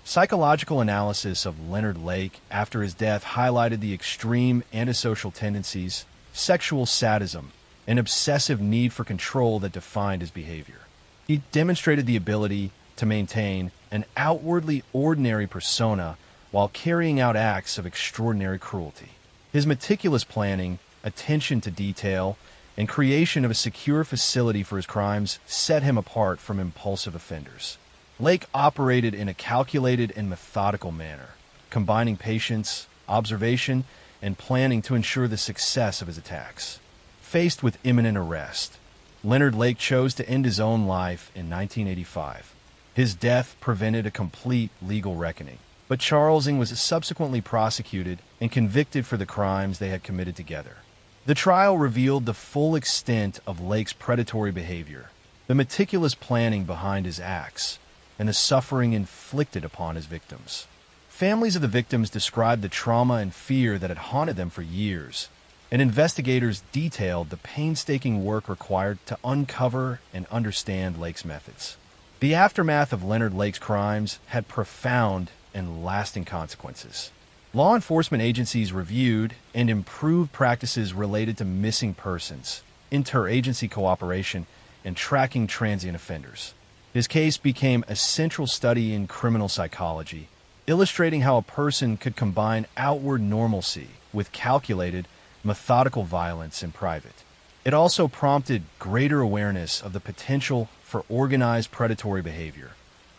Psychological analysis of Leonard Lake after his death highlighted the extreme antisocial tendencies, sexual sadism, and obsessive need for control that defined his behavior. He demonstrated the ability to maintain an outwardly ordinary persona while carrying out acts of extraordinary cruelty. His meticulous planning, attention to detail, and creation of a secure facility for his crimes set him apart from impulsive offenders. Lake operated in a calculated and methodical manner, combining patience, observation, and planning to ensure the success of his attacks. Faced with imminent arrest, Leonard Lake chose to end his own life in 1985. His death prevented a complete legal reckoning, but Charles Ng was subsequently prosecuted and convicted for the crimes they had committed together. The trial revealed the full extent of Lake's predatory behavior, the meticulous planning behind his acts, and the suffering inflicted upon his victims. Families of the victims described the trauma and fear that had haunted them for years, and investigators detailed the painstaking work required to uncover and understand Lake's methods. The aftermath of Leonard Lake's crimes had profound and lasting consequences. Law enforcement agencies reviewed and improved practices related to missing persons, interagency cooperation, and tracking transient offenders. His case became a central study in criminal psychology, illustrating how a person could combine outward normalcy with calculated, methodical violence in private. It also prompted greater awareness of the potential for organized predatory behavior,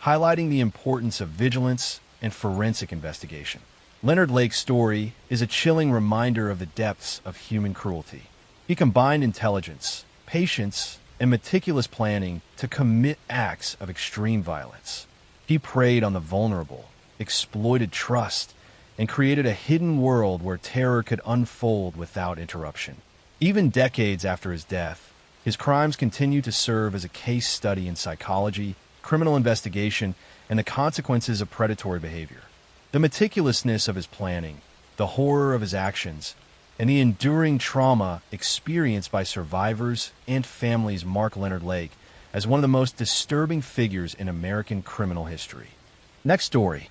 highlighting the importance of vigilance and forensic investigation. Leonard Lake's story is a chilling reminder of the depths of human cruelty. He combined intelligence, patience, and meticulous planning to commit acts of extreme violence. He preyed on the vulnerable, exploited trust, and created a hidden world where terror could unfold without interruption. Even decades after his death, his crimes continue to serve as a case study in psychology, criminal investigation, and the consequences of predatory behavior. The meticulousness of his planning, the horror of his actions, and the enduring trauma experienced by survivors and families mark Leonard Lake as one of the most disturbing figures in American criminal history. Next story.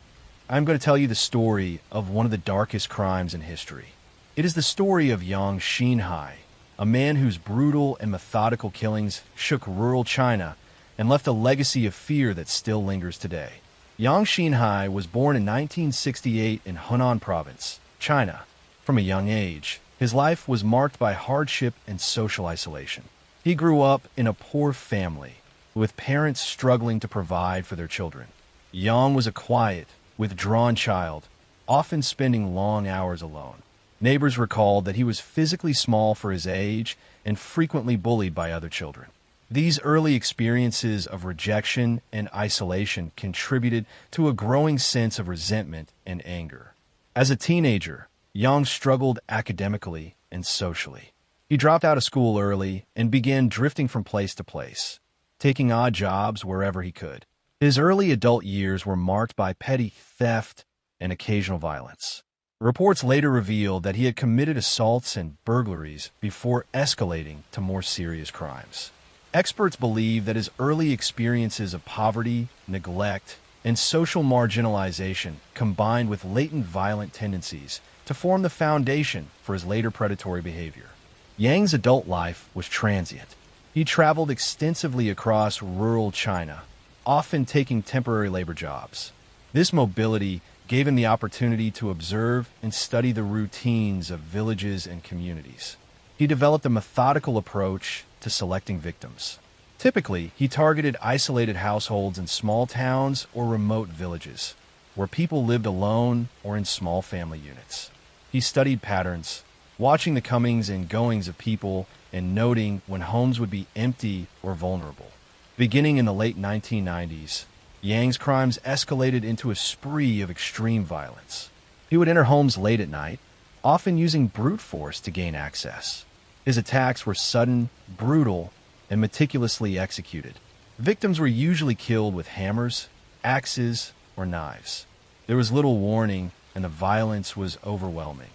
I'm going to tell you the story of one of the darkest crimes in history. It is the story of Yang Xinhai, a man whose brutal and methodical killings shook rural China and left a legacy of fear that still lingers today. Yang Xinhai was born in 1968 in Hunan Province, China. From a young age, his life was marked by hardship and social isolation. He grew up in a poor family, with parents struggling to provide for their children. Yang was a quiet, withdrawn child, often spending long hours alone. Neighbors recalled that he was physically small for his age and frequently bullied by other children. These early experiences of rejection and isolation contributed to a growing sense of resentment and anger. As a teenager, Yang struggled academically and socially. He dropped out of school early and began drifting from place to place, taking odd jobs wherever he could. His early adult years were marked by petty theft and occasional violence. Reports later revealed that he had committed assaults and burglaries before escalating to more serious crimes. Experts believe that his early experiences of poverty, neglect, and social marginalization combined with latent violent tendencies to form the foundation for his later predatory behavior. Yang's adult life was transient. He traveled extensively across rural China, often taking temporary labor jobs. This mobility gave him the opportunity to observe and study the routines of villages and communities. He developed a methodical approach to selecting victims. Typically, he targeted isolated households in small towns or remote villages, where people lived alone or in small family units. He studied patterns, watching the comings and goings of people and noting when homes would be empty or vulnerable. Beginning in the late 1990s, Yang's crimes escalated into a spree of extreme violence. He would enter homes late at night, often using brute force to gain access. His attacks were sudden, brutal, and meticulously executed. Victims were usually killed with hammers, axes, or knives. There was little warning, and the violence was overwhelming.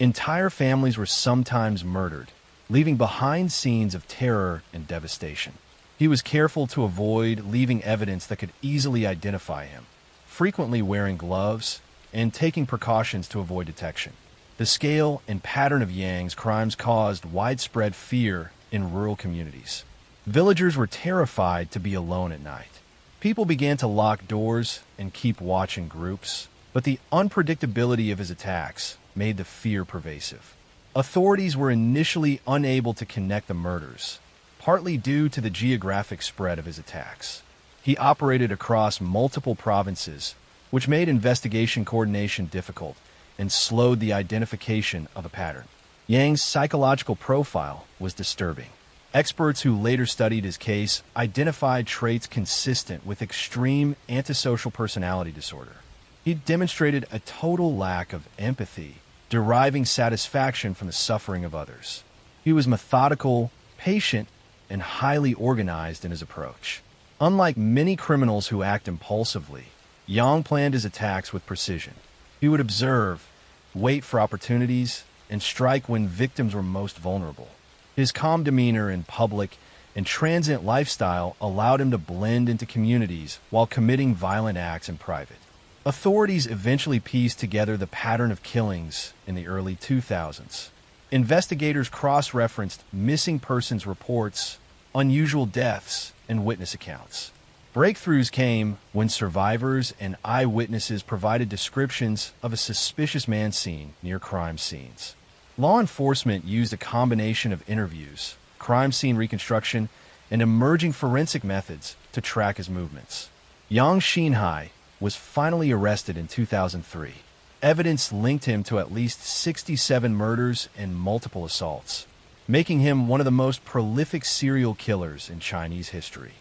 Entire families were sometimes murdered, leaving behind scenes of terror and devastation. He was careful to avoid leaving evidence that could easily identify him, frequently wearing gloves and taking precautions to avoid detection. The scale and pattern of Yang's crimes caused widespread fear in rural communities. Villagers were terrified to be alone at night. People began to lock doors and keep watch in groups, but the unpredictability of his attacks made the fear pervasive. Authorities were initially unable to connect the murders, partly due to the geographic spread of his attacks. He operated across multiple provinces, which made investigation coordination difficult and slowed the identification of a pattern. Yang's psychological profile was disturbing. Experts who later studied his case identified traits consistent with extreme antisocial personality disorder. He demonstrated a total lack of empathy, deriving satisfaction from the suffering of others. He was methodical, patient, and highly organized in his approach. Unlike many criminals who act impulsively, Yang planned his attacks with precision. He would observe, wait for opportunities, and strike when victims were most vulnerable. His calm demeanor in public and transient lifestyle allowed him to blend into communities while committing violent acts in private. Authorities eventually pieced together the pattern of killings in the early 2000s. Investigators cross-referenced missing persons reports, unusual deaths, and witness accounts. Breakthroughs came when survivors and eyewitnesses provided descriptions of a suspicious man seen near crime scenes. Law enforcement used a combination of interviews, crime scene reconstruction, and emerging forensic methods to track his movements. Yang Xinhai was finally arrested in 2003. Evidence linked him to at least 67 murders and multiple assaults, making him one of the most prolific serial killers in Chinese history.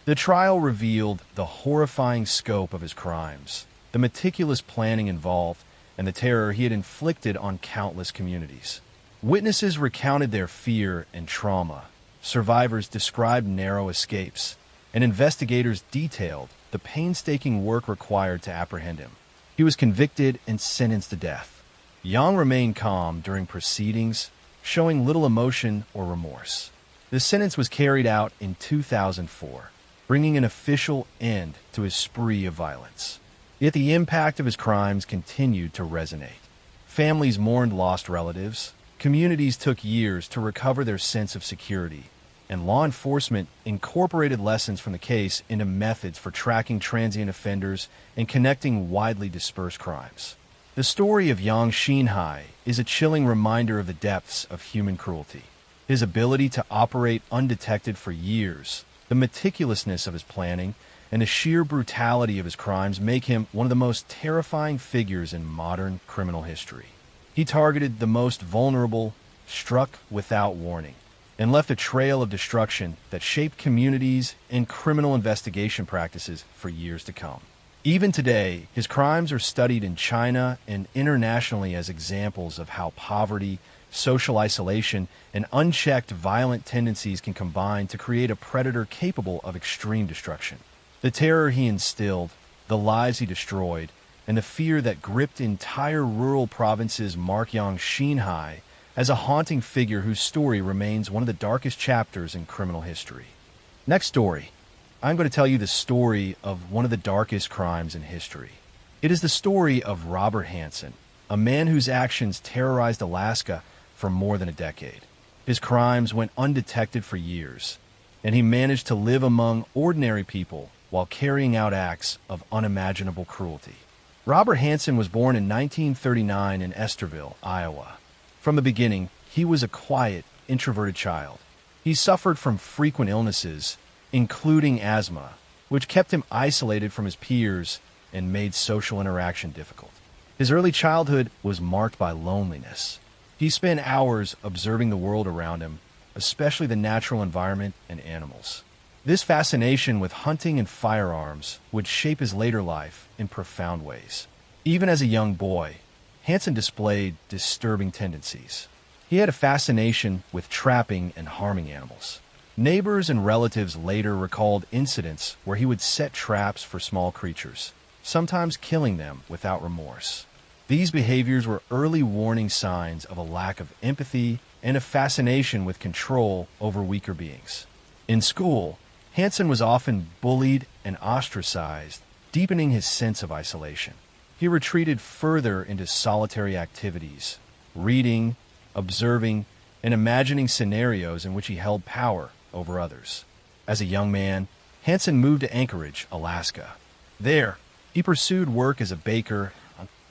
The trial revealed the horrifying scope of his crimes, the meticulous planning involved, and the terror he had inflicted on countless communities. Witnesses recounted their fear and trauma, survivors described narrow escapes, and investigators detailed the painstaking work required to apprehend him. He was convicted and sentenced to death. Yang remained calm during proceedings, showing little emotion or remorse. The sentence was carried out in 2004, bringing an official end to his spree of violence. Yet the impact of his crimes continued to resonate. Families mourned lost relatives, communities took years to recover their sense of security, and law enforcement incorporated lessons from the case into methods for tracking transient offenders and connecting widely dispersed crimes. The story of Yang Xinhai is a chilling reminder of the depths of human cruelty. His ability to operate undetected for years, the meticulousness of his planning, and the sheer brutality of his crimes make him one of the most terrifying figures in modern criminal history. He targeted the most vulnerable, struck without warning, and left a trail of destruction that shaped communities and criminal investigation practices for years to come. Even today, his crimes are studied in China and internationally as examples of how poverty, social isolation, and unchecked violent tendencies can combine to create a predator capable of extreme destruction. The terror he instilled, the lives he destroyed, and the fear that gripped entire rural provinces mark Yang Xinhai as a haunting figure whose story remains one of the darkest chapters in criminal history. Next story. I'm going to tell you the story of one of the darkest crimes in history. It is the story of Robert Hansen, a man whose actions terrorized Alaska for more than a decade. His crimes went undetected for years, and he managed to live among ordinary people while carrying out acts of unimaginable cruelty. Robert Hansen was born in 1939 in Esterville, Iowa. From the beginning, he was a quiet, introverted child. He suffered from frequent illnesses, including asthma, which kept him isolated from his peers and made social interaction difficult. His early childhood was marked by loneliness. He spent hours observing the world around him, especially the natural environment and animals. This fascination with hunting and firearms would shape his later life in profound ways. Even as a young boy, Hansen displayed disturbing tendencies. He had a fascination with trapping and harming animals. Neighbors and relatives later recalled incidents where he would set traps for small creatures, sometimes killing them without remorse. These behaviors were early warning signs of a lack of empathy and a fascination with control over weaker beings. In school, Hansen was often bullied and ostracized, deepening his sense of isolation. He retreated further into solitary activities, reading, observing, and imagining scenarios in which he held power over others. As a young man, Hansen moved to Anchorage, Alaska. There, he pursued work as a baker,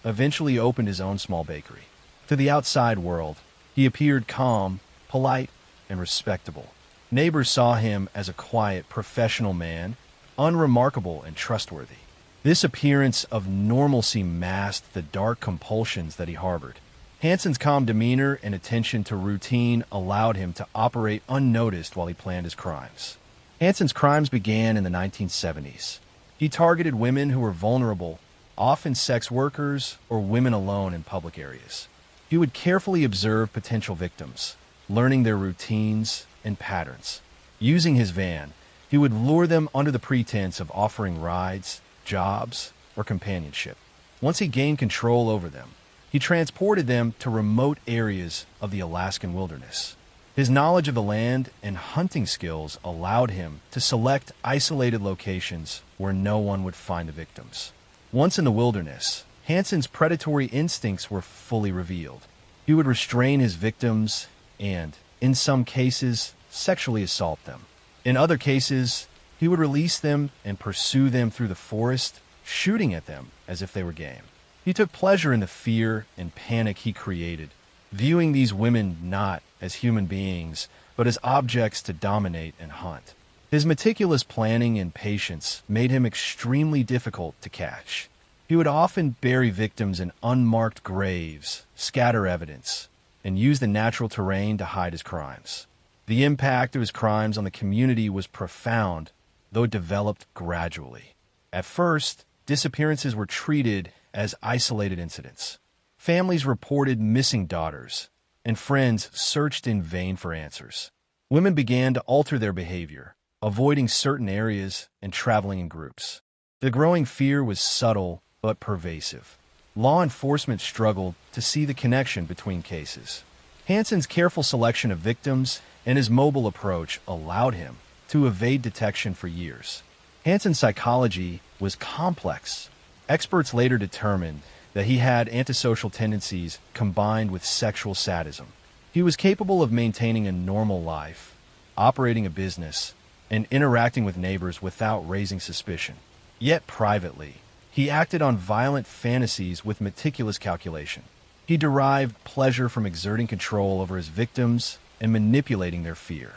eventually opened his own small bakery. To the outside world, he appeared calm, polite, and respectable. Neighbors saw him as a quiet, professional man, unremarkable and trustworthy. This appearance of normalcy masked the dark compulsions that he harbored. Hansen's calm demeanor and attention to routine allowed him to operate unnoticed while he planned his crimes. Hansen's crimes began in the 1970s. He targeted women who were vulnerable, often sex workers or women alone in public areas. He would carefully observe potential victims, learning their routines and patterns. Using his van, he would lure them under the pretense of offering rides, jobs, or companionship. Once he gained control over them, he transported them to remote areas of the Alaskan wilderness. His knowledge of the land and hunting skills allowed him to select isolated locations where no one would find the victims. Once in the wilderness, Hansen's predatory instincts were fully revealed. He would restrain his victims and, in some cases, sexually assault them. In other cases, he would release them and pursue them through the forest, shooting at them as if they were game. He took pleasure in the fear and panic he created, viewing these women not as human beings, but as objects to dominate and hunt. His meticulous planning and patience made him extremely difficult to catch. He would often bury victims in unmarked graves, scatter evidence, and use the natural terrain to hide his crimes. The impact of his crimes on the community was profound, though it developed gradually. At first, disappearances were treated as isolated incidents. Families reported missing daughters, and friends searched in vain for answers. Women began to alter their behavior, avoiding certain areas and traveling in groups. The growing fear was subtle but pervasive. Law enforcement struggled to see the connection between cases. Hansen's careful selection of victims and his mobile approach allowed him to evade detection for years. Hansen's psychology was complex. Experts later determined that he had antisocial tendencies combined with sexual sadism. He was capable of maintaining a normal life, operating a business, and interacting with neighbors without raising suspicion. Yet privately, he acted on violent fantasies with meticulous calculation. He derived pleasure from exerting control over his victims and manipulating their fear.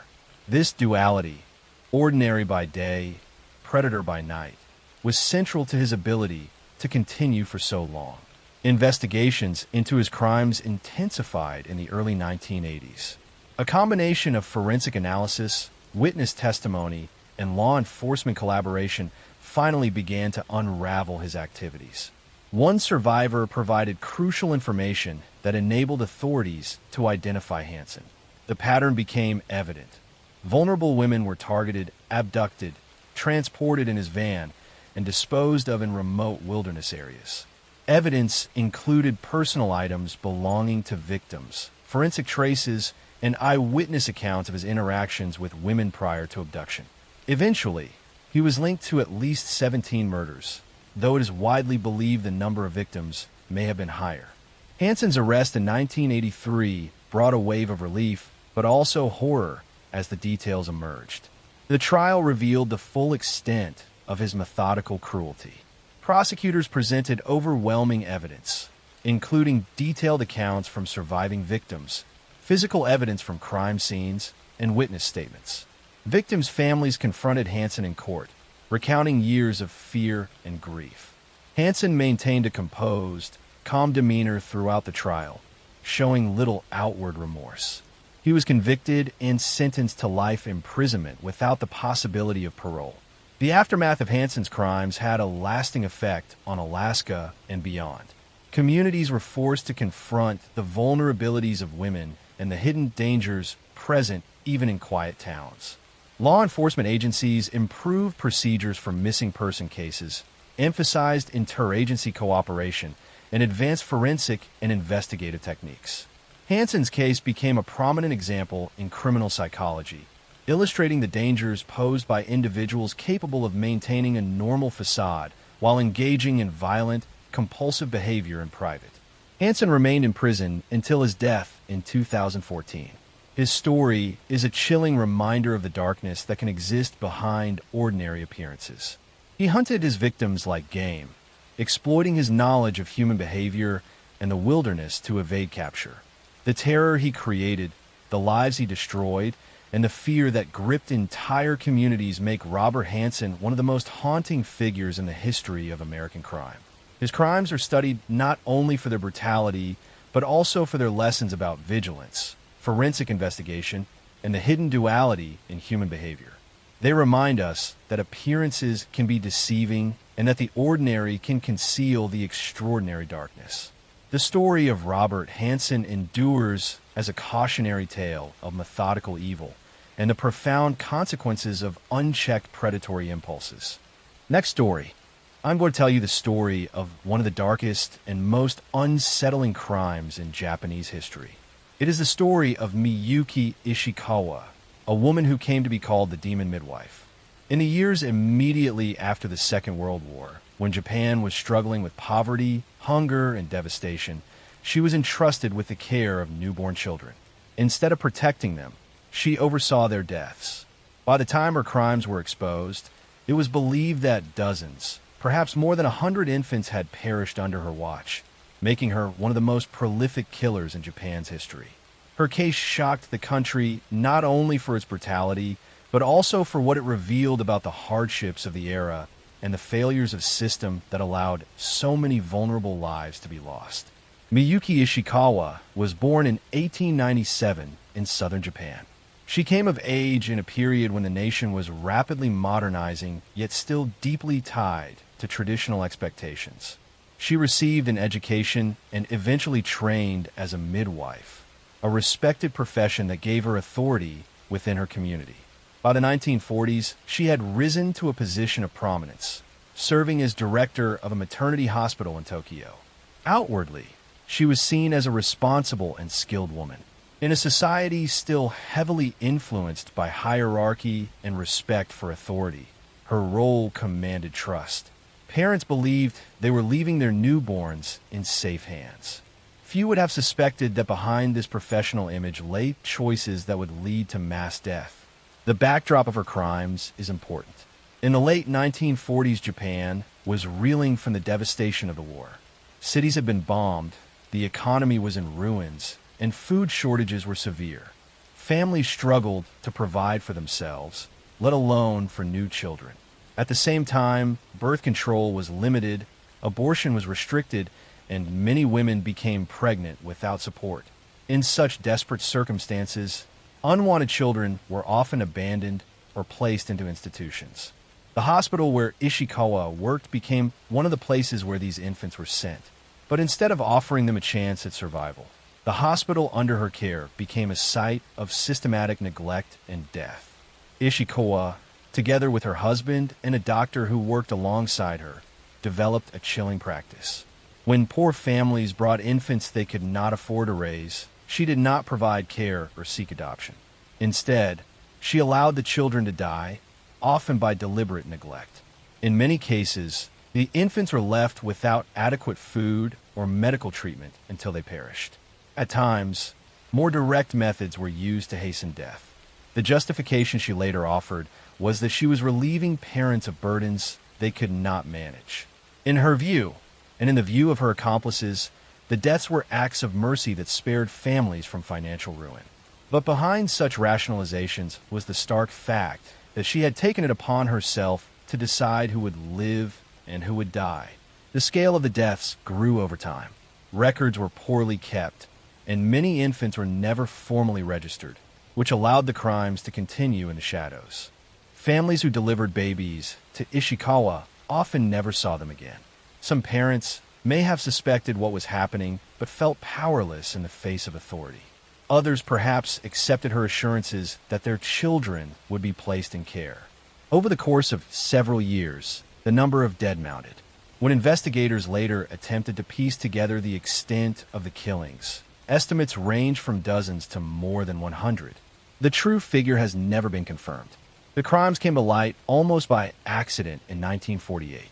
This duality, ordinary by day, predator by night, was central to his ability to continue for so long. Investigations into his crimes intensified in the early 1980s. A combination of forensic analysis, witness testimony, and law enforcement collaboration finally began to unravel his activities. One survivor provided crucial information that enabled authorities to identify Hansen. The pattern became evident. Vulnerable women were targeted, abducted, transported in his van, and disposed of in remote wilderness areas. Evidence included personal items belonging to victims, forensic traces, and eyewitness accounts of his interactions with women prior to abduction. Eventually, he was linked to at least 17 murders, though it is widely believed the number of victims may have been higher. Hansen's arrest in 1983 brought a wave of relief, but also horror as the details emerged. The trial revealed the full extent of his methodical cruelty. Prosecutors presented overwhelming evidence, including detailed accounts from surviving victims, physical evidence from crime scenes, and witness statements. Victims' families confronted Hansen in court, recounting years of fear and grief. Hansen maintained a composed, calm demeanor throughout the trial, showing little outward remorse. He was convicted and sentenced to life imprisonment without the possibility of parole. The aftermath of Hansen's crimes had a lasting effect on Alaska and beyond. Communities were forced to confront the vulnerabilities of women and the hidden dangers present even in quiet towns. Law enforcement agencies improved procedures for missing person cases, emphasized interagency cooperation, and advanced forensic and investigative techniques. Hansen's case became a prominent example in criminal psychology, illustrating the dangers posed by individuals capable of maintaining a normal facade while engaging in violent, compulsive behavior in private. Hansen remained in prison until his death in 2014. His story is a chilling reminder of the darkness that can exist behind ordinary appearances. He hunted his victims like game, exploiting his knowledge of human behavior and the wilderness to evade capture. The terror he created, the lives he destroyed, and the fear that gripped entire communities make Robert Hansen one of the most haunting figures in the history of American crime. His crimes are studied not only for their brutality, but also for their lessons about vigilance, forensic investigation, and the hidden duality in human behavior. They remind us that appearances can be deceiving and that the ordinary can conceal the extraordinary darkness. The story of Robert Hansen endures as a cautionary tale of methodical evil and the profound consequences of unchecked predatory impulses. Next story. I'm going to tell you the story of one of the darkest and most unsettling crimes in Japanese history. It is the story of Miyuki Ishikawa, a woman who came to be called the Demon Midwife. In the years immediately after the Second World War, when Japan was struggling with poverty, hunger, and devastation, she was entrusted with the care of newborn children. Instead of protecting them, she oversaw their deaths. By the time her crimes were exposed, it was believed that dozens, perhaps more than 100 infants had perished under her watch, making her one of the most prolific killers in Japan's history. Her case shocked the country not only for its brutality, but also for what it revealed about the hardships of the era and the failures of system that allowed so many vulnerable lives to be lost. Miyuki Ishikawa was born in 1897 in southern Japan. She came of age in a period when the nation was rapidly modernizing, yet still deeply tied to traditional expectations. She received an education and eventually trained as a midwife, a respected profession that gave her authority within her community. By the 1940s, she had risen to a position of prominence, serving as director of a maternity hospital in Tokyo. Outwardly, she was seen as a responsible and skilled woman. In a society still heavily influenced by hierarchy and respect for authority, her role commanded trust. Parents believed they were leaving their newborns in safe hands. Few would have suspected that behind this professional image lay choices that would lead to mass death. The backdrop of her crimes is important. In the late 1940s, Japan was reeling from the devastation of the war. Cities had been bombed, the economy was in ruins, and food shortages were severe. Families struggled to provide for themselves, let alone for new children. At the same time, birth control was limited, abortion was restricted, and many women became pregnant without support. In such desperate circumstances, unwanted children were often abandoned or placed into institutions. The hospital where Ishikawa worked became one of the places where these infants were sent. But instead of offering them a chance at survival, the hospital under her care became a site of systematic neglect and death. Ishikawa, together with her husband and a doctor who worked alongside her, developed a chilling practice. When poor families brought infants they could not afford to raise, she did not provide care or seek adoption. Instead, she allowed the children to die, often by deliberate neglect. In many cases, the infants were left without adequate food or medical treatment until they perished. At times, more direct methods were used to hasten death. The justification she later offered was that she was relieving parents of burdens they could not manage. In her view, and in the view of her accomplices, the deaths were acts of mercy that spared families from financial ruin. But behind such rationalizations was the stark fact that she had taken it upon herself to decide who would live and who would die. The scale of the deaths grew over time. Records were poorly kept, and many infants were never formally registered, which allowed the crimes to continue in the shadows. Families who delivered babies to Ishikawa often never saw them again. Some parents may have suspected what was happening but felt powerless in the face of authority. Others perhaps accepted her assurances that their children would be placed in care. Over the course of several years, the number of dead mounted. When investigators later attempted to piece together the extent of the killings, estimates range from dozens to more than 100. The true figure has never been confirmed. The crimes came to light almost by accident in 1948.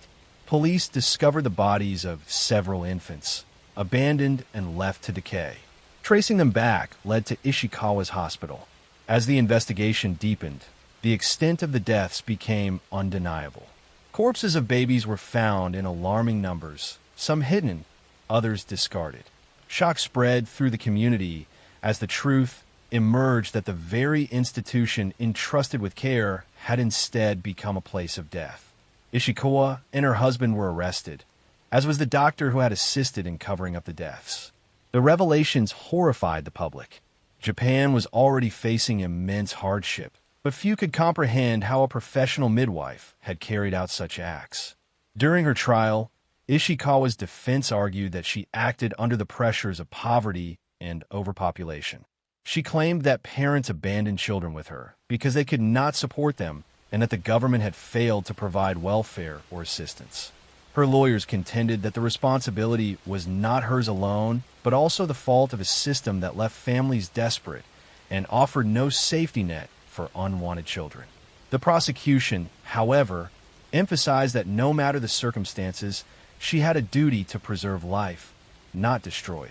Police discovered the bodies of several infants, abandoned and left to decay. Tracing them back led to Ishikawa's hospital. As the investigation deepened, the extent of the deaths became undeniable. Corpses of babies were found in alarming numbers, some hidden, others discarded. Shock spread through the community as the truth emerged that the very institution entrusted with care had instead become a place of death. Ishikawa and her husband were arrested, as was the doctor who had assisted in covering up the deaths. The revelations horrified the public. Japan was already facing immense hardship, but few could comprehend how a professional midwife had carried out such acts. During her trial, Ishikawa's defense argued that she acted under the pressures of poverty and overpopulation. She claimed that parents abandoned children with her because they could not support them and that the government had failed to provide welfare or assistance. Her lawyers contended that the responsibility was not hers alone, but also the fault of a system that left families desperate and offered no safety net for unwanted children. The prosecution, however, emphasized that no matter the circumstances, she had a duty to preserve life, not destroy it.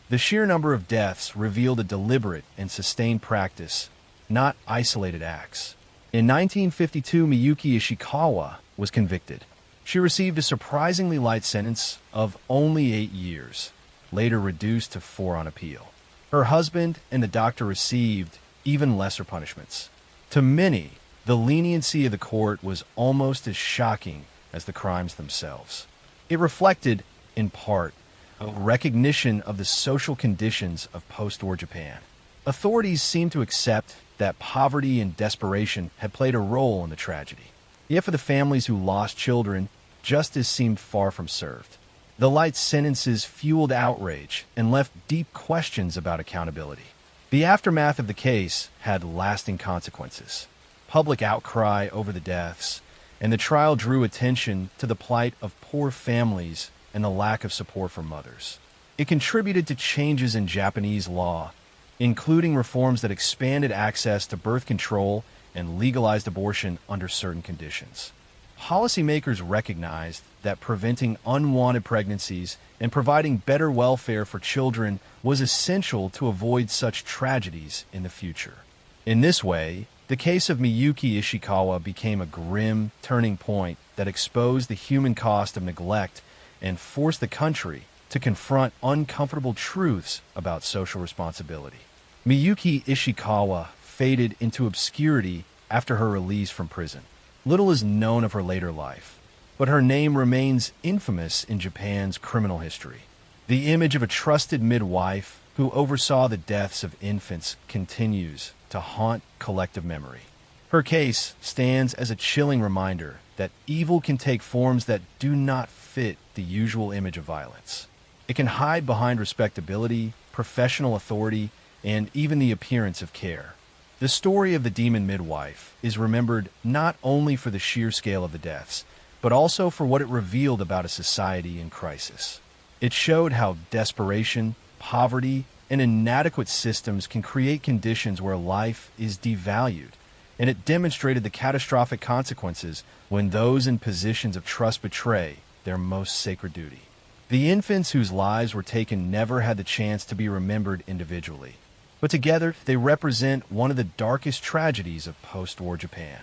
The sheer number of deaths revealed a deliberate and sustained practice, not isolated acts. In 1952, Miyuki Ishikawa was convicted. She received a surprisingly light sentence of only 8 years, later reduced to 4 on appeal. Her husband and the doctor received even lesser punishments. To many, the leniency of the court was almost as shocking as the crimes themselves. It reflected, in part, a recognition of the social conditions of post-war Japan. Authorities seemed to accept that poverty and desperation had played a role in the tragedy. Yet for the families who lost children, justice seemed far from served. The light sentences fueled outrage and left deep questions about accountability. The aftermath of the case had lasting consequences. Public outcry over the deaths, and the trial drew attention to the plight of poor families and the lack of support for mothers. It contributed to changes in Japanese law, including reforms that expanded access to birth control and legalized abortion under certain conditions. Policymakers recognized that preventing unwanted pregnancies and providing better welfare for children was essential to avoid such tragedies in the future. In this way, the case of Miyuki Ishikawa became a grim turning point that exposed the human cost of neglect and forced the country to confront uncomfortable truths about social responsibility. Miyuki Ishikawa faded into obscurity after her release from prison. Little is known of her later life, but her name remains infamous in Japan's criminal history. The image of a trusted midwife who oversaw the deaths of infants continues to haunt collective memory. Her case stands as a chilling reminder that evil can take forms that do not fit the usual image of violence. It can hide behind respectability, professional authority, and even the appearance of care. The story of the demon midwife is remembered not only for the sheer scale of the deaths, but also for what it revealed about a society in crisis. It showed how desperation, poverty, and inadequate systems can create conditions where life is devalued, and it demonstrated the catastrophic consequences when those in positions of trust betray their most sacred duty. The infants whose lives were taken never had the chance to be remembered individually, but together they represent one of the darkest tragedies of post-war Japan.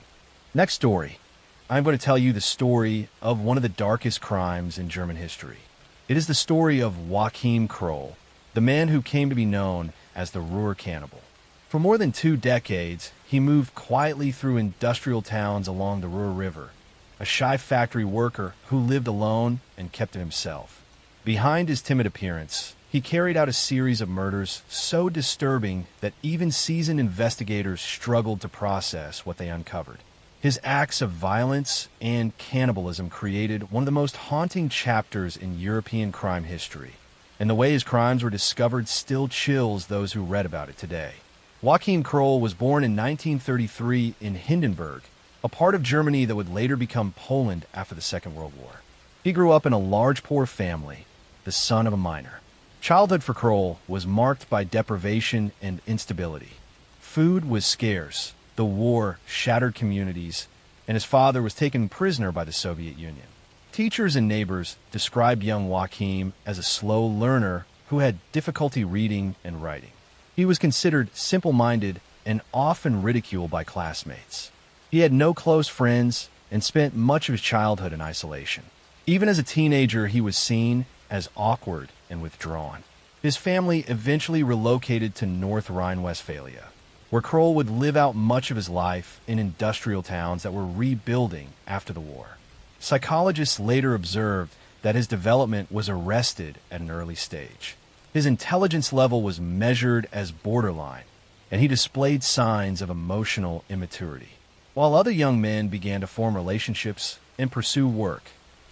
Next story. I'm going to tell you the story of one of the darkest crimes in German history. It is the story of Joachim Kroll, the man who came to be known as the Ruhr Cannibal. For more than 2 decades, he moved quietly through industrial towns along the Ruhr River, a shy factory worker who lived alone and kept to himself. Behind his timid appearance, He carried out a series of murders so disturbing that even seasoned investigators struggled to process what they uncovered. His acts of violence and cannibalism created one of the most haunting chapters in European crime history, and the way his crimes were discovered still chills those who read about it today. Joachim Kroll was born in 1933 in Hindenburg, a part of Germany that would later become Poland after the Second World War. He grew up in a large poor family, the son of a miner. Childhood for Kroll was marked by deprivation and instability. Food was scarce, the war shattered communities, and his father was taken prisoner by the Soviet Union. Teachers and neighbors described young Joachim as a slow learner who had difficulty reading and writing. He was considered simple-minded and often ridiculed by classmates. He had no close friends and spent much of his childhood in isolation. Even as a teenager, he was seen as awkward and withdrawn. His family eventually relocated to North Rhine-Westphalia, where Kroll would live out much of his life in industrial towns that were rebuilding after the war. Psychologists later observed that his development was arrested at an early stage. His intelligence level was measured as borderline, and he displayed signs of emotional immaturity. While other young men began to form relationships and pursue work,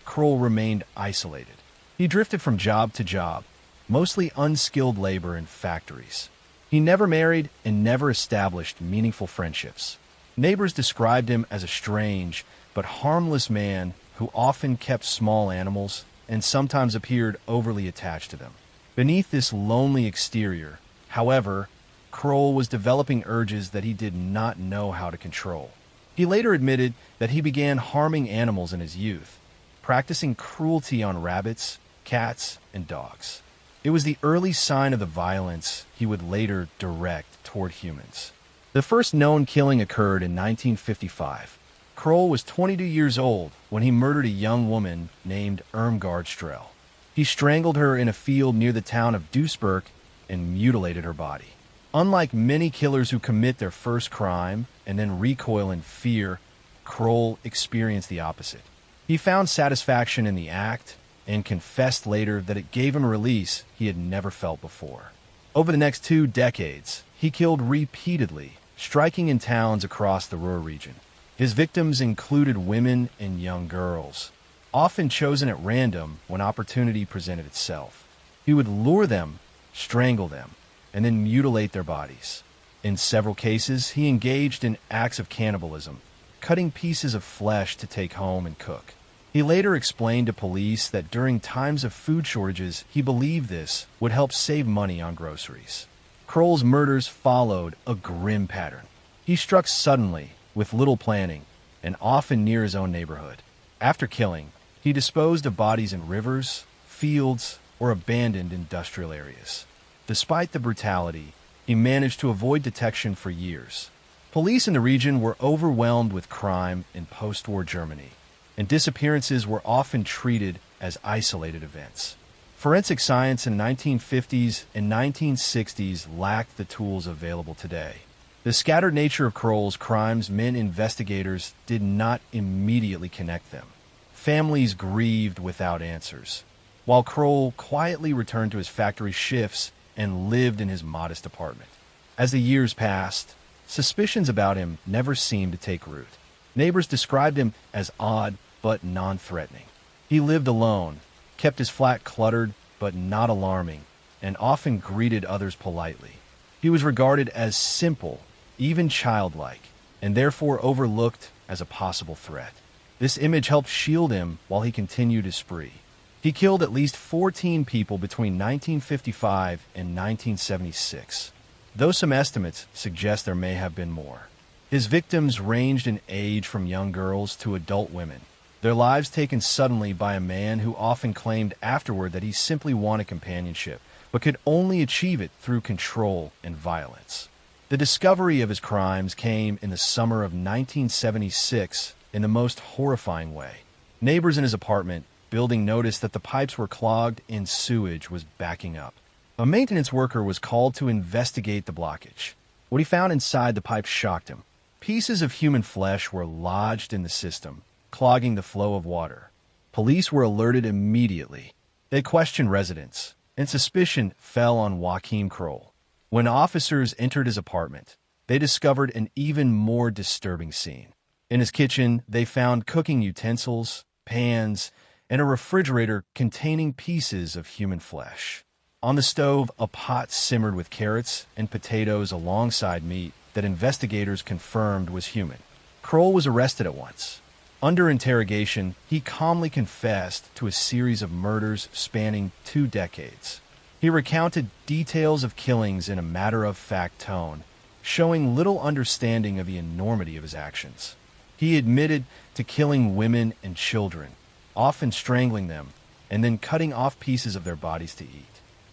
Kroll remained isolated. He drifted from job to job, mostly unskilled labor in factories. He never married and never established meaningful friendships. Neighbors described him as a strange but harmless man who often kept small animals and sometimes appeared overly attached to them. Beneath this lonely exterior, however, Kroll was developing urges that he did not know how to control. He later admitted that he began harming animals in his youth, practicing cruelty on rabbits, cats, and dogs. It was the early sign of the violence he would later direct toward humans. The first known killing occurred in 1955. Kroll was 22 years old when he murdered a young woman named Irmgard Strell. He strangled her in a field near the town of Duisburg and mutilated her body. Unlike many killers who commit their first crime and then recoil in fear, Kroll experienced the opposite. He found satisfaction in the act and confessed later that it gave him a release he had never felt before. Over the next 2 decades, he killed repeatedly, striking in towns across the Ruhr region. His victims included women and young girls, often chosen at random when opportunity presented itself. He would lure them, strangle them, and then mutilate their bodies. In several cases, he engaged in acts of cannibalism, cutting pieces of flesh to take home and cook. He later explained to police that during times of food shortages, he believed this would help save money on groceries. Kroll's murders followed a grim pattern. He struck suddenly, with little planning, and often near his own neighborhood. After killing, he disposed of bodies in rivers, fields, or abandoned industrial areas. Despite the brutality, he managed to avoid detection for years. Police in the region were overwhelmed with crime in post-war Germany, and disappearances were often treated as isolated events. Forensic science in the 1950s and 1960s lacked the tools available today. The scattered nature of Kroll's crimes meant investigators did not immediately connect them. Families grieved without answers, while Kroll quietly returned to his factory shifts and lived in his modest apartment. As the years passed, suspicions about him never seemed to take root. Neighbors described him as odd but non-threatening. He lived alone, kept his flat cluttered but not alarming, and often greeted others politely. He was regarded as simple, even childlike, and therefore overlooked as a possible threat. This image helped shield him while he continued his spree. He killed at least 14 people between 1955 and 1976, though some estimates suggest there may have been more. His victims ranged in age from young girls to adult women, their lives taken suddenly by a man who often claimed afterward that he simply wanted companionship, but could only achieve it through control and violence. The discovery of his crimes came in the summer of 1976 in the most horrifying way. Neighbors in his apartment building noticed that the pipes were clogged and sewage was backing up. A maintenance worker was called to investigate the blockage. What he found inside the pipes shocked him. Pieces of human flesh were lodged in the system, clogging the flow of water. Police were alerted immediately. They questioned residents, and suspicion fell on Joachim Kroll. When officers entered his apartment, they discovered an even more disturbing scene. In his kitchen, they found cooking utensils, pans, and a refrigerator containing pieces of human flesh. On the stove, a pot simmered with carrots and potatoes alongside meat that investigators confirmed was human. Kroll was arrested at once. Under interrogation, he calmly confessed to a series of murders spanning 2 decades. He recounted details of killings in a matter-of-fact tone, showing little understanding of the enormity of his actions. He admitted to killing women and children, often strangling them, and then cutting off pieces of their bodies to eat.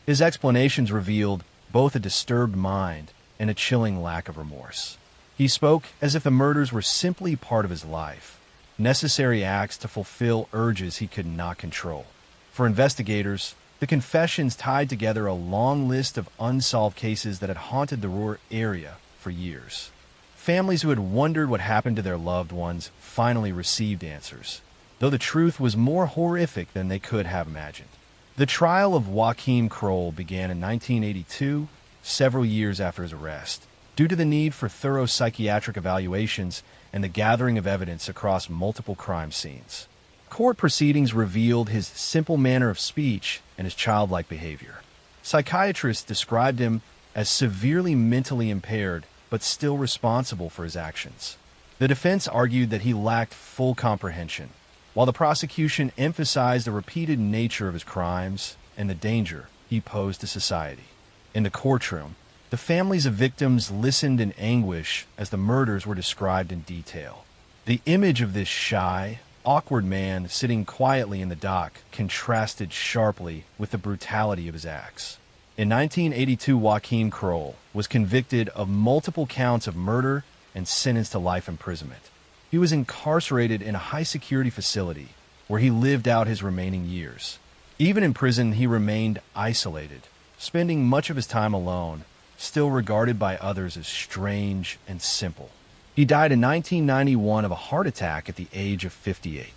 His explanations revealed both a disturbed mind and a chilling lack of remorse. He spoke as if the murders were simply part of his life, necessary acts to fulfill urges he could not control. For investigators, the confessions tied together a long list of unsolved cases that had haunted the Ruhr area for years. Families who had wondered what happened to their loved ones finally received answers, though the truth was more horrific than they could have imagined. The trial of Joachim Kroll began in 1982, several years after his arrest, due to the need for thorough psychiatric evaluations and the gathering of evidence across multiple crime scenes. Court proceedings revealed his simple manner of speech and his childlike behavior. Psychiatrists described him as severely mentally impaired but still responsible for his actions. The defense argued that he lacked full comprehension, while the prosecution emphasized the repeated nature of his crimes and the danger he posed to society. In the courtroom, the families of victims listened in anguish as the murders were described in detail. The image of this shy, awkward man sitting quietly in the dock contrasted sharply with the brutality of his acts. In 1982, Joachim Kroll was convicted of multiple counts of murder and sentenced to life imprisonment. He was incarcerated in a high-security facility where he lived out his remaining years. Even in prison, he remained isolated, spending much of his time alone, still regarded by others as strange and simple. He died in 1991 of a heart attack at the age of 58.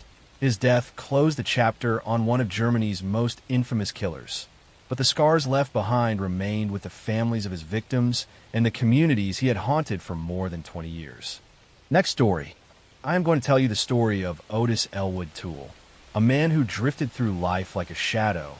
His death closed a chapter on one of Germany's most infamous killers, but the scars left behind remained with the families of his victims and the communities he had haunted for more than 20 years. Next story. I am going to tell you the story of Otis Elwood Toole, a man who drifted through life like a shadow,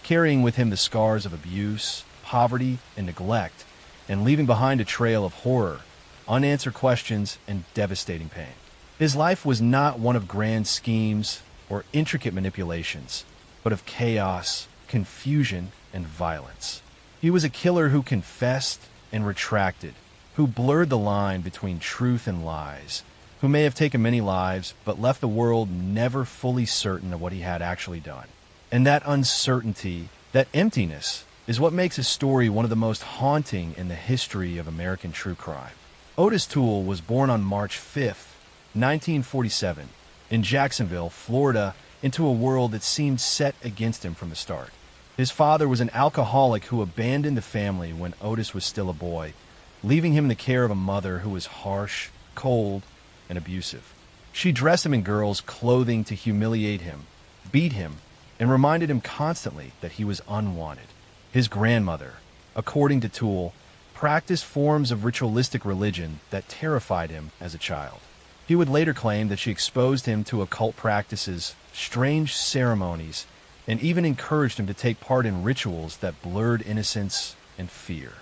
carrying with him the scars of abuse, poverty, and neglect, and leaving behind a trail of horror, unanswered questions, and devastating pain. His life was not one of grand schemes or intricate manipulations, but of chaos, confusion, and violence. He was a killer who confessed and retracted, who blurred the line between truth and lies, who may have taken many lives but left the world never fully certain of what he had actually done. And that uncertainty, that emptiness, is what makes his story one of the most haunting in the history of American true crime. Otis Toole was born on March 5, 1947, in Jacksonville, Florida, into a world that seemed set against him from the start. His father was an alcoholic who abandoned the family when Otis was still a boy, leaving him in the care of a mother who was harsh, cold, and abusive. She dressed him in girls' clothing to humiliate him, beat him, and reminded him constantly that he was unwanted. His grandmother, according to Toole, practiced forms of ritualistic religion that terrified him as a child. He would later claim that she exposed him to occult practices, strange ceremonies, and even encouraged him to take part in rituals that blurred innocence and fear.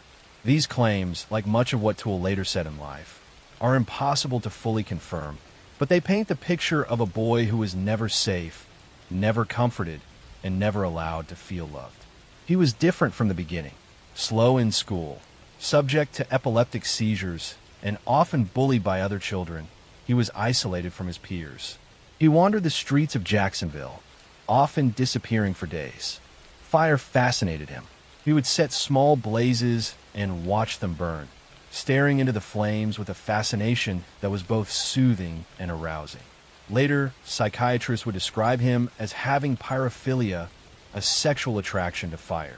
These claims, like much of what Toole later said in life, are impossible to fully confirm, but they paint the picture of a boy who was never safe, never comforted, and never allowed to feel loved. He was different from the beginning, slow in school, subject to epileptic seizures, and often bullied by other children. He was isolated from his peers. He wandered the streets of Jacksonville, often disappearing for days. Fire fascinated him. He would set small blazes and watch them burn, staring into the flames with a fascination that was both soothing and arousing. Later, psychiatrists would describe him as having pyrophilia, a sexual attraction to fire.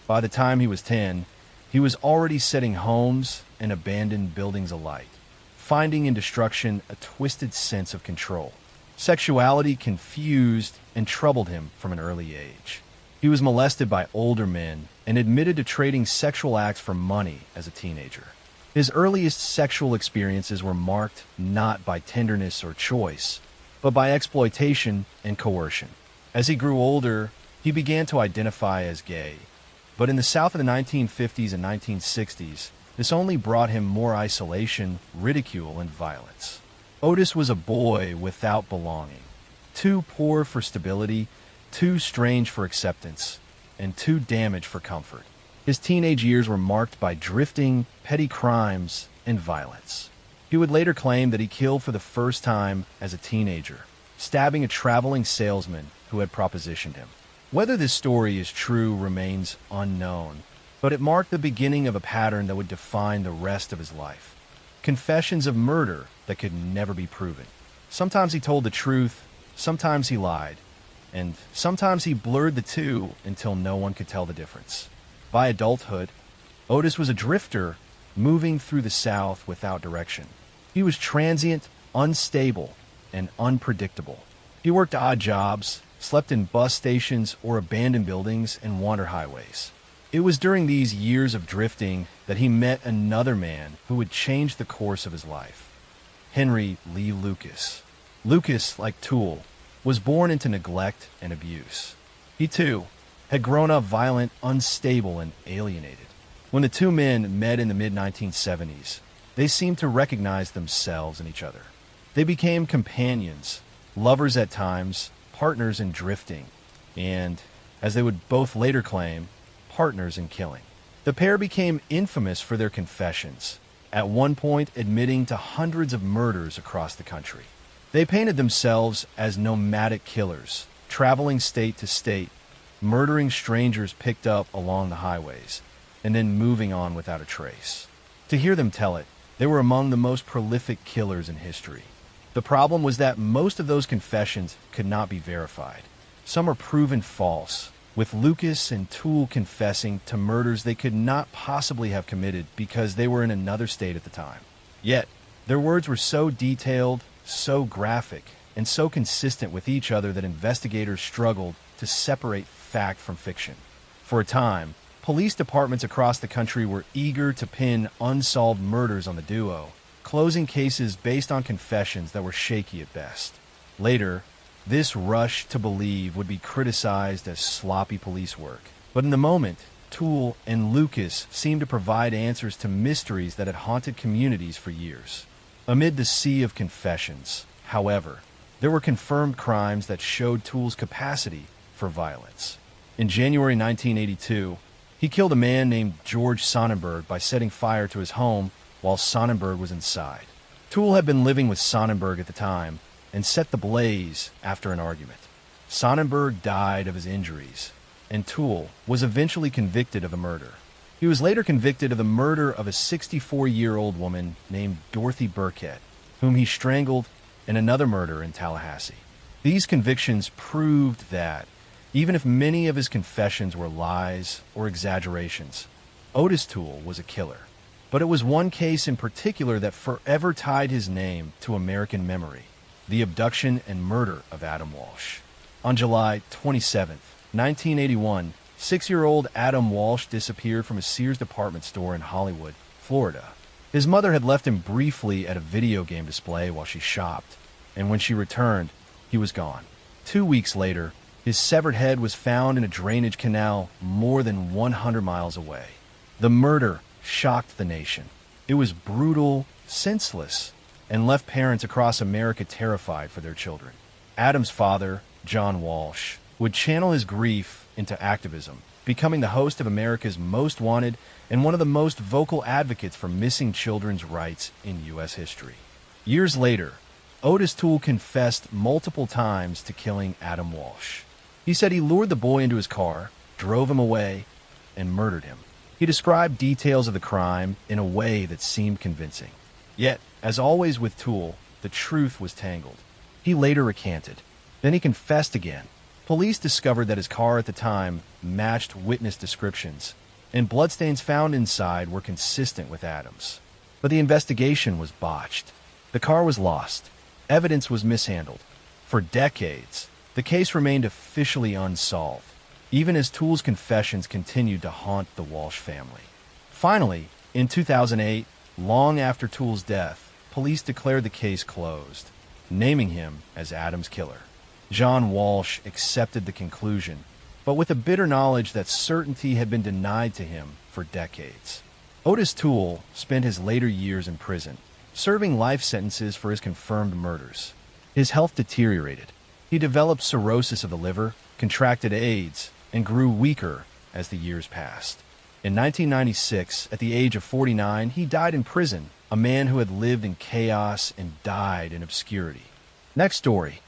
By the time he was 10, he was already setting homes and abandoned buildings alight, finding in destruction a twisted sense of control. Sexuality confused and troubled him from an early age. He was molested by older men and admitted to trading sexual acts for money as a teenager. His earliest sexual experiences were marked not by tenderness or choice, but by exploitation and coercion. As he grew older, he began to identify as gay. But in the South of the 1950s and 1960s, this only brought him more isolation, ridicule, and violence. Otis was a boy without belonging, too poor for stability, too strange for acceptance, and too damaged for comfort. His teenage years were marked by drifting, petty crimes, and violence. He would later claim that he killed for the first time as a teenager, stabbing a traveling salesman who had propositioned him. Whether this story is true remains unknown, but it marked the beginning of a pattern that would define the rest of his life. Confessions of murder that could never be proven. Sometimes he told the truth, sometimes he lied, and sometimes he blurred the two until no one could tell the difference. By adulthood, Otis was a drifter moving through the South without direction. He was transient, unstable, and unpredictable. He worked odd jobs, slept in bus stations or abandoned buildings and wander highways. It was during these years of drifting that he met another man who would change the course of his life. Henry Lee Lucas. Lucas, like Toole, was born into neglect and abuse. He, too, had grown up violent, unstable, and alienated. When the two men met in the mid-1970s, they seemed to recognize themselves in each other. They became companions, lovers at times, partners in drifting, and, as they would both later claim, partners in killing. The pair became infamous for their confessions, at one point admitting to hundreds of murders across the country. They painted themselves as nomadic killers, traveling state to state, murdering strangers picked up along the highways, and then moving on without a trace. To hear them tell it, they were among the most prolific killers in history. The problem was that most of those confessions could not be verified. Some were proven false, with Lucas and Toole confessing to murders they could not possibly have committed because they were in another state at the time. Yet, their words were so detailed, so graphic, and so consistent with each other that investigators struggled to separate fact from fiction. For a time, police departments across the country were eager to pin unsolved murders on the duo, closing cases based on confessions that were shaky at best. Later, this rush to believe would be criticized as sloppy police work. But in the moment, Toole and Lucas seemed to provide answers to mysteries that had haunted communities for years. Amid the sea of confessions, however, there were confirmed crimes that showed Toole's capacity for violence. In January 1982, he killed a man named George Sonnenberg by setting fire to his home while Sonnenberg was inside. Toole had been living with Sonnenberg at the time and set the blaze after an argument. Sonnenberg died of his injuries, and Toole was eventually convicted of the murder. He was later convicted of the murder of a 64-year-old woman named Dorothy Burkett, whom he strangled, and another murder in Tallahassee. These convictions proved that, even if many of his confessions were lies or exaggerations, Otis Toole was a killer. But it was one case in particular that forever tied his name to American memory: the abduction and murder of Adam Walsh. On July 27, 1981, 6-year-old Adam Walsh disappeared from a Sears department store in Hollywood, Florida. His mother had left him briefly at a video game display while she shopped, and when she returned, he was gone. 2 weeks later, his severed head was found in a drainage canal more than 100 miles away. The murder shocked the nation. It was brutal, senseless, and left parents across America terrified for their children. Adam's father, John Walsh, would channel his grief into activism, becoming the host of America's Most Wanted and one of the most vocal advocates for missing children's rights in U.S. history. Years later, Otis Toole confessed multiple times to killing Adam Walsh. He said he lured the boy into his car, drove him away, and murdered him. He described details of the crime in a way that seemed convincing. Yet, as always with Toole, the truth was tangled. He later recanted. Then he confessed again. Police discovered that his car at the time matched witness descriptions, and bloodstains found inside were consistent with Adam's. But the investigation was botched. The car was lost. Evidence was mishandled. For decades, the case remained officially unsolved. even as Toole's confessions continued to haunt the Walsh family. Finally, in 2008, long after Toole's death, police declared the case closed, naming him as Adam's killer. John Walsh accepted the conclusion, but with a bitter knowledge that certainty had been denied to him for decades. Otis Toole spent his later years in prison, serving life sentences for his confirmed murders. His health deteriorated. He developed cirrhosis of the liver, contracted AIDS, and grew weaker as the years passed. In 1996, at the age of 49, he died in prison, a man who had lived in chaos and died in obscurity. Next story.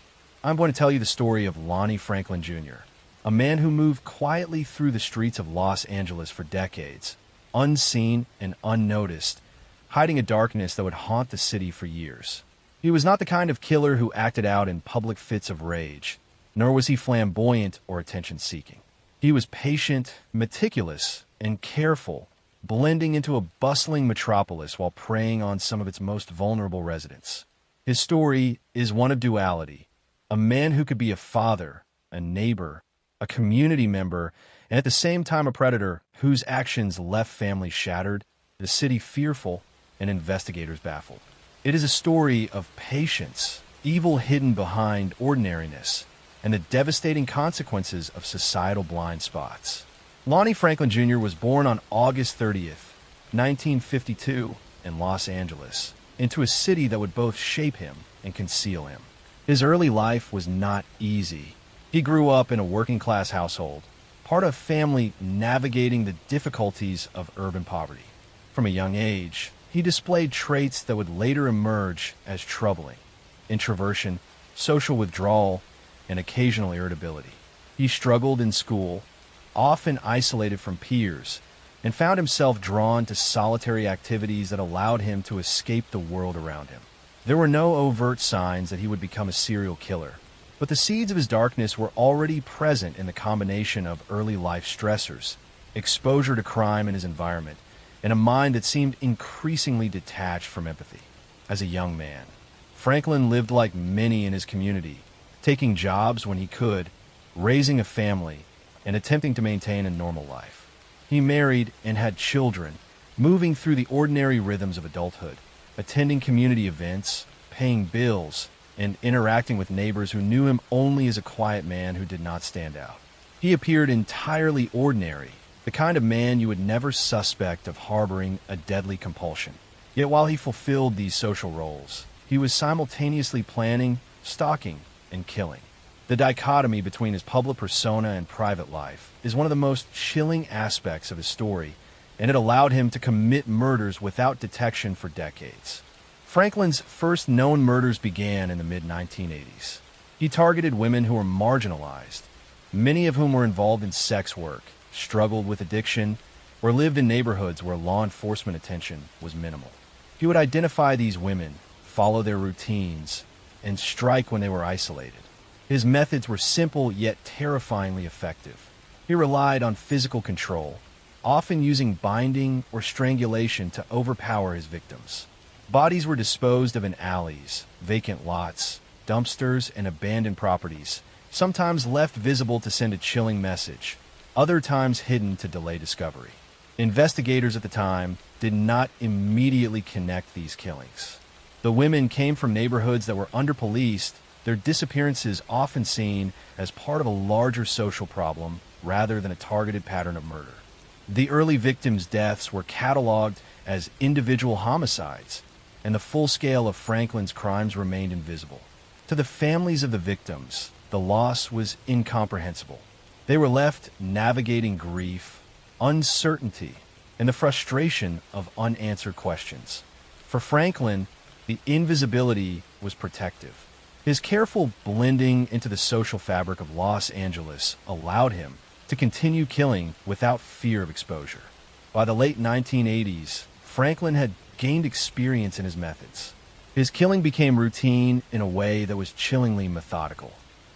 I'm going to tell you the story of Lonnie Franklin Jr., a man who moved quietly through the streets of Los Angeles for decades, unseen and unnoticed, hiding a darkness that would haunt the city for years. He was not the kind of killer who acted out in public fits of rage, nor was he flamboyant or attention-seeking. He was patient, meticulous, and careful, blending into a bustling metropolis while preying on some of its most vulnerable residents. His story is one of duality, a man who could be a father, a neighbor, a community member, and at the same time a predator whose actions left families shattered, the city fearful, and investigators baffled. It is a story of patience, evil hidden behind ordinariness, and the devastating consequences of societal blind spots. Lonnie Franklin Jr. was born on August 30th, 1952, in Los Angeles, into a city that would both shape him and conceal him. His early life was not easy. He grew up in a working-class household, part of a family navigating the difficulties of urban poverty. From a young age, he displayed traits that would later emerge as troubling: introversion, social withdrawal, and occasional irritability. He struggled in school, often isolated from peers, and found himself drawn to solitary activities that allowed him to escape the world around him. There were no overt signs that he would become a serial killer, but the seeds of his darkness were already present in the combination of early life stressors, exposure to crime in his environment, and a mind that seemed increasingly detached from empathy. As a young man, Franklin lived like many in his community, taking jobs when he could, raising a family, and attempting to maintain a normal life. He married and had children, moving through the ordinary rhythms of adulthood, attending community events, paying bills, and interacting with neighbors who knew him only as a quiet man who did not stand out. He appeared entirely ordinary, the kind of man you would never suspect of harboring a deadly compulsion. Yet while he fulfilled these social roles, he was simultaneously planning, stalking, and killing. The dichotomy between his public persona and private life is one of the most chilling aspects of his story, and it allowed him to commit murders without detection for decades. Franklin's first known murders began in the mid-1980s. He targeted women who were marginalized, many of whom were involved in sex work, struggled with addiction, or lived in neighborhoods where law enforcement attention was minimal. He would identify these women, follow their routines, and strike when they were isolated. His methods were simple yet terrifyingly effective. He relied on physical control, often using binding or strangulation to overpower his victims. Bodies were disposed of in alleys, vacant lots, dumpsters, and abandoned properties, sometimes left visible to send a chilling message, other times hidden to delay discovery. Investigators at the time did not immediately connect these killings. The women came from neighborhoods that were under-policed, their disappearances often seen as part of a larger social problem rather than a targeted pattern of murder. The early victims' deaths were cataloged as individual homicides, and the full scale of Franklin's crimes remained invisible. To the families of the victims, the loss was incomprehensible. They were left navigating grief, uncertainty, and the frustration of unanswered questions. For Franklin, the invisibility was protective. His careful blending into the social fabric of Los Angeles allowed him to continue killing without fear of exposure. By the late 1980s, Franklin had gained experience in his methods. His killing became routine in a way that was chillingly methodical.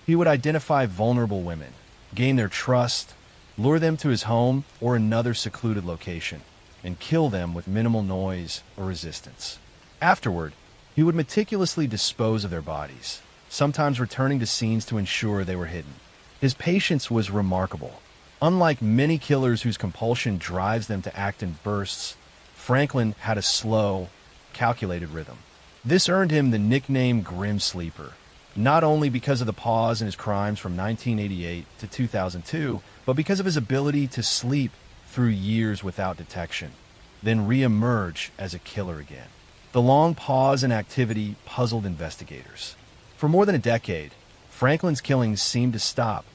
He would identify vulnerable women, gain their trust, lure them to his home or another secluded location, and kill them with minimal noise or resistance. Afterward, he would meticulously dispose of their bodies, sometimes returning to scenes to ensure they were hidden. His patience was remarkable. Unlike many killers whose compulsion drives them to act in bursts, Franklin had a slow, calculated rhythm. This earned him the nickname Grim Sleeper, not only because of the pause in his crimes from 1988 to 2002, but because of his ability to sleep through years without detection, then re-emerge as a killer again. The long pause in activity puzzled investigators. For more than a decade, Franklin's killings seemed to stop,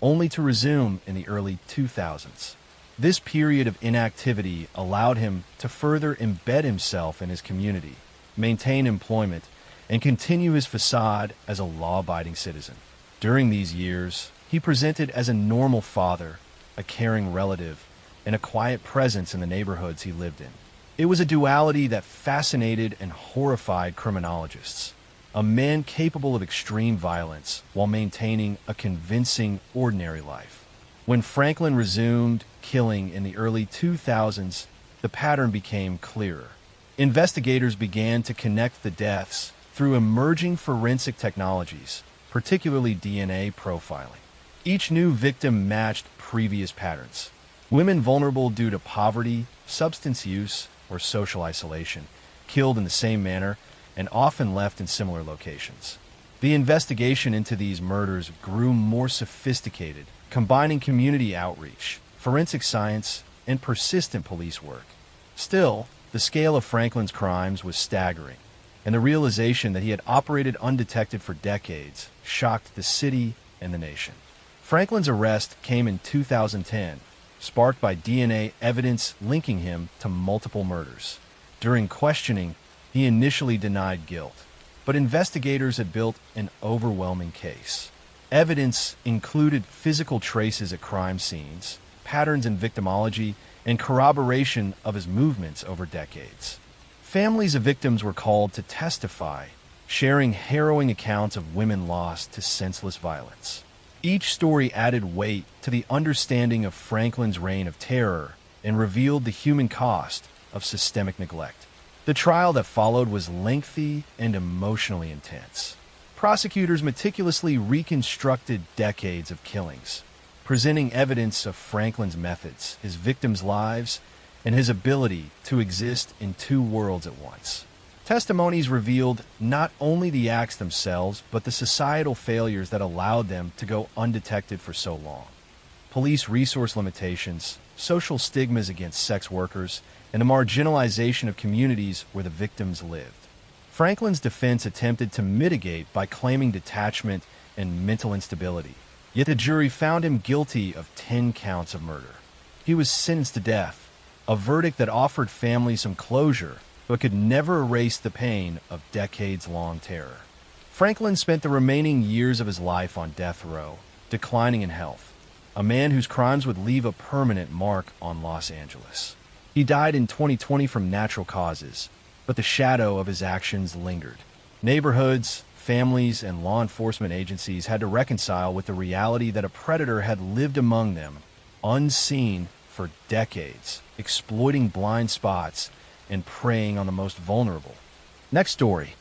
only to resume in the early 2000s. This period of inactivity allowed him to further embed himself in his community, maintain employment, and continue his facade as a law-abiding citizen. During these years, he presented as a normal father, a caring relative, and a quiet presence in the neighborhoods he lived in. It was a duality that fascinated and horrified criminologists. A man capable of extreme violence while maintaining a convincing, ordinary life. When Franklin resumed killing in the early 2000s, the pattern became clearer. Investigators began to connect the deaths through emerging forensic technologies, particularly DNA profiling. Each new victim matched previous patterns. Women vulnerable due to poverty, substance use, or social isolation, killed in the same manner and often left in similar locations. The investigation into these murders grew more sophisticated, combining community outreach, forensic science, and persistent police work. Still, the scale of Franklin's crimes was staggering, and the realization that he had operated undetected for decades shocked the city and the nation. Franklin's arrest came in 2010, sparked by DNA evidence linking him to multiple murders. During questioning, he initially denied guilt, but investigators had built an overwhelming case. Evidence included physical traces at crime scenes, patterns in victimology, and corroboration of his movements over decades. Families of victims were called to testify, sharing harrowing accounts of women lost to senseless violence. Each story added weight to the understanding of Franklin's reign of terror and revealed the human cost of systemic neglect. The trial that followed was lengthy and emotionally intense. Prosecutors meticulously reconstructed decades of killings, presenting evidence of Franklin's methods, his victims' lives, and his ability to exist in two worlds at once. Testimonies revealed not only the acts themselves, but the societal failures that allowed them to go undetected for so long. Police resource limitations, social stigmas against sex workers, and the marginalization of communities where the victims lived. Franklin's defense attempted to mitigate by claiming detachment and mental instability, yet the jury found him guilty of 10 counts of murder. He was sentenced to death, a verdict that offered families some closure, but could never erase the pain of decades-long terror. Franklin spent the remaining years of his life on death row, declining in health, a man whose crimes would leave a permanent mark on Los Angeles. He died in 2020 from natural causes, but the shadow of his actions lingered. Neighborhoods, families, and law enforcement agencies had to reconcile with the reality that a predator had lived among them, unseen for decades, exploiting blind spots and preying on the most vulnerable. Next story.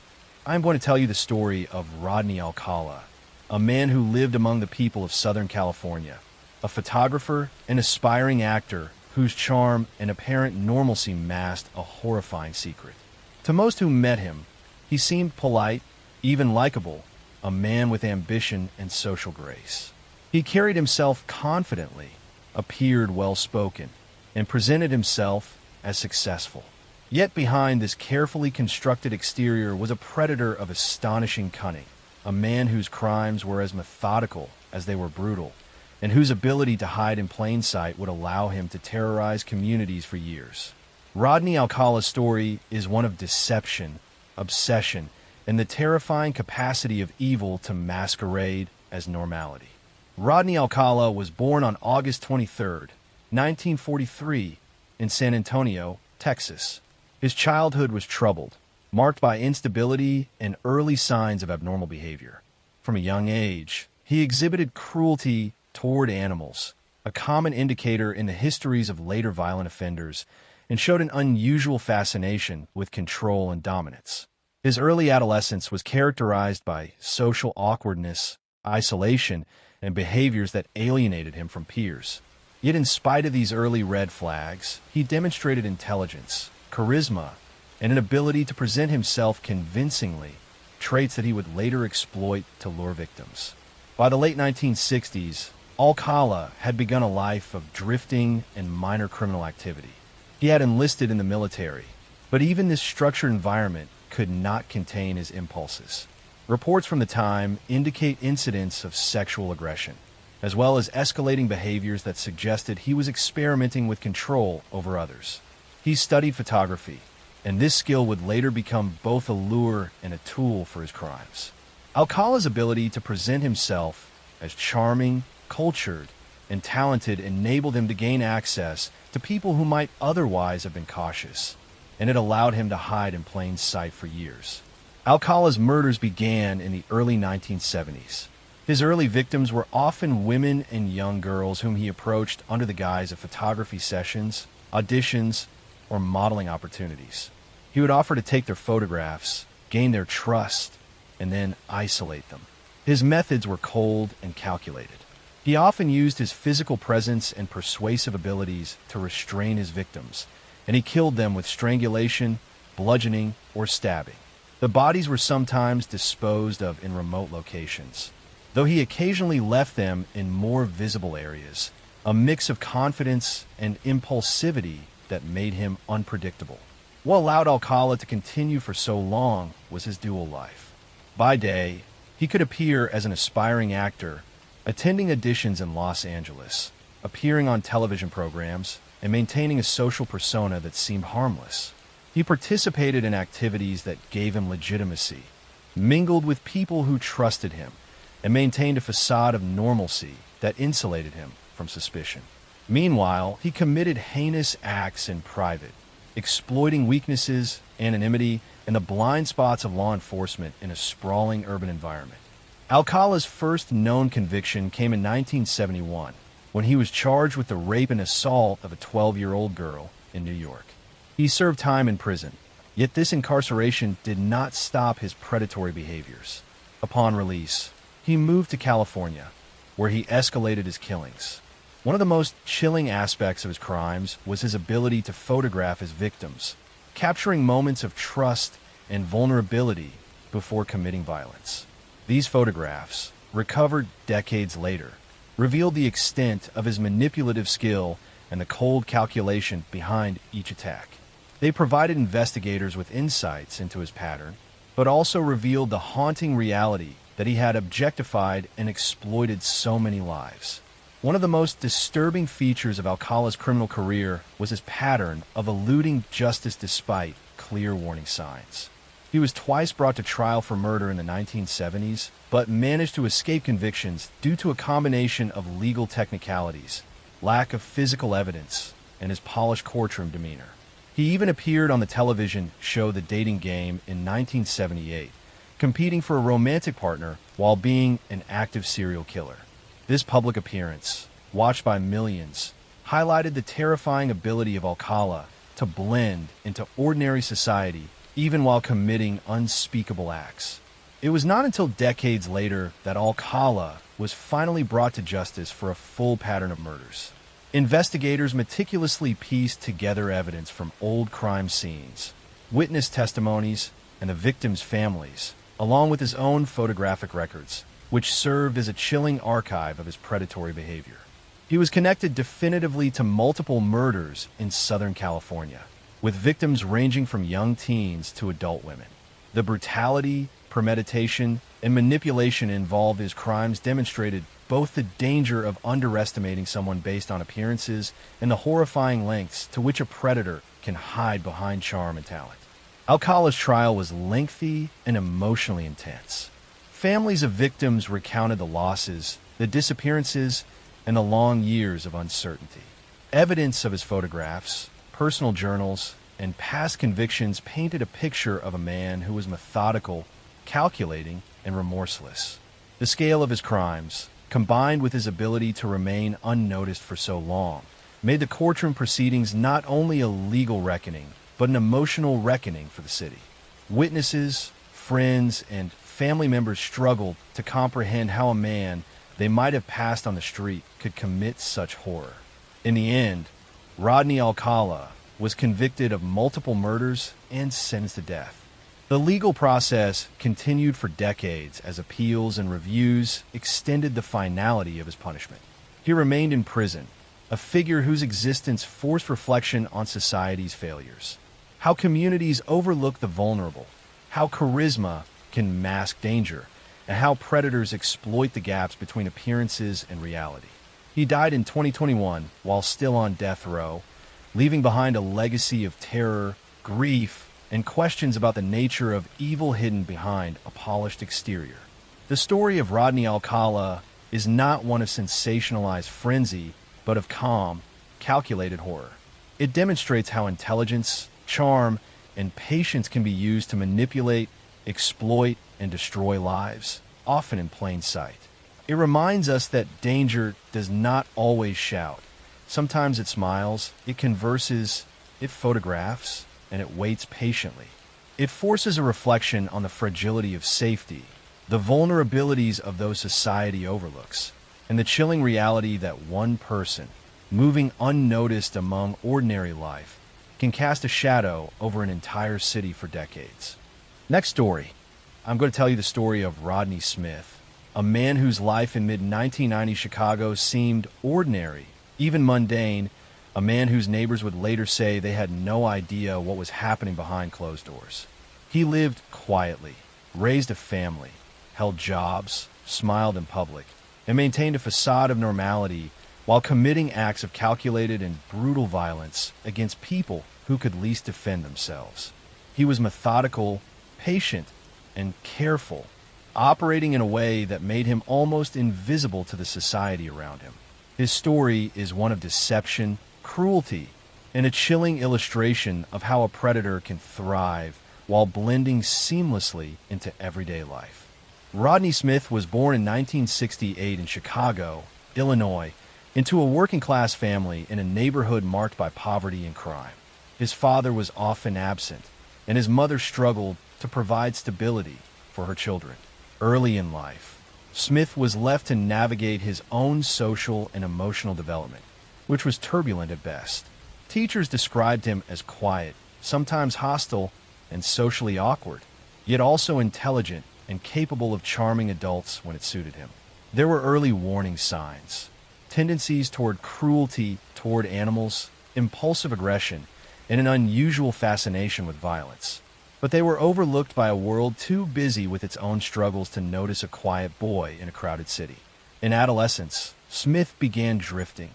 I'm going to tell you the story of Rodney Alcala, a man who lived among the people of Southern California, a photographer and aspiring actor whose charm and apparent normalcy masked a horrifying secret. To most who met him, he seemed polite, even likable, a man with ambition and social grace. He carried himself confidently, appeared well-spoken, and presented himself as successful. Yet behind this carefully constructed exterior was a predator of astonishing cunning, a man whose crimes were as methodical as they were brutal, and whose ability to hide in plain sight would allow him to terrorize communities for years. Rodney Alcala's story is one of deception, obsession, and the terrifying capacity of evil to masquerade as normality. Rodney Alcala was born on August 23, 1943, in San Antonio, Texas. His childhood was troubled, marked by instability and early signs of abnormal behavior. From a young age, he exhibited cruelty toward animals, a common indicator in the histories of later violent offenders, and showed an unusual fascination with control and dominance. His early adolescence was characterized by social awkwardness, isolation, and behaviors that alienated him from peers. Yet in spite of these early red flags, he demonstrated intelligence, charisma, and an ability to present himself convincingly, traits that he would later exploit to lure victims. By the late 1960s, Alcala had begun a life of drifting and minor criminal activity. He had enlisted in the military, but even this structured environment could not contain his impulses. Reports from the time indicate incidents of sexual aggression, as well as escalating behaviors that suggested he was experimenting with control over others. He studied photography, and this skill would later become both a lure and a tool for his crimes. Alcala's ability to present himself as charming, cultured, and talented enabled him to gain access to people who might otherwise have been cautious, and it allowed him to hide in plain sight for years. Alcala's murders began in the early 1970s. His early victims were often women and young girls whom he approached under the guise of photography sessions, auditions, or modeling opportunities. He would offer to take their photographs, gain their trust, and then isolate them. His methods were cold and calculated. He often used his physical presence and persuasive abilities to restrain his victims, and he killed them with strangulation, bludgeoning, or stabbing. The bodies were sometimes disposed of in remote locations, though he occasionally left them in more visible areas, a mix of confidence and impulsivity that made him unpredictable. What allowed Alcala to continue for so long was his dual life. By day, he could appear as an aspiring actor, attending auditions in Los Angeles, appearing on television programs, and maintaining a social persona that seemed harmless. He participated in activities that gave him legitimacy, mingled with people who trusted him, and maintained a facade of normalcy that insulated him from suspicion. Meanwhile, he committed heinous acts in private, exploiting weaknesses, anonymity, and the blind spots of law enforcement in a sprawling urban environment. Alcala's first known conviction came in 1971, when he was charged with the rape and assault of a 12-year-old girl in New York. He served time in prison, yet this incarceration did not stop his predatory behaviors. Upon release, he moved to California, where he escalated his killings. One of the most chilling aspects of his crimes was his ability to photograph his victims, capturing moments of trust and vulnerability before committing violence. These photographs, recovered decades later, revealed the extent of his manipulative skill and the cold calculation behind each attack. They provided investigators with insights into his pattern, but also revealed the haunting reality that he had objectified and exploited so many lives. One of the most disturbing features of Alcala's criminal career was his pattern of eluding justice despite clear warning signs. He was twice brought to trial for murder in the 1970s, but managed to escape convictions due to a combination of legal technicalities, lack of physical evidence, and his polished courtroom demeanor. He even appeared on the television show The Dating Game in 1978, competing for a romantic partner while being an active serial killer. This public appearance, watched by millions, highlighted the terrifying ability of Alcala to blend into ordinary society even while committing unspeakable acts. It was not until decades later that Alcala was finally brought to justice for a full pattern of murders. Investigators meticulously pieced together evidence from old crime scenes, witness testimonies, and the victims' families, along with his own photographic records, which served as a chilling archive of his predatory behavior. He was connected definitively to multiple murders in Southern California, with victims ranging from young teens to adult women. The brutality, premeditation, and manipulation involved in his crimes demonstrated both the danger of underestimating someone based on appearances and the horrifying lengths to which a predator can hide behind charm and talent. Alcala's trial was lengthy and emotionally intense. Families of victims recounted the losses, the disappearances, and the long years of uncertainty. Evidence of his photographs, personal journals, and past convictions painted a picture of a man who was methodical, calculating, and remorseless. The scale of his crimes, combined with his ability to remain unnoticed for so long, made the courtroom proceedings not only a legal reckoning, but an emotional reckoning for the city. Witnesses, friends, and family members struggled to comprehend how a man they might have passed on the street could commit such horror. In the end, Rodney Alcala was convicted of multiple murders and sentenced to death. The legal process continued for decades as appeals and reviews extended the finality of his punishment. He remained in prison, a figure whose existence forced reflection on society's failures, how communities overlook the vulnerable, how charisma can mask danger, and how predators exploit the gaps between appearances and reality. He died in 2021 while still on death row, leaving behind a legacy of terror, grief, and questions about the nature of evil hidden behind a polished exterior. The story of Rodney Alcala is not one of sensationalized frenzy, but of calm, calculated horror. It demonstrates how intelligence, charm, and patience can be used to manipulate, exploit, and destroy lives, often in plain sight. It reminds us that danger does not always shout. Sometimes it smiles, it converses, it photographs, and it waits patiently. It forces a reflection on the fragility of safety, the vulnerabilities of those society overlooks, and the chilling reality that one person, moving unnoticed among ordinary life, can cast a shadow over an entire city for decades. Next story. I'm going to tell you the story of Rodney Smith, a man whose life in mid-1990 Chicago seemed ordinary, even mundane, a man whose neighbors would later say they had no idea what was happening behind closed doors. He lived quietly, raised a family, held jobs, smiled in public, and maintained a facade of normality while committing acts of calculated and brutal violence against people who could least defend themselves. He was methodical, patient, and careful, operating in a way that made him almost invisible to the society around him. His story is one of deception, cruelty, and a chilling illustration of how a predator can thrive while blending seamlessly into everyday life. Rodney Smith was born in 1968 in Chicago, Illinois, into a working-class family in a neighborhood marked by poverty and crime. His father was often absent, and his mother struggled to provide stability for her children. Early in life, Smith was left to navigate his own social and emotional development, which was turbulent at best. Teachers described him as quiet, sometimes hostile, and socially awkward, yet also intelligent and capable of charming adults when it suited him. There were early warning signs, tendencies toward cruelty toward animals, impulsive aggression, and an unusual fascination with violence. But they were overlooked by a world too busy with its own struggles to notice a quiet boy in a crowded city. In adolescence, Smith began drifting.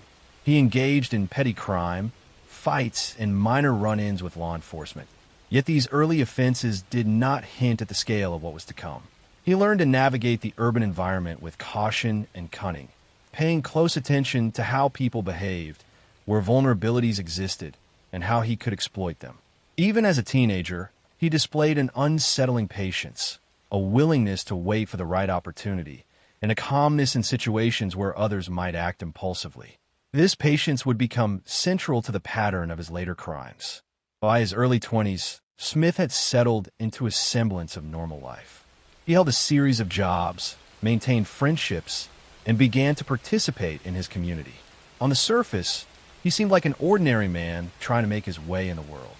He engaged in petty crime, fights, and minor run-ins with law enforcement. Yet these early offenses did not hint at the scale of what was to come. He learned to navigate the urban environment with caution and cunning, paying close attention to how people behaved, where vulnerabilities existed, and how he could exploit them. Even as a teenager, he displayed an unsettling patience, a willingness to wait for the right opportunity, and a calmness in situations where others might act impulsively. This patience would become central to the pattern of his later crimes. By his early 20s, Smith had settled into a semblance of normal life. He held a series of jobs, maintained friendships, and began to participate in his community. On the surface, he seemed like an ordinary man trying to make his way in the world.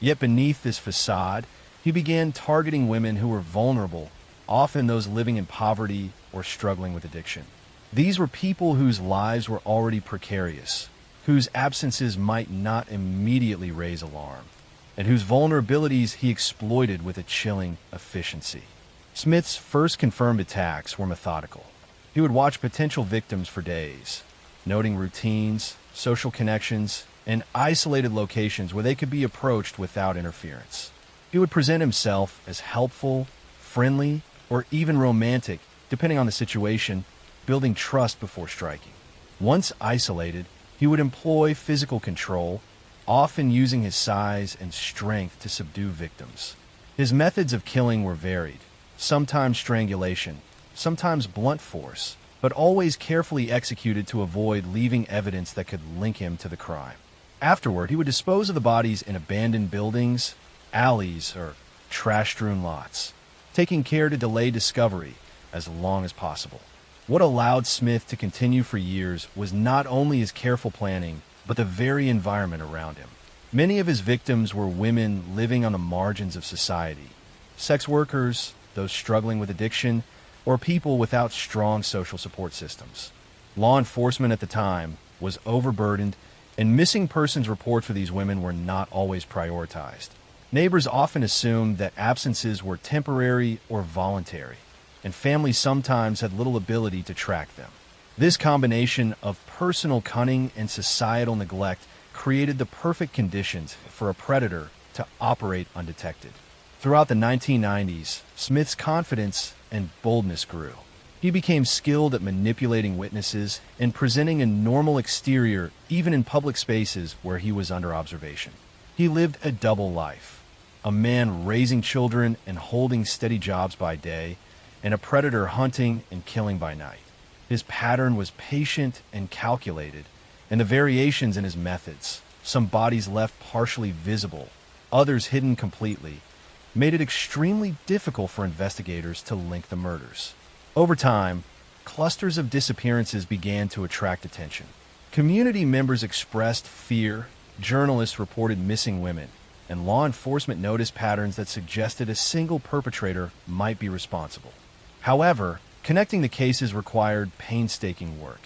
Yet beneath this facade, he began targeting women who were vulnerable, often those living in poverty or struggling with addiction. These were people whose lives were already precarious, whose absences might not immediately raise alarm, and whose vulnerabilities he exploited with a chilling efficiency. Smith's first confirmed attacks were methodical. He would watch potential victims for days, noting routines, social connections, and isolated locations where they could be approached without interference. He would present himself as helpful, friendly, or even romantic, depending on the situation, building trust before striking. Once isolated, he would employ physical control, often using his size and strength to subdue victims. His methods of killing were varied, sometimes strangulation, sometimes blunt force, but always carefully executed to avoid leaving evidence that could link him to the crime. Afterward, he would dispose of the bodies in abandoned buildings, alleys, or trash-strewn lots, taking care to delay discovery as long as possible. What allowed Smith to continue for years was not only his careful planning, but the very environment around him. Many of his victims were women living on the margins of society, sex workers, those struggling with addiction, or people without strong social support systems. Law enforcement at the time was overburdened, and missing persons reports for these women were not always prioritized. Neighbors often assumed that absences were temporary or voluntary, and families sometimes had little ability to track them. This combination of personal cunning and societal neglect created the perfect conditions for a predator to operate undetected. Throughout the 1990s, Smith's confidence and boldness grew. He became skilled at manipulating witnesses and presenting a normal exterior even in public spaces where he was under observation. He lived a double life, a man raising children and holding steady jobs by day, and a predator hunting and killing by night. His pattern was patient and calculated, and the variations in his methods, some bodies left partially visible, others hidden completely, made it extremely difficult for investigators to link the murders. Over time, clusters of disappearances began to attract attention. Community members expressed fear, journalists reported missing women, and law enforcement noticed patterns that suggested a single perpetrator might be responsible. However, connecting the cases required painstaking work,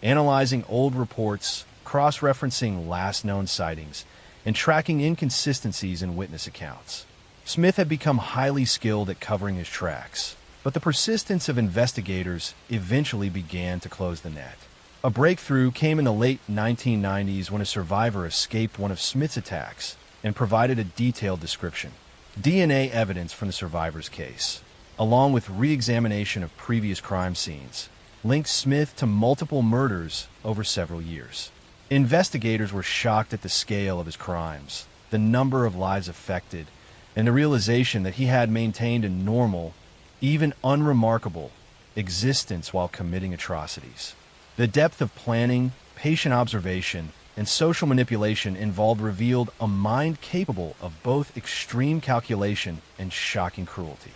analyzing old reports, cross-referencing last known sightings, and tracking inconsistencies in witness accounts. Smith had become highly skilled at covering his tracks, but the persistence of investigators eventually began to close the net. A breakthrough came in the late 1990s when a survivor escaped one of Smith's attacks and provided a detailed description. DNA evidence from the survivor's case, along with re-examination of previous crime scenes, linked Smith to multiple murders over several years. Investigators were shocked at the scale of his crimes, the number of lives affected, and the realization that he had maintained a normal, even unremarkable, existence while committing atrocities. The depth of planning, patient observation, and social manipulation involved revealed a mind capable of both extreme calculation and shocking cruelty.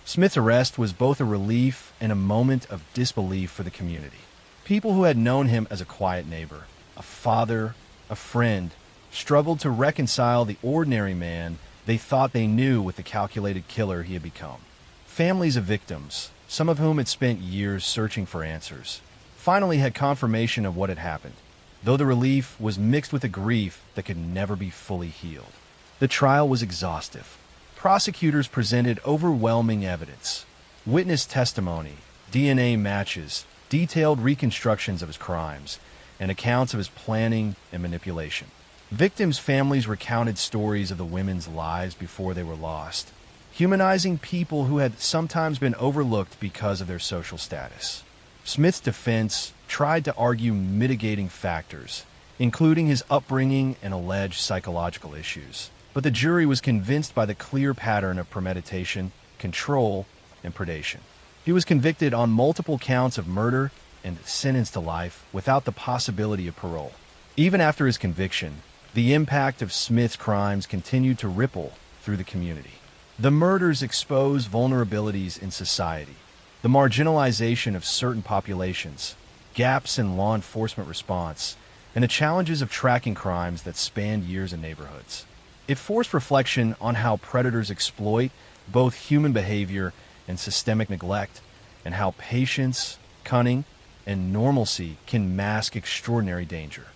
Smith's arrest was both a relief and a moment of disbelief for the community. People who had known him as a quiet neighbor, a father, a friend, struggled to reconcile the ordinary man they thought they knew with the calculated killer he had become. Families of victims, some of whom had spent years searching for answers, finally had confirmation of what had happened, though the relief was mixed with a grief that could never be fully healed. The trial was exhaustive. Prosecutors presented overwhelming evidence, witness testimony, DNA matches, detailed reconstructions of his crimes, and accounts of his planning and manipulation. Victims' families recounted stories of the women's lives before they were lost, humanizing people who had sometimes been overlooked because of their social status. Smith's defense tried to argue mitigating factors, including his upbringing and alleged psychological issues, but the jury was convinced by the clear pattern of premeditation, control, and predation. He was convicted on multiple counts of murder and sentenced to life without the possibility of parole. Even after his conviction, the impact of Smith's crimes continued to ripple through the community. The murders exposed vulnerabilities in society, the marginalization of certain populations, gaps in law enforcement response, and the challenges of tracking crimes that spanned years in neighborhoods. It forced reflection on how predators exploit both human behavior and systemic neglect, and how patience, cunning, and normalcy can mask extraordinary danger.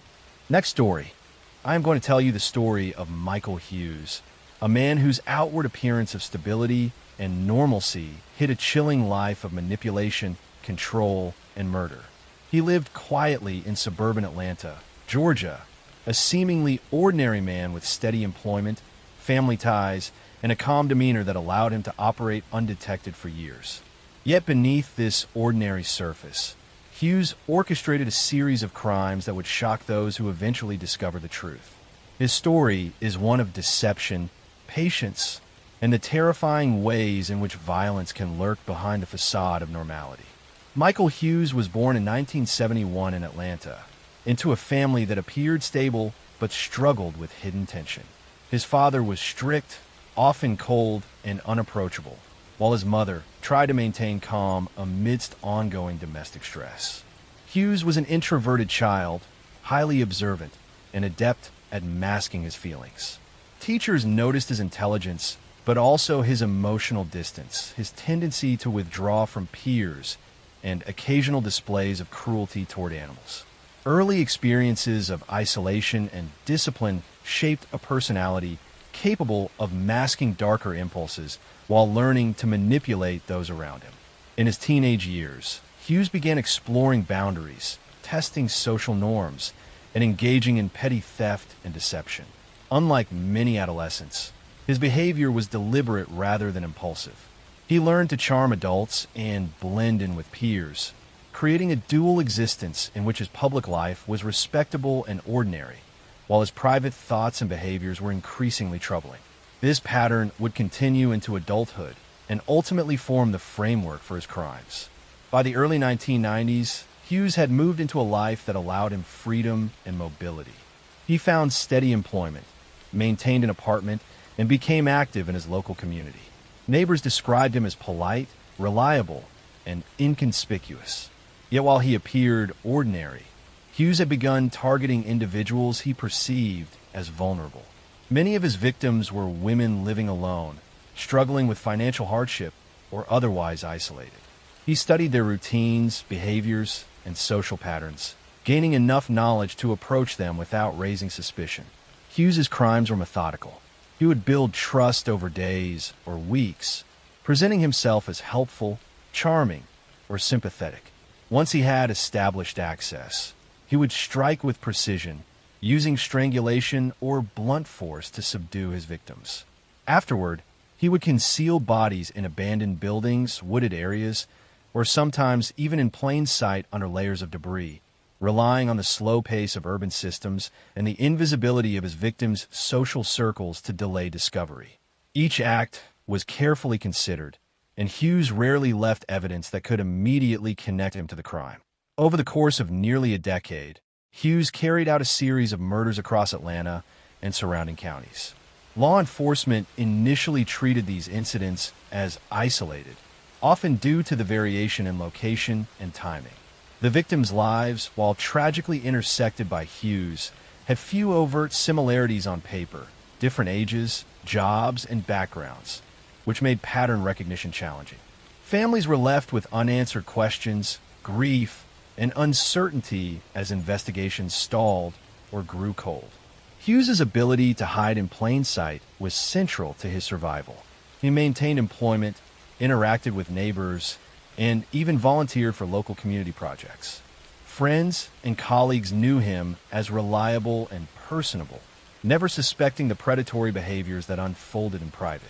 Next story. I am going to tell you the story of Michael Hughes, a man whose outward appearance of stability and normalcy hid a chilling life of manipulation, control, and murder. He lived quietly in suburban Atlanta, Georgia, a seemingly ordinary man with steady employment, family ties, and a calm demeanor that allowed him to operate undetected for years. Yet beneath this ordinary surface, Hughes orchestrated a series of crimes that would shock those who eventually discover the truth. His story is one of deception, patience, and the terrifying ways in which violence can lurk behind the facade of normality. Michael Hughes was born in 1971 in Atlanta, into a family that appeared stable but struggled with hidden tension. His father was strict, often cold, and unapproachable, while his mother tried to maintain calm amidst ongoing domestic stress. Hughes was an introverted child, highly observant, and adept at masking his feelings. Teachers noticed his intelligence, but also his emotional distance, his tendency to withdraw from peers, and occasional displays of cruelty toward animals. Early experiences of isolation and discipline shaped a personality capable of masking darker impulses while learning to manipulate those around him. In his teenage years, Hughes began exploring boundaries, testing social norms, and engaging in petty theft and deception. Unlike many adolescents, his behavior was deliberate rather than impulsive. He learned to charm adults and blend in with peers, creating a dual existence in which his public life was respectable and ordinary, while his private thoughts and behaviors were increasingly troubling. This pattern would continue into adulthood and ultimately form the framework for his crimes. By the early 1990s, Hughes had moved into a life that allowed him freedom and mobility. He found steady employment, maintained an apartment, and became active in his local community. Neighbors described him as polite, reliable, and inconspicuous. Yet while he appeared ordinary, Hughes had begun targeting individuals he perceived as vulnerable. Many of his victims were women living alone, struggling with financial hardship, or otherwise isolated. He studied their routines, behaviors, and social patterns, gaining enough knowledge to approach them without raising suspicion. Hughes's crimes were methodical. He would build trust over days or weeks, presenting himself as helpful, charming, or sympathetic. Once he had established access, he would strike with precision, using strangulation or blunt force to subdue his victims. Afterward, he would conceal bodies in abandoned buildings, wooded areas, or sometimes even in plain sight under layers of debris, relying on the slow pace of urban systems and the invisibility of his victims' social circles to delay discovery. Each act was carefully considered, and Hughes rarely left evidence that could immediately connect him to the crime. Over the course of nearly a decade, Hughes carried out a series of murders across Atlanta and surrounding counties. Law enforcement initially treated these incidents as isolated, often due to the variation in location and timing. The victims' lives, while tragically intersected by Hughes, had few overt similarities on paper, different ages, jobs, and backgrounds, which made pattern recognition challenging. Families were left with unanswered questions, grief, and uncertainty as investigations stalled or grew cold. Hughes's ability to hide in plain sight was central to his survival. He maintained employment, interacted with neighbors, and even volunteered for local community projects. Friends and colleagues knew him as reliable and personable, never suspecting the predatory behaviors that unfolded in private.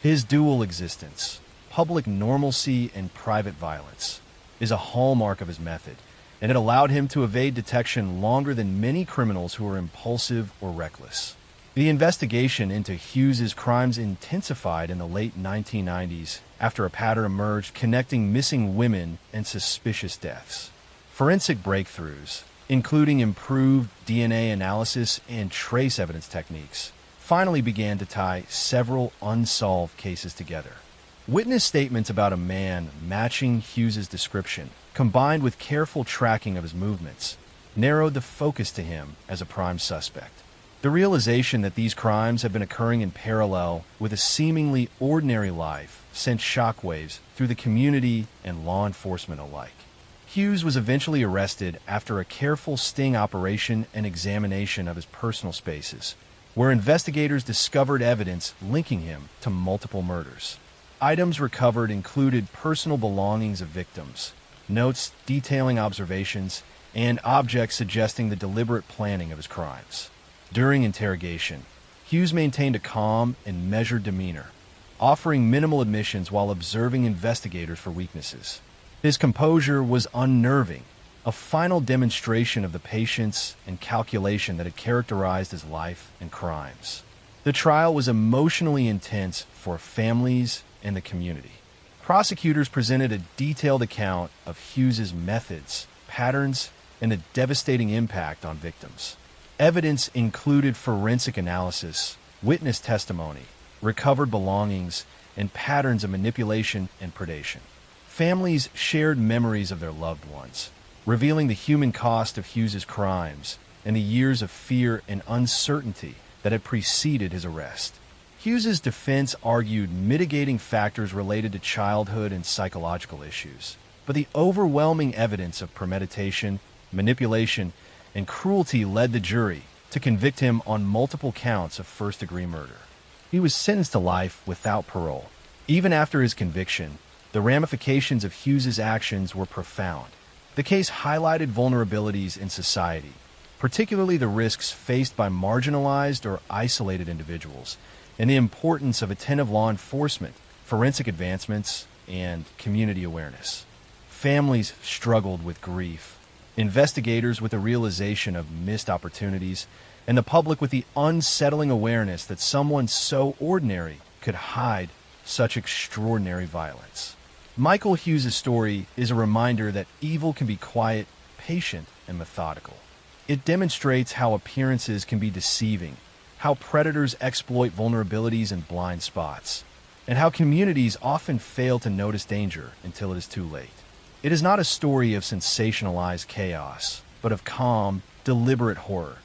His dual existence, public normalcy and private violence, is a hallmark of his method, and it allowed him to evade detection longer than many criminals who were impulsive or reckless. The investigation into Hughes's crimes intensified in the late 1990s after a pattern emerged connecting missing women and suspicious deaths. Forensic breakthroughs, including improved DNA analysis and trace evidence techniques, finally began to tie several unsolved cases together. Witness statements about a man matching Hughes's description, combined with careful tracking of his movements, narrowed the focus to him as a prime suspect. The realization that these crimes had been occurring in parallel with a seemingly ordinary life sent shockwaves through the community and law enforcement alike. Hughes was eventually arrested after a careful sting operation and examination of his personal spaces, where investigators discovered evidence linking him to multiple murders. Items recovered included personal belongings of victims, notes detailing observations, and objects suggesting the deliberate planning of his crimes. During interrogation, Hughes maintained a calm and measured demeanor, offering minimal admissions while observing investigators for weaknesses. His composure was unnerving, a final demonstration of the patience and calculation that had characterized his life and crimes. The trial was emotionally intense for families and the community. Prosecutors presented a detailed account of Hughes's methods, patterns, and the devastating impact on victims. Evidence included forensic analysis, witness testimony, recovered belongings, and patterns of manipulation and predation. Families shared memories of their loved ones, revealing the human cost of Hughes's crimes and the years of fear and uncertainty that had preceded his arrest. Hughes's defense argued mitigating factors related to childhood and psychological issues, but the overwhelming evidence of premeditation, manipulation, and cruelty led the jury to convict him on multiple counts of first-degree murder. He was sentenced to life without parole. Even after his conviction, the ramifications of Hughes's actions were profound. The case highlighted vulnerabilities in society, particularly the risks faced by marginalized or isolated individuals, and the importance of attentive law enforcement, forensic advancements, and community awareness. Families struggled with grief, investigators with the realization of missed opportunities, and the public with the unsettling awareness that someone so ordinary could hide such extraordinary violence. Michael Hughes' story is a reminder that evil can be quiet, patient, and methodical. It demonstrates how appearances can be deceiving, how predators exploit vulnerabilities and blind spots, and how communities often fail to notice danger until it is too late. It is not a story of sensationalized chaos, but of calm, deliberate horror.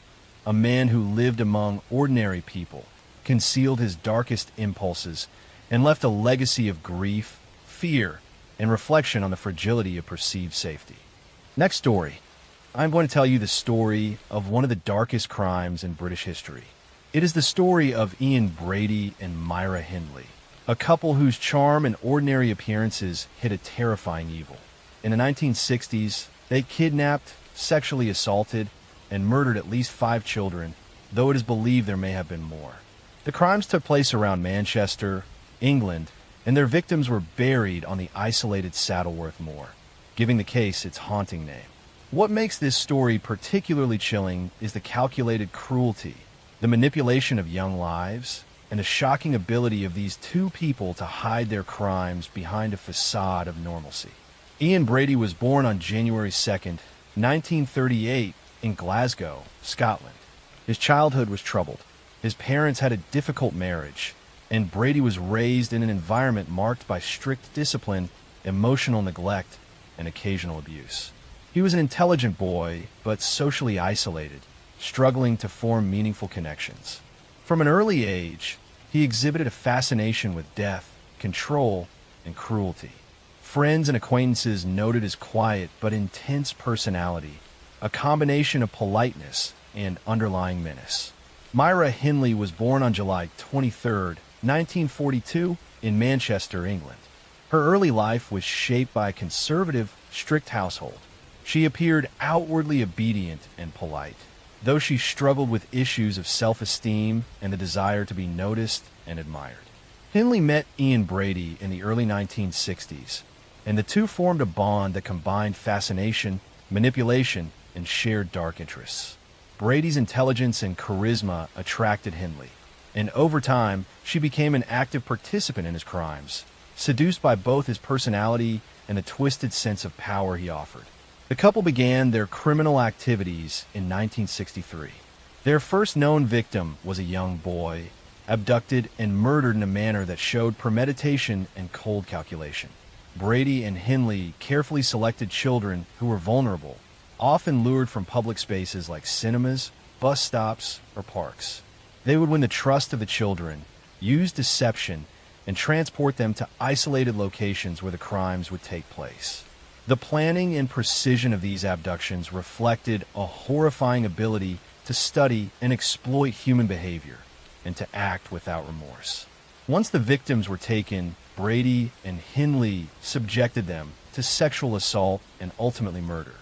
A man who lived among ordinary people, concealed his darkest impulses, and left a legacy of grief, fear, and reflection on the fragility of perceived safety. Next story. I'm going to tell you the story of one of the darkest crimes in British history. It is the story of Ian Brady and Myra Hindley, a couple whose charm and ordinary appearances hid a terrifying evil. In the 1960s, they kidnapped, sexually assaulted, and murdered at least 5 children, though it is believed there may have been more. The crimes took place around Manchester, England, and their victims were buried on the isolated Saddleworth Moor, giving the case its haunting name. What makes this story particularly chilling is the calculated cruelty, the manipulation of young lives, and the shocking ability of these two people to hide their crimes behind a facade of normalcy. Ian Brady was born on January 2nd, 1938, in Glasgow, Scotland. His childhood was troubled. His parents had a difficult marriage, and Brady was raised in an environment marked by strict discipline, emotional neglect, and occasional abuse. He was an intelligent boy, but socially isolated, struggling to form meaningful connections. From an early age, he exhibited a fascination with death, control, and cruelty. Friends and acquaintances noted his quiet but intense personality, a combination of politeness and underlying menace. Myra Hindley was born on July 23, 1942, in Manchester, England. Her early life was shaped by a conservative, strict household. She appeared outwardly obedient and polite, though she struggled with issues of self-esteem and the desire to be noticed and admired. Hindley met Ian Brady in the early 1960s, and the two formed a bond that combined fascination, manipulation, and shared dark interests. Brady's intelligence and charisma attracted Hindley, and over time, she became an active participant in his crimes, seduced by both his personality and the twisted sense of power he offered. The couple began their criminal activities in 1963. Their first known victim was a young boy, abducted and murdered in a manner that showed premeditation and cold calculation. Brady and Hindley carefully selected children who were vulnerable, often lured from public spaces like cinemas, bus stops, or parks. They would win the trust of the children, use deception, and transport them to isolated locations where the crimes would take place. The planning and precision of these abductions reflected a horrifying ability to study and exploit human behavior and to act without remorse. Once the victims were taken, Brady and Hindley subjected them to sexual assault and ultimately murder.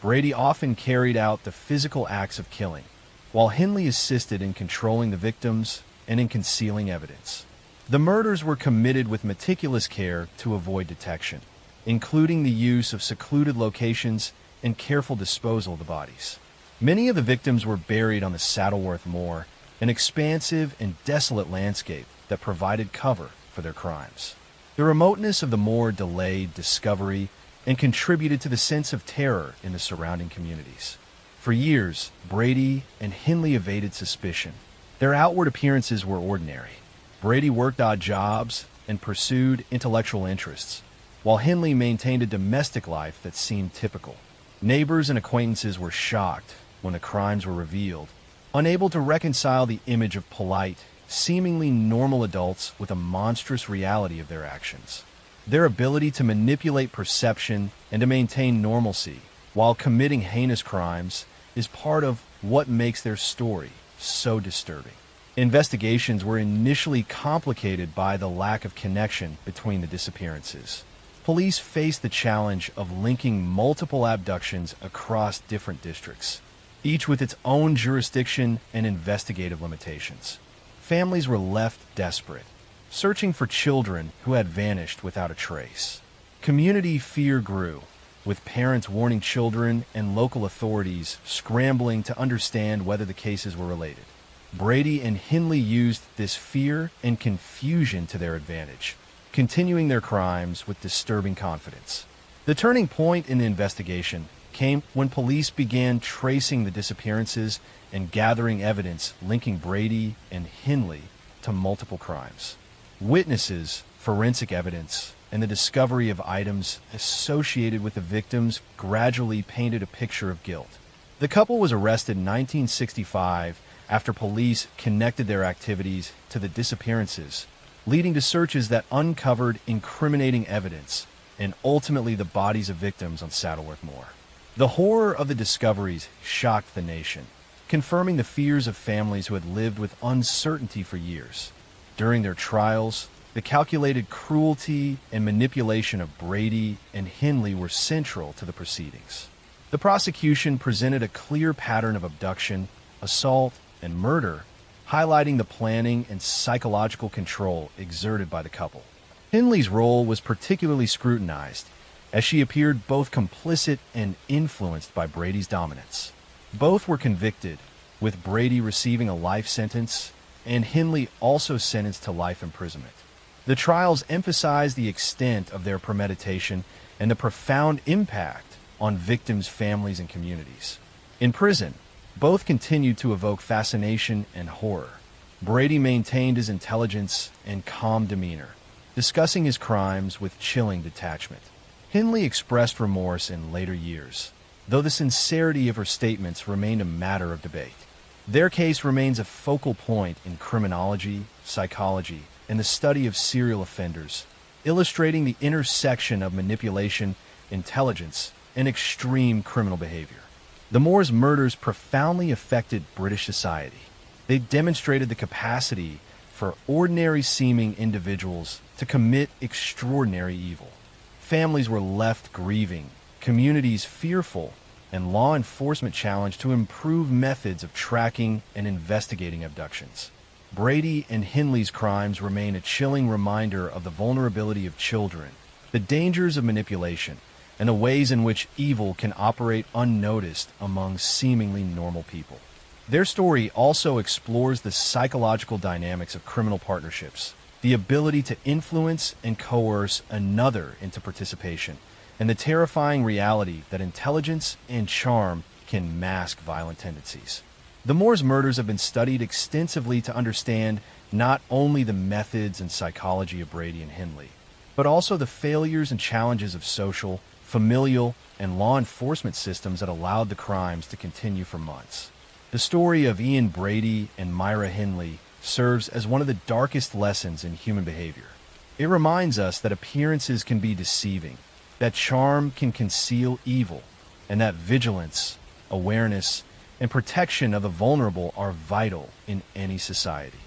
Brady often carried out the physical acts of killing, while Hindley assisted in controlling the victims and in concealing evidence. The murders were committed with meticulous care to avoid detection, including the use of secluded locations and careful disposal of the bodies. Many of the victims were buried on the Saddleworth Moor, an expansive and desolate landscape that provided cover for their crimes. The remoteness of the moor delayed discovery and contributed to the sense of terror in the surrounding communities. For years, Brady and Hindley evaded suspicion. Their outward appearances were ordinary. Brady worked odd jobs and pursued intellectual interests, while Hindley maintained a domestic life that seemed typical. Neighbors and acquaintances were shocked when the crimes were revealed, unable to reconcile the image of polite, seemingly normal adults with a monstrous reality of their actions. Their ability to manipulate perception and to maintain normalcy while committing heinous crimes is part of what makes their story so disturbing. Investigations were initially complicated by the lack of connection between the disappearances. Police faced the challenge of linking multiple abductions across different districts, each with its own jurisdiction and investigative limitations. Families were left desperate, searching for children who had vanished without a trace. Community fear grew, with parents warning children and local authorities scrambling to understand whether the cases were related. Brady and Hindley used this fear and confusion to their advantage, continuing their crimes with disturbing confidence. The turning point in the investigation came when police began tracing the disappearances and gathering evidence linking Brady and Hindley to multiple crimes. Witnesses, forensic evidence, and the discovery of items associated with the victims gradually painted a picture of guilt. The couple was arrested in 1965 after police connected their activities to the disappearances, leading to searches that uncovered incriminating evidence and ultimately the bodies of victims on Saddleworth Moor. The horror of the discoveries shocked the nation, confirming the fears of families who had lived with uncertainty for years. During their trials, the calculated cruelty and manipulation of Brady and Hindley were central to the proceedings. The prosecution presented a clear pattern of abduction, assault, and murder, highlighting the planning and psychological control exerted by the couple. Hindley's role was particularly scrutinized, as she appeared both complicit and influenced by Brady's dominance. Both were convicted, with Brady receiving a life sentence and Hindley also sentenced to life imprisonment. The trials emphasized the extent of their premeditation and the profound impact on victims' families and communities. In prison, both continued to evoke fascination and horror. Brady maintained his intelligence and calm demeanor, discussing his crimes with chilling detachment. Hindley expressed remorse in later years, though the sincerity of her statements remained a matter of debate. Their case remains a focal point in criminology, psychology, and the study of serial offenders, illustrating the intersection of manipulation, intelligence, and extreme criminal behavior. The Moors' murders profoundly affected British society. They demonstrated the capacity for ordinary-seeming individuals to commit extraordinary evil. Families were left grieving, communities fearful, and law enforcement challenged to improve methods of tracking and investigating abductions. Brady and Hindley's crimes remain a chilling reminder of the vulnerability of children, the dangers of manipulation, and the ways in which evil can operate unnoticed among seemingly normal people. Their story also explores the psychological dynamics of criminal partnerships, the ability to influence and coerce another into participation, and the terrifying reality that intelligence and charm can mask violent tendencies. The Moors' murders have been studied extensively to understand not only the methods and psychology of Brady and Hindley, but also the failures and challenges of social, familial, and law enforcement systems that allowed the crimes to continue for months. The story of Ian Brady and Myra Hindley serves as one of the darkest lessons in human behavior. It reminds us that appearances can be deceiving, that charm can conceal evil, and that vigilance, awareness, and protection of the vulnerable are vital in any society.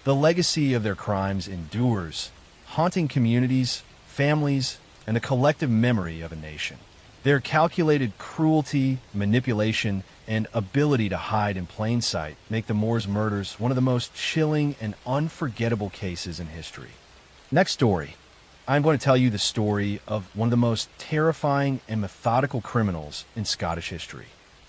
The legacy of their crimes endures, haunting communities, families, and the collective memory of a nation. Their calculated cruelty, manipulation, and ability to hide in plain sight make the Moors' murders one of the most chilling and unforgettable cases in history. Next story. I'm going to tell you the story of one of the most terrifying and methodical criminals in Scottish history.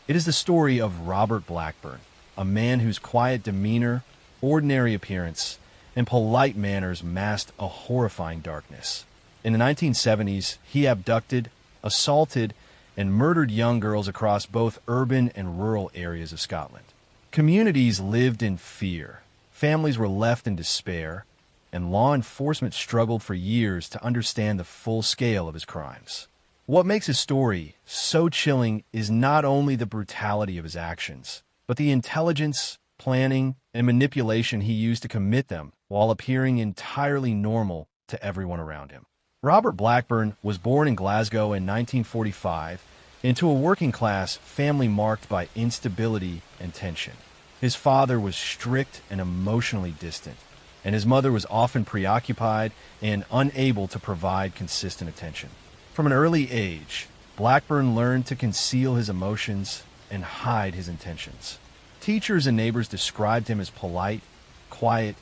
It is the story of Robert Blackburn, a man whose quiet demeanor, ordinary appearance, and polite manners masked a horrifying darkness. In the 1970s, he abducted, assaulted, and murdered young girls across both urban and rural areas of Scotland. Communities lived in fear, families were left in despair, and law enforcement struggled for years to understand the full scale of his crimes. What makes his story so chilling is not only the brutality of his actions, but the intelligence, planning, and manipulation he used to commit them while appearing entirely normal to everyone around him. Robert Blackburn was born in Glasgow in 1945 into a working-class family marked by instability and tension. His father was strict and emotionally distant, and his mother was often preoccupied and unable to provide consistent attention. From an early age, Blackburn learned to conceal his emotions and hide his intentions. Teachers and neighbors described him as polite, quiet,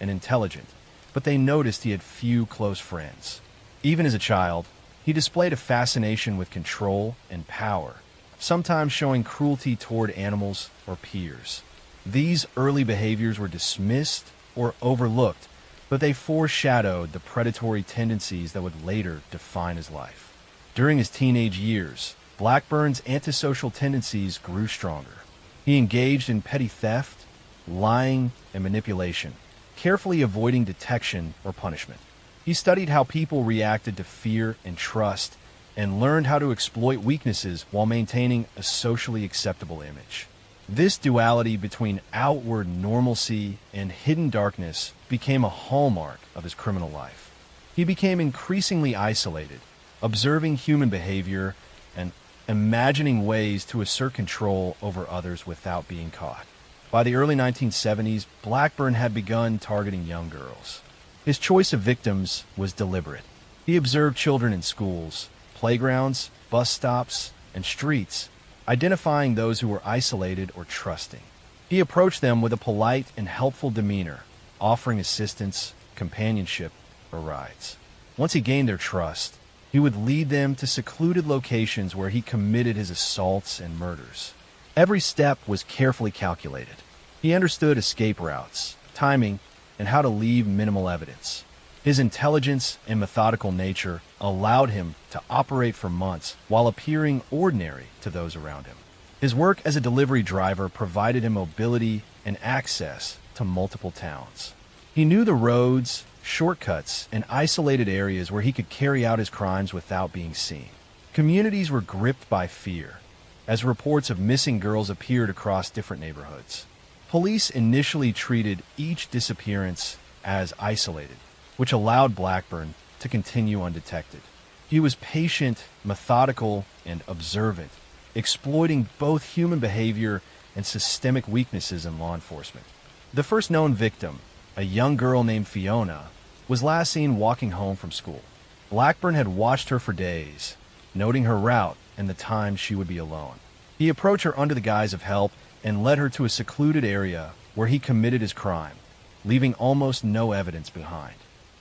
and intelligent, but they noticed he had few close friends. Even as a child, he displayed a fascination with control and power, sometimes showing cruelty toward animals or peers. These early behaviors were dismissed or overlooked, but they foreshadowed the predatory tendencies that would later define his life. During his teenage years, Blackburn's antisocial tendencies grew stronger. He engaged in petty theft, lying, and manipulation, carefully avoiding detection or punishment. He studied how people reacted to fear and trust, and learned how to exploit weaknesses while maintaining a socially acceptable image. This duality between outward normalcy and hidden darkness became a hallmark of his criminal life. He became increasingly isolated, observing human behavior and imagining ways to assert control over others without being caught. By the early 1970s, Blackburn had begun targeting young girls. His choice of victims was deliberate. He observed children in schools, playgrounds, bus stops, and streets, identifying those who were isolated or trusting. He approached them with a polite and helpful demeanor, offering assistance, companionship, or rides. Once he gained their trust, he would lead them to secluded locations where he committed his assaults and murders. Every step was carefully calculated. He understood escape routes, timing, and how to leave minimal evidence. His intelligence and methodical nature allowed him to operate for months while appearing ordinary to those around him. His work as a delivery driver provided him mobility and access to multiple towns. He knew the roads, shortcuts, and isolated areas where he could carry out his crimes without being seen. Communities were gripped by fear, as reports of missing girls appeared across different neighborhoods. Police initially treated each disappearance as isolated, which allowed Blackburn to continue undetected. He was patient, methodical, and observant, exploiting both human behavior and systemic weaknesses in law enforcement. The first known victim, a young girl named Fiona, was last seen walking home from school. Blackburn had watched her for days, noting her route and the time she would be alone. He approached her under the guise of help and led her to a secluded area where he committed his crime, leaving almost no evidence behind.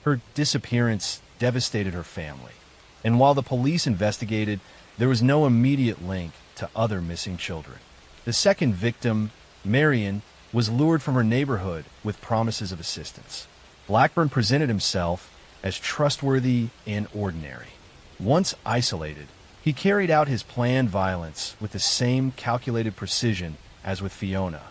Her disappearance devastated her family, and while the police investigated, there was no immediate link to other missing children. The second victim, Marion, was lured from her neighborhood with promises of assistance. Blackburn presented himself as trustworthy and ordinary. Once isolated, he carried out his planned violence with the same calculated precision as with Fiona.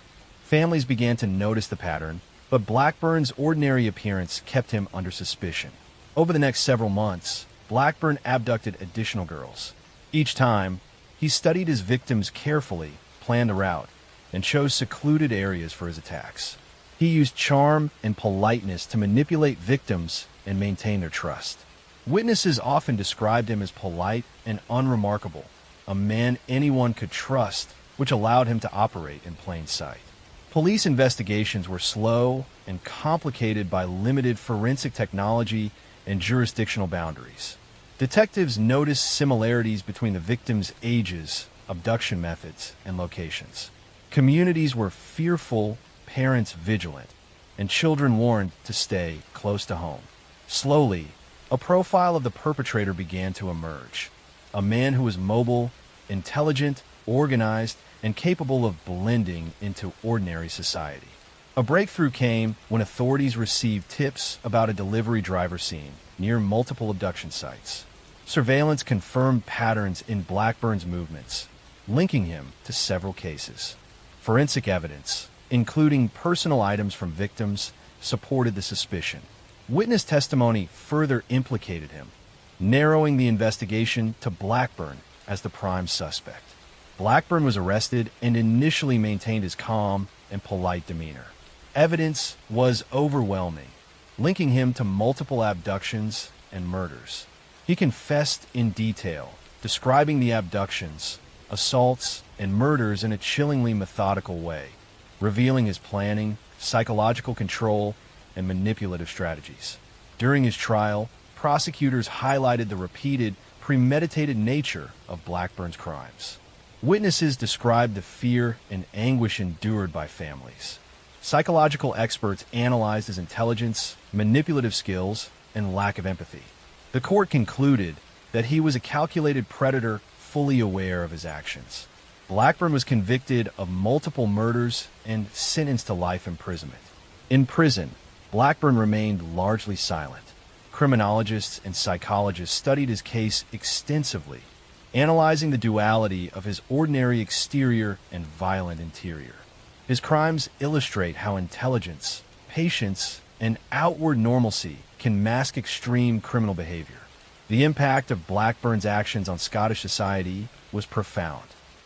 Families began to notice the pattern, but Blackburn's ordinary appearance kept him under suspicion. Over the next several months, Blackburn abducted additional girls. Each time, he studied his victims carefully, planned a route, and chose secluded areas for his attacks. He used charm and politeness to manipulate victims and maintain their trust. Witnesses often described him as polite and unremarkable, a man anyone could trust, which allowed him to operate in plain sight. Police investigations were slow and complicated by limited forensic technology and jurisdictional boundaries. Detectives noticed similarities between the victims' ages, abduction methods, and locations. Communities were fearful, parents vigilant, and children warned to stay close to home. Slowly, a profile of the perpetrator began to emerge. A man who was mobile, intelligent, organized, and capable of blending into ordinary society. A breakthrough came when authorities received tips about a delivery driver seen near multiple abduction sites. Surveillance confirmed patterns in Blackburn's movements, linking him to several cases. Forensic evidence, including personal items from victims, supported the suspicion. Witness testimony further implicated him. narrowing the investigation to Blackburn as the prime suspect. Blackburn was arrested and initially maintained his calm and polite demeanor. Evidence was overwhelming, linking him to multiple abductions and murders. He confessed in detail, describing the abductions, assaults, and murders in a chillingly methodical way, revealing his planning, psychological control, and manipulative strategies. During his trial, prosecutors highlighted the repeated, premeditated nature of Blackburn's crimes. Witnesses described the fear and anguish endured by families. Psychological experts analyzed his intelligence, manipulative skills, and lack of empathy. The court concluded that he was a calculated predator fully aware of his actions. Blackburn was convicted of multiple murders and sentenced to life imprisonment. In prison, Blackburn remained largely silent. Criminologists and psychologists studied his case extensively, analyzing the duality of his ordinary exterior and violent interior. His crimes illustrate how intelligence, patience, and outward normalcy can mask extreme criminal behavior. The impact of Blackburn's actions on Scottish society was profound.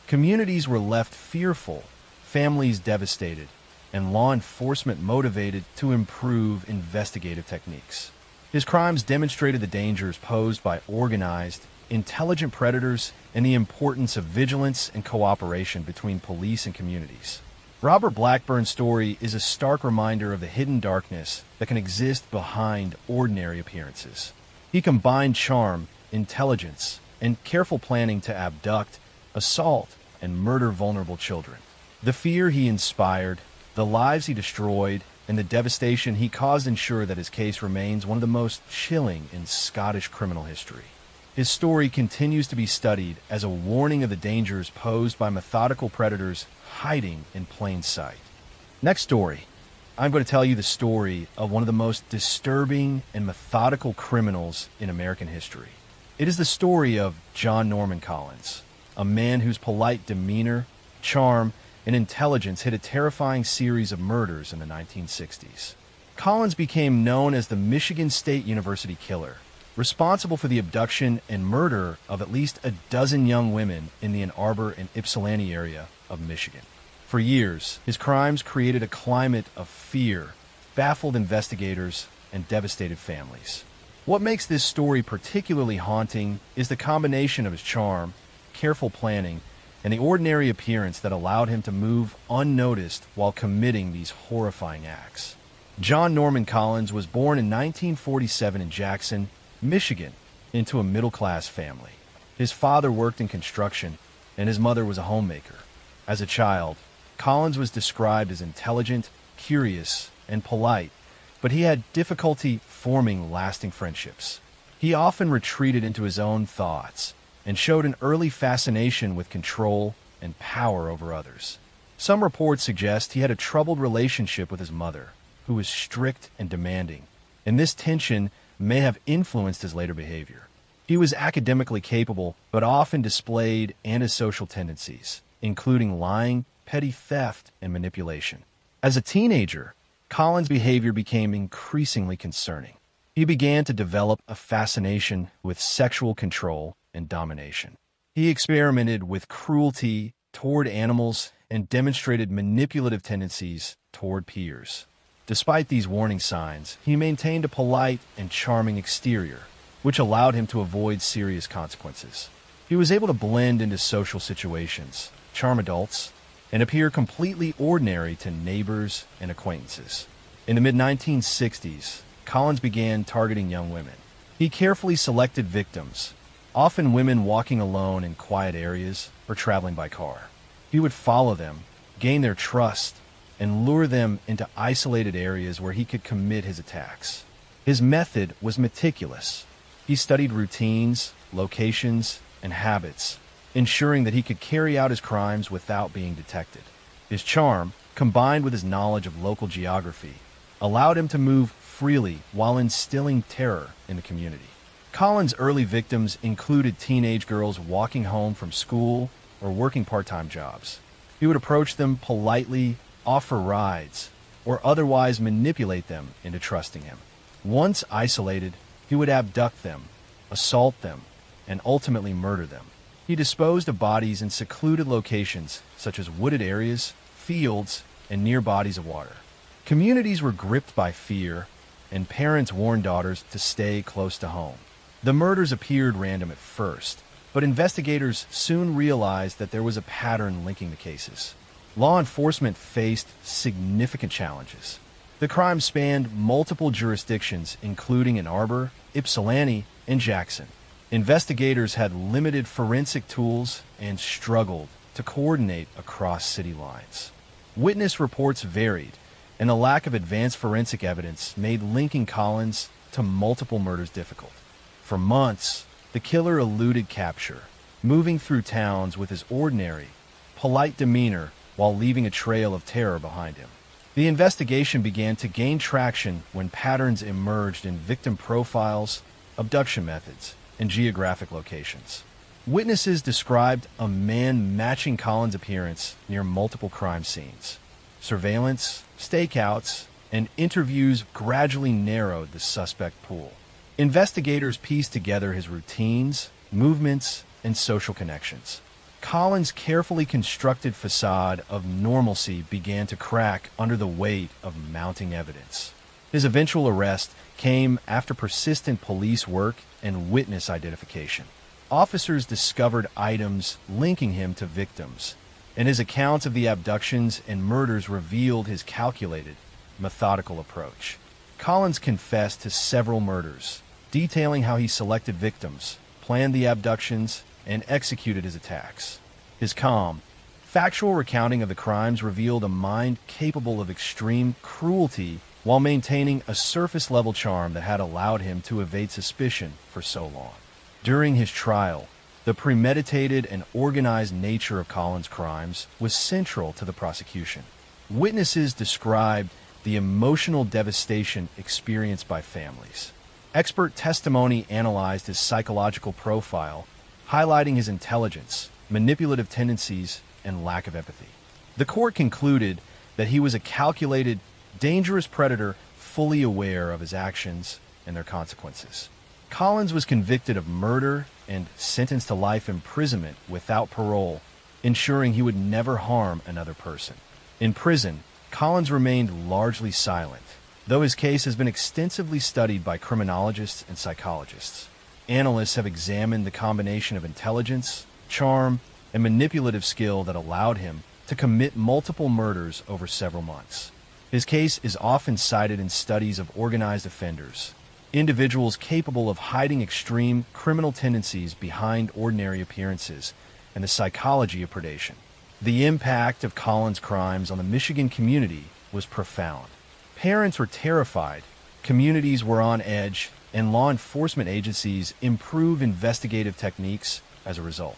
Communities were left fearful, families devastated, and law enforcement motivated to improve investigative techniques. His crimes demonstrated the dangers posed by organized, intelligent predators and the importance of vigilance and cooperation between police and communities. Robert Blackburn's story is a stark reminder of the hidden darkness that can exist behind ordinary appearances. He combined charm, intelligence, and careful planning to abduct, assault, and murder vulnerable children. The fear he inspired, the lives he destroyed, and the devastation he caused ensure that his case remains one of the most chilling in Scottish criminal history. His story continues to be studied as a warning of the dangers posed by methodical predators hiding in plain sight. Next story. I'm going to tell you the story of one of the most disturbing and methodical criminals in American history. It is the story of John Norman Collins, a man whose polite demeanor, charm, and intelligence hid a terrifying series of murders in the 1960s. Collins became known as the Michigan State University Killer, responsible for the abduction and murder of at least a dozen young women in the Ann Arbor and Ypsilanti area of Michigan. For years, his crimes created a climate of fear, baffled investigators, and devastated families. What makes this story particularly haunting is the combination of his charm, careful planning, and the ordinary appearance that allowed him to move unnoticed while committing these horrifying acts. John Norman Collins was born in 1947 in Jackson, Michigan, into a middle-class family. His father worked in construction, and his mother was a homemaker. As a child, Collins was described as intelligent, curious, and polite, but he had difficulty forming lasting friendships. He often retreated into his own thoughts and showed an early fascination with control and power over others. Some reports suggest he had a troubled relationship with his mother, who was strict and demanding, and this tension may have influenced his later behavior. He was academically capable, but often displayed antisocial tendencies, including lying, petty theft, and manipulation. As a teenager, Collins' behavior became increasingly concerning. He began to develop a fascination with sexual control and domination. He experimented with cruelty toward animals and demonstrated manipulative tendencies toward peers. Despite these warning signs, he maintained a polite and charming exterior, which allowed him to avoid serious consequences. He was able to blend into social situations, charm adults, and appear completely ordinary to neighbors and acquaintances. In the mid-1960s, Collins began targeting young women. He carefully selected victims, often women walking alone in quiet areas or traveling by car. He would follow them, gain their trust, and lure them into isolated areas where he could commit his attacks. His method was meticulous. He studied routines, locations, and habits, ensuring that he could carry out his crimes without being detected. His charm, combined with his knowledge of local geography, allowed him to move freely while instilling terror in the community. Collins' early victims included teenage girls walking home from school or working part-time jobs. He would approach them politely, offer rides, or otherwise manipulate them into trusting him. Once isolated, he would abduct them, assault them, and ultimately murder them. He disposed of bodies in secluded locations such as wooded areas, fields, and near bodies of water. Communities were gripped by fear, and parents warned daughters to stay close to home. The murders appeared random at first, but investigators soon realized that there was a pattern linking the cases. Law enforcement faced significant challenges. The crime spanned multiple jurisdictions, including Ann Arbor, Ypsilanti, and Jackson. Investigators had limited forensic tools and struggled to coordinate across city lines. Witness reports varied, and the lack of advanced forensic evidence made linking Collins to multiple murders difficult. For months, the killer eluded capture, moving through towns with his ordinary, polite demeanor while leaving a trail of terror behind him. The investigation began to gain traction when patterns emerged in victim profiles, abduction methods, and geographic locations. Witnesses described a man matching Collins' appearance near multiple crime scenes. Surveillance, stakeouts, and interviews gradually narrowed the suspect pool. Investigators pieced together his routines, movements, and social connections. Collins' carefully constructed facade of normalcy began to crack under the weight of mounting evidence. His eventual arrest came after persistent police work and witness identification. Officers discovered items linking him to victims, and his accounts of the abductions and murders revealed his calculated, methodical approach. Collins confessed to several murders, detailing how he selected victims, planned the abductions, and executed his attacks. His calm, factual recounting of the crimes revealed a mind capable of extreme cruelty while maintaining a surface-level charm that had allowed him to evade suspicion for so long. During his trial, the premeditated and organized nature of Collins' crimes was central to the prosecution. Witnesses described the emotional devastation experienced by families. Expert testimony analyzed his psychological profile, highlighting his intelligence, manipulative tendencies, and lack of empathy. The court concluded that he was a calculated, dangerous predator fully aware of his actions and their consequences. Collins was convicted of murder and sentenced to life imprisonment without parole, ensuring he would never harm another person. In prison, Collins remained largely silent, though his case has been extensively studied by criminologists and psychologists. Analysts have examined the combination of intelligence, charm, and manipulative skill that allowed him to commit multiple murders over several months. His case is often cited in studies of organized offenders, individuals capable of hiding extreme criminal tendencies behind ordinary appearances, and the psychology of predation. The impact of Collins' crimes on the Michigan community was profound. Parents were terrified, communities were on edge, and law enforcement agencies improved investigative techniques as a result.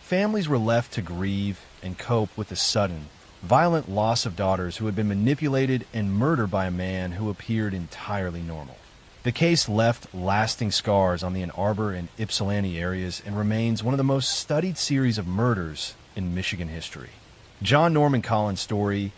Families were left to grieve and cope with the sudden, violent loss of daughters who had been manipulated and murdered by a man who appeared entirely normal. The case left lasting scars on the Ann Arbor and Ypsilanti areas and remains one of the most studied series of murders in Michigan history. John Norman Collins' story